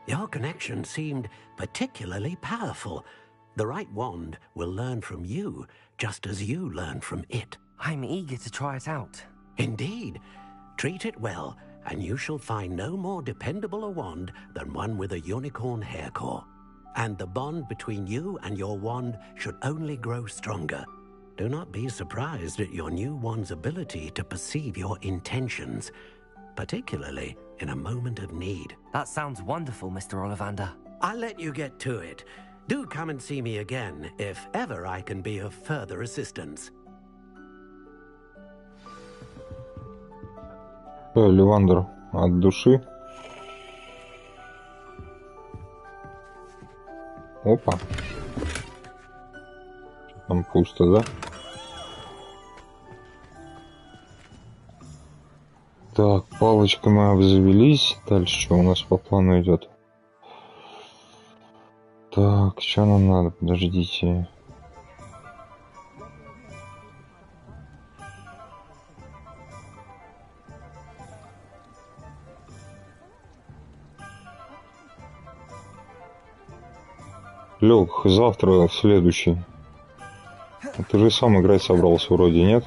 Your connection seemed particularly powerful. The right wand will learn from you, just as you learn from it. I'm eager to try it out. Indeed. Treat it well, and you shall find no more dependable a wand than one with a unicorn hair core. And the bond between you and your wand should only grow stronger. Do not be surprised at your new wand's ability to perceive your intentions, particularly in a moment of need. That sounds wonderful, Mr. Ollivander. I'll let you get to it. Do come and see me again if ever I can be of further assistance. Ливандер от души. Опа. Там пусто, да? Так, палочкой мы обзавелись. Дальше что у нас по плану идет? Так, что нам надо? Подождите. Лёг, завтра следующий. Ты же сам играть собрался вроде, нет?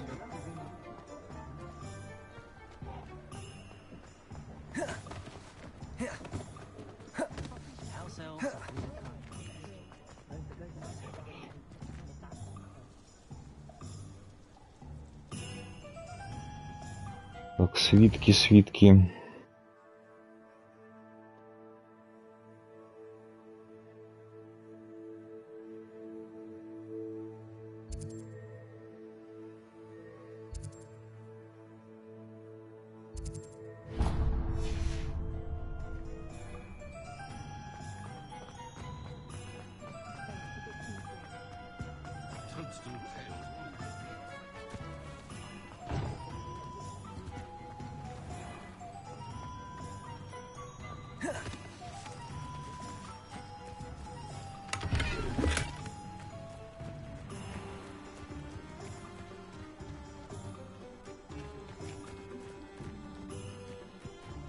Так, свитки.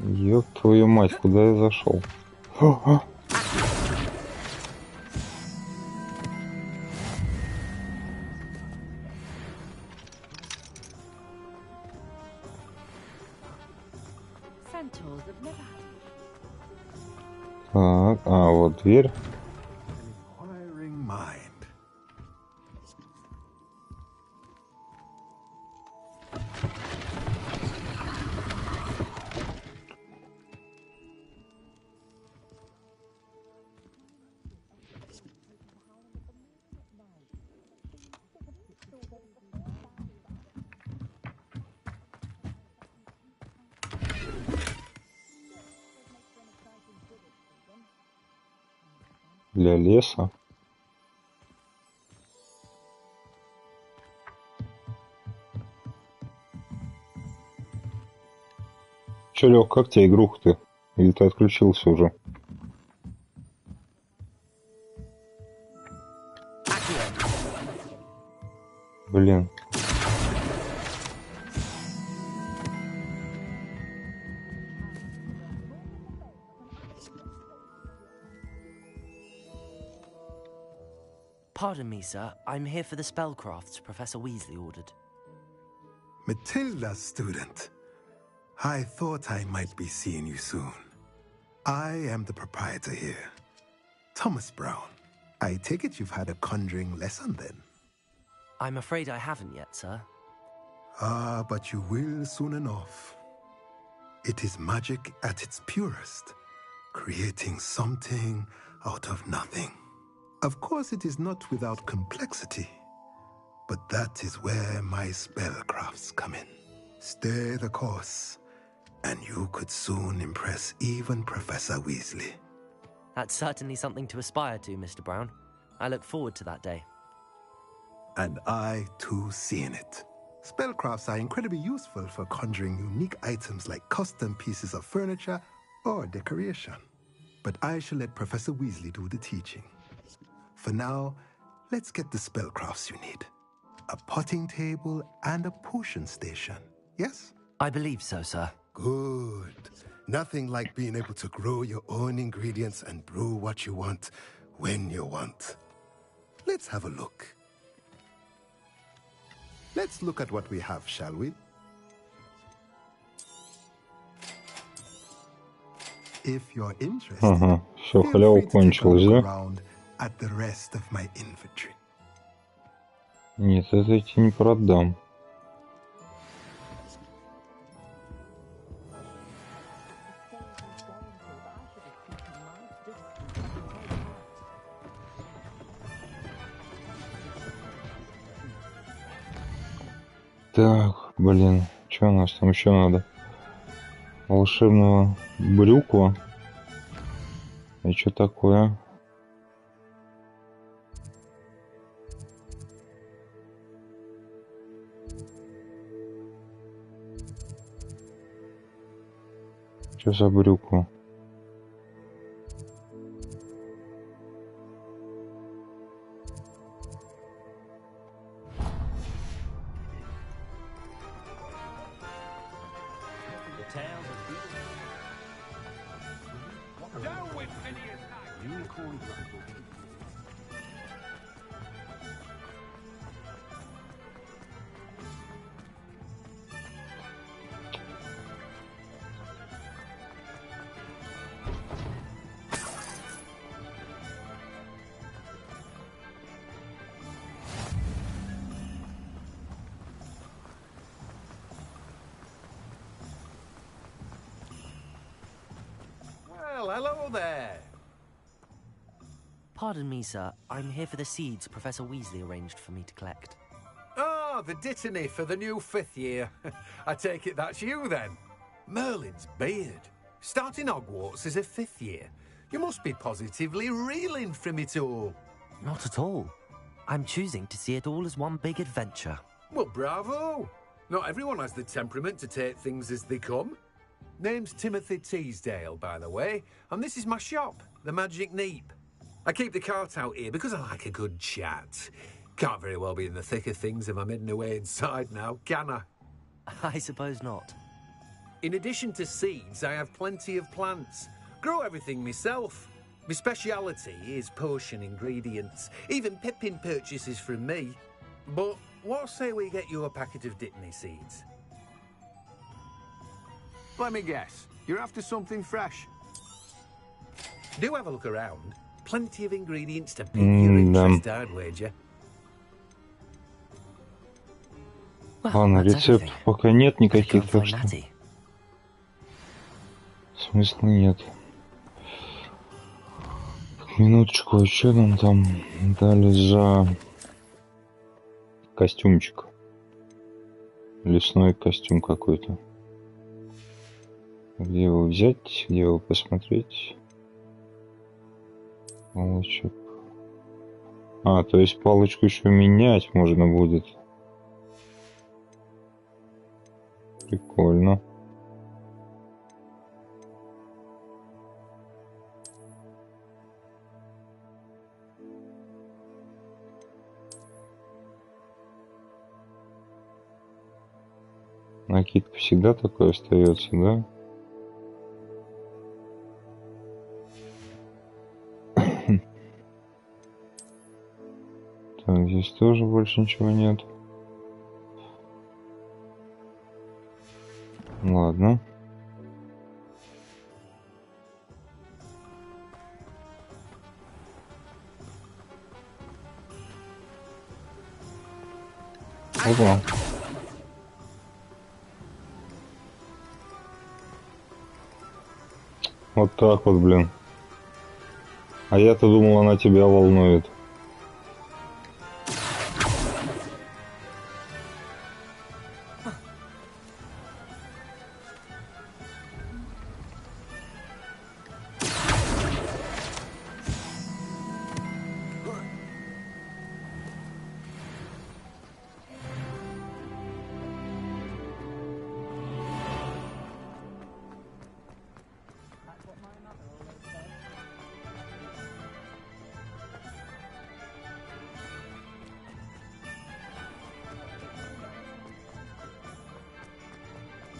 Ёб твою мать, куда я зашел? Так, вот дверь. Для леса. Че, Лёг, как тебе игруха-то? Или ты отключился уже? Блин. Pardon me, sir. I'm here for the spellcrafts Professor Weasley ordered. Matilda, student. I thought I might be seeing you soon. I am the proprietor here, Thomas Brown. I take it you've had a conjuring lesson then? I'm afraid I haven't yet, sir. Ah, but you will soon enough. It is magic at its purest, creating something out of nothing. Of course, it is not without complexity, but that is where my spellcrafts come in. Stay the course, and you could soon impress even Professor Weasley. That's certainly something to aspire to, Mr. Brown. I look forward to that day. And I, too, seeing it. Spellcrafts are incredibly useful for conjuring unique items like custom pieces of furniture or decoration. But I shall let Professor Weasley do the teaching. For now, let's get the spellcrafts you need. A potting table and a potion station, yes? I believe so, sir. Good. Nothing like being able to grow your own ingredients and brew what you want when you want. Let's have a look. Let's look at what we have, shall we? If you're interested, Ага, все, feel халява free to take a кончилась, look да? around at the rest of my inventory. Нет, это я тебе не продам. Так, блин, что у нас там еще надо? Волшебного брюква. И что такое? Что за брюква? Well, hello there. Pardon me, sir. I'm here for the seeds Professor Weasley arranged for me to collect. Ah, the dittany for the new 5th year. I take it that's you then. Merlin's beard. Starting Hogwarts as a 5th year. You must be positively reeling from it all. Not at all. I'm choosing to see it all as one big adventure. Well, bravo. Not everyone has the temperament to take things as they come. Name's Timothy Teasdale, by the way, and this is my shop, the Magic Neep. I keep the cart out here because I like a good chat. Can't very well be in the thick of things if I'm hidden away inside now, can I? I suppose not. In addition to seeds, I have plenty of plants. Grow everything myself. My speciality is potion ingredients. Even Pippin purchases from me. But what say we get you a packet of Dittany seeds? Let me guess. You're after something fresh. Do have a look around. Plenty of ingredients to pique your interest, I'd wager. Ладно, рецептов пока нет никаких, так что смысла нет. Минуточку, а что нам там дали за костюмчик? Лесной костюм какой-то. Где его взять? Где его посмотреть? Палочек. А, то есть палочку еще менять можно будет. Прикольно. Накидка всегда такой остается, да? Так, здесь тоже больше ничего нет. Ладно. Опа. Вот так вот, блин. А я-то думал, она тебя волнует.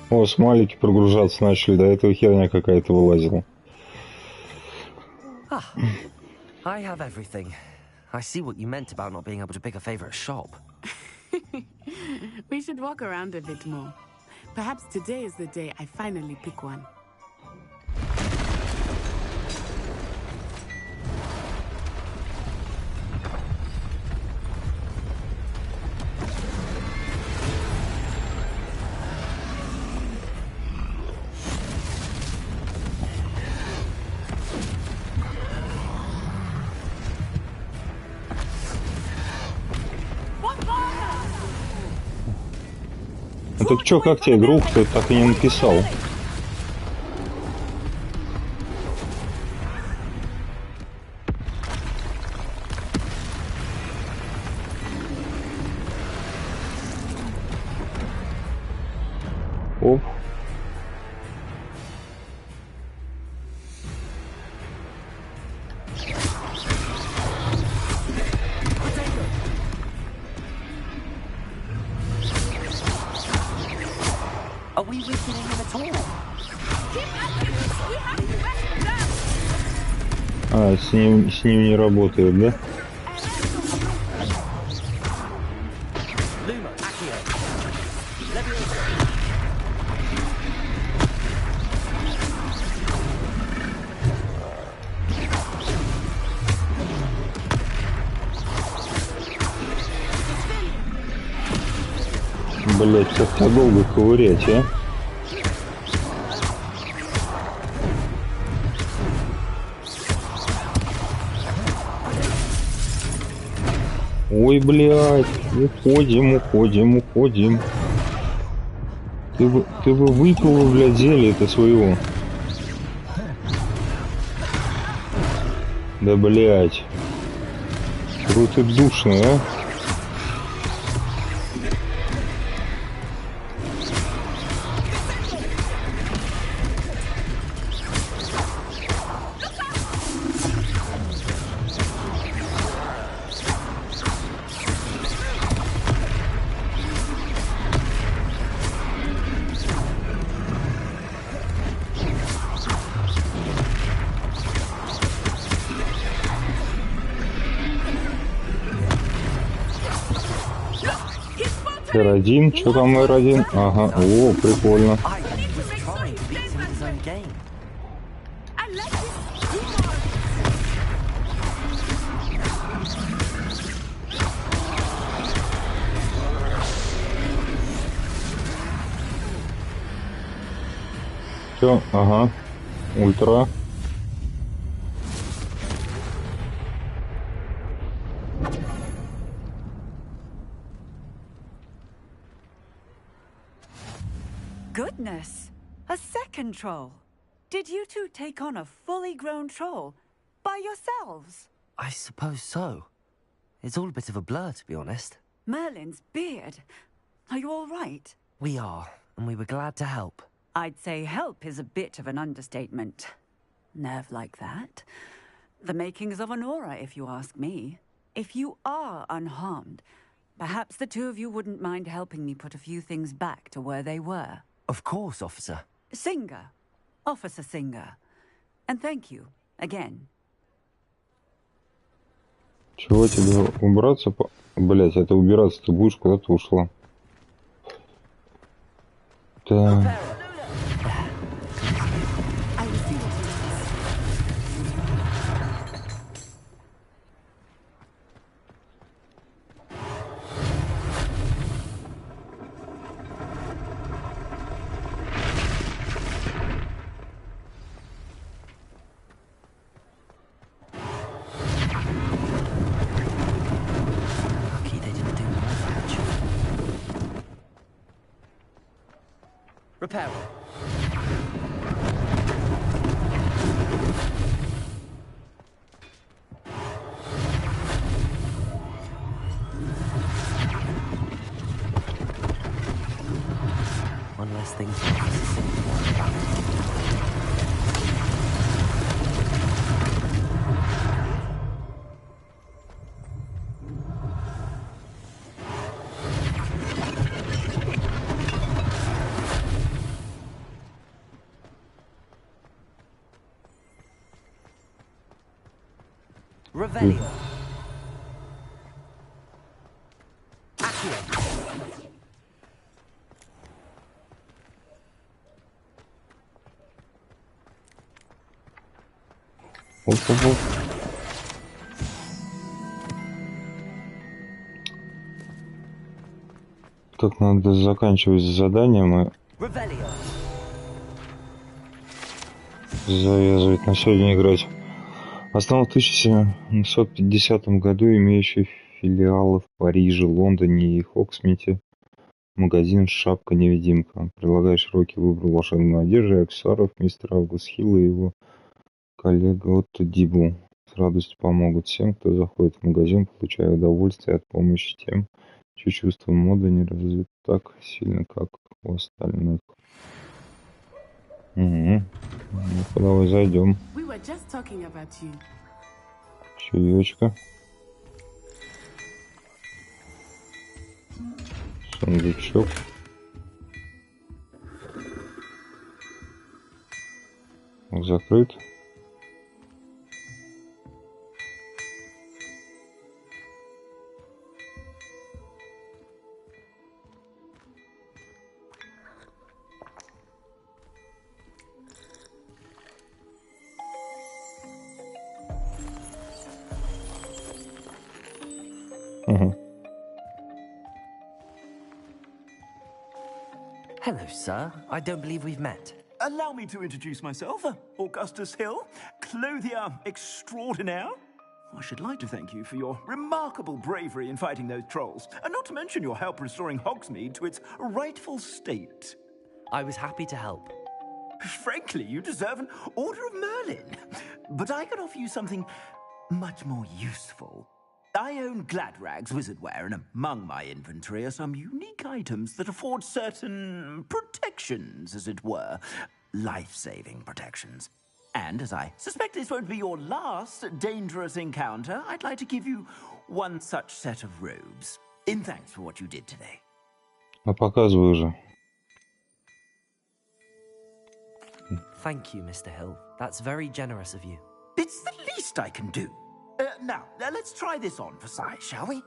О, смайлики прогружаться начали, до этого херня какая-то вылазила. I have everything. I see what you meant about not being able to pick a favorite shop. We should walk around a bit more. Perhaps today is the day I finally pick one. Ну так чё, как тебе игру, кто так и не написал? Оп. Are we weakening him at all? А, с ним не работает, да? Блять, как-то долго ковырять, а? Ой, блядь, уходим. Ты бы выпил, блядь, зелье-то своего. Да, блядь. Какой ты душный, а? R1, что там R1? Ага, о, прикольно. Все, ага, ультра. Goodness! A second troll. Did you two take on a fully grown troll by yourselves? I suppose so. It's all a bit of a blur, to be honest. Merlin's beard. Are you all right? We are, and we were glad to help. I'd say help is a bit of an understatement. Nerve like that. The makings of an aura, if you ask me. If you are unharmed, perhaps the two of you wouldn't mind helping me put a few things back to where they were. Of course, officer. Singer. Officer Singer. And thank you, again. Чего тебе убраться? Блять, это убираться ты будешь, куда ты ушла? Да. Repair. One less thing to worry about. Revelio. Accio. Так, надо заканчивать заданием и завязывать на сегодня играть. Основан в 1750 году, имеющий филиалы в Париже, Лондоне и Хоксмите, магазин «Шапка-невидимка». Предлагает широкий выбор волшебной одежды и аксессуаров. Мистер Август Хилл и его коллега Отто Дибл с радостью помогут всем, кто заходит в магазин, получая удовольствие от помощи тем, чье чувство моды не развито так сильно, как у остальных. Угу. Ну-ка, давай зайдем. Чаечка. Сундучок. Закрыт. Hello, sir. I don't believe we've met. Allow me to introduce myself, Augustus Hill, clothier extraordinaire. I should like to thank you for your remarkable bravery in fighting those trolls, and not to mention your help restoring Hogsmeade to its rightful state. I was happy to help. Frankly, you deserve an Order of Merlin. But I can offer you something much more useful. I own Gladrag's wizardware, and among my inventory are some unique items that afford certain protections, as it were. Life-saving protections. And as I suspect this won't be your last dangerous encounter, I'd like to give you one such set of robes, in thanks for what you did today. А показывай же. Thank you, Mr. Hill. That's very generous of you. It's the least I can do. Now, let's try this on for size, shall we?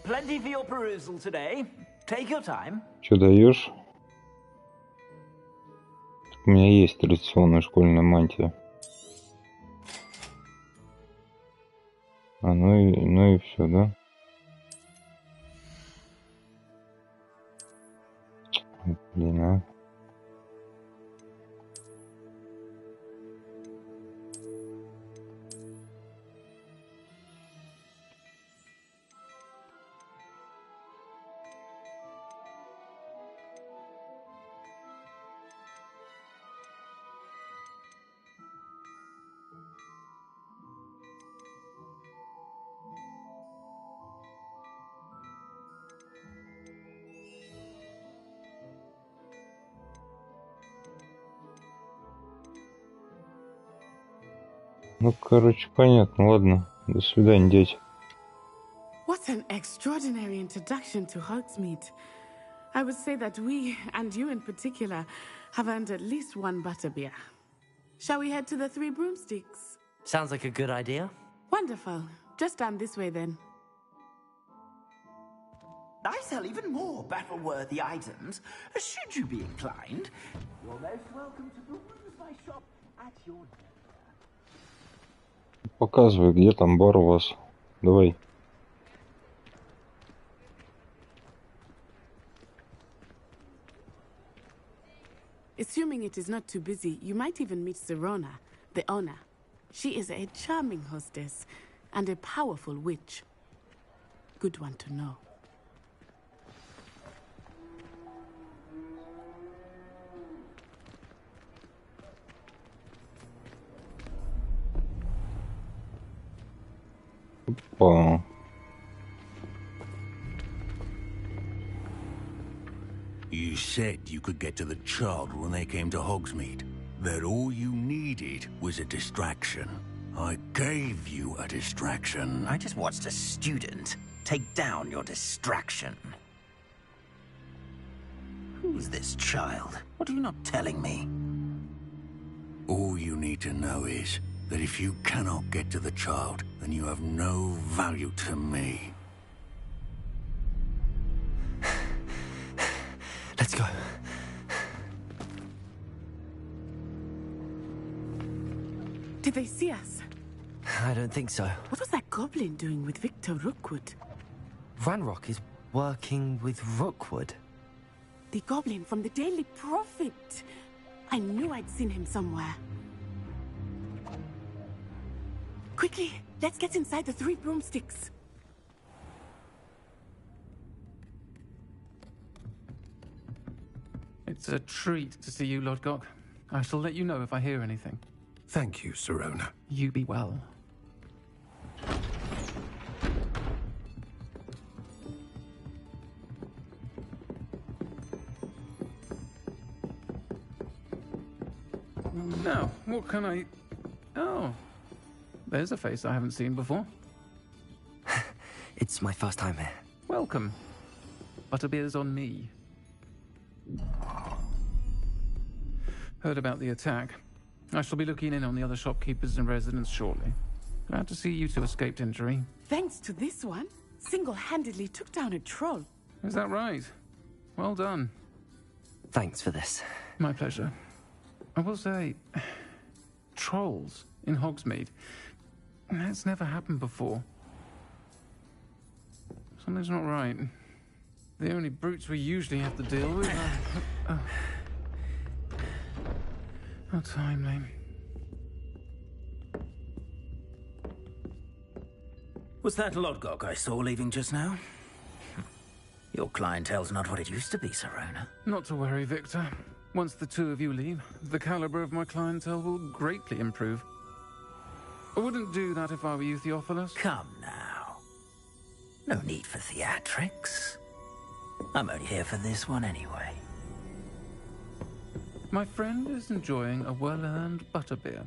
plenty for your perusal today. Take your time. Что даешь? У меня есть традиционная школьная мантия. Ну и все, да? Блин, а. Ну, короче, понятно. Ладно. До свидания, дядь. What an extraordinary introduction to Hogsmeade. I would say that we, and you in particular, have earned at least one butterbeer. Shall we head to the Three Broomsticks? Sounds like a good idea. Wonderful. Just down this way then. I sell even more battle-worthy items. Should you be inclined, you're most welcome to peruse my shop at your leisure. Показывай, где там бар у вас. Давай. Assuming it is not too busy, you might even meet Sirona, the owner. She is a charming hostess and a powerful witch. Good one to know. Опа. You said you could get to the child when they came to Hogsmeade. That all you needed was a distraction. I gave you a distraction. I just watched a student take down your distraction. Who's this child? What are you not telling me? All you need to know is that if you cannot get to the child, then you have no value to me. Let's go. Did they see us? I don't think so. What was that goblin doing with Victor Rookwood? Ranrock is working with Rookwood. The goblin from the Daily Prophet. I knew I'd seen him somewhere. Quickly, let's get inside the Three Broomsticks. It's a treat to see you, Lodgok. I shall let you know if I hear anything. Thank you, Sirona. You be well. Now, what can I... Oh, there's a face I haven't seen before. It's my first time here. Welcome. Butterbeer's on me. Heard about the attack. I shall be looking in on the other shopkeepers and residents shortly. Glad to see you two escaped injury. Thanks to this one, single-handedly took down a troll. Is that right? Well done. Thanks for this. My pleasure. I will say, trolls in Hogsmeade. That's never happened before. Something's not right. The only brutes we usually have to deal with are... How timely. Was that Lodgok I saw leaving just now? Your clientele's not what it used to be, Sirona. Not to worry, Victor. Once the two of you leave, the caliber of my clientele will greatly improve. I wouldn't do that if I were you, Theophilus. Come now. No need for theatrics. I'm only here for this one anyway. My friend is enjoying a well-earned butterbeer.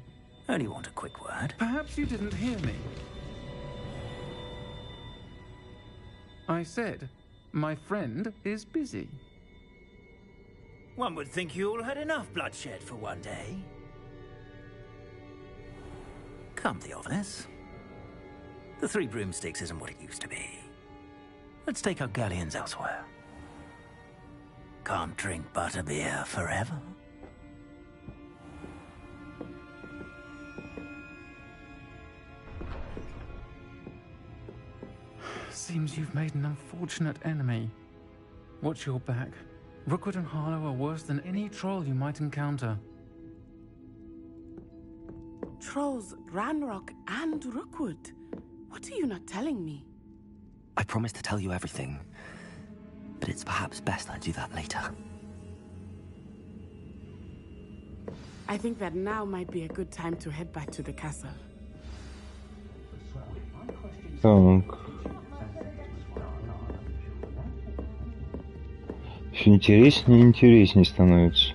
Only want a quick word. Perhaps you didn't hear me. I said, my friend is busy. One would think you all had enough bloodshed for one day. Come, Theophilus. The Three Broomsticks isn't what it used to be. Let's take our galleons elsewhere. Can't drink butterbeer forever. Seems you've made an unfortunate enemy. Watch your back. Rookwood and Harlow are worse than any troll you might encounter. Trolls, Ranrock, and Rookwood. What are you not telling me? I promised to tell you everything, but it's perhaps best I do that later. I think that now might be a good time to head back to the castle. Так. Все интереснее и интереснее становится.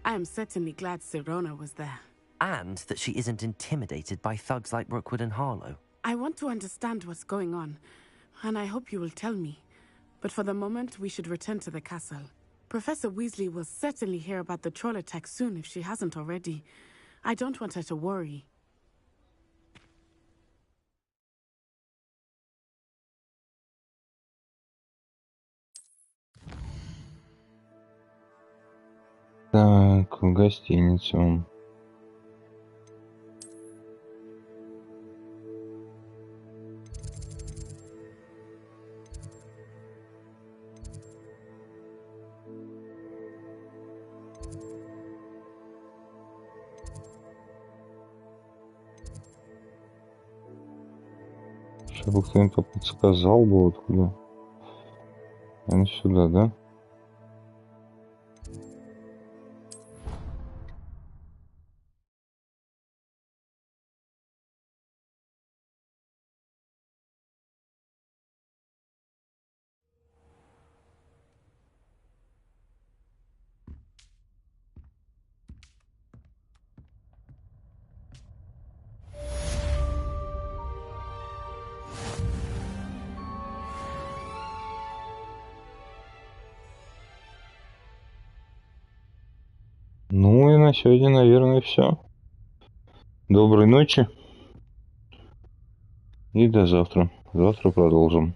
I am certainly glad Sirona was there. And that she isn't intimidated by thugs like Rookwood and Harlow. I want to understand what's going on, and I hope you will tell me. But for the moment, we should return to the castle. Professor Weasley will certainly hear about the troll attack soon if she hasn't already. I don't want her to worry. Так, в гостиницу. Чтобы кто-нибудь подсказал бы откуда. Наверное, сюда, да? Ну и на сегодня, наверное, все. Доброй ночи. И до завтра. Завтра продолжим.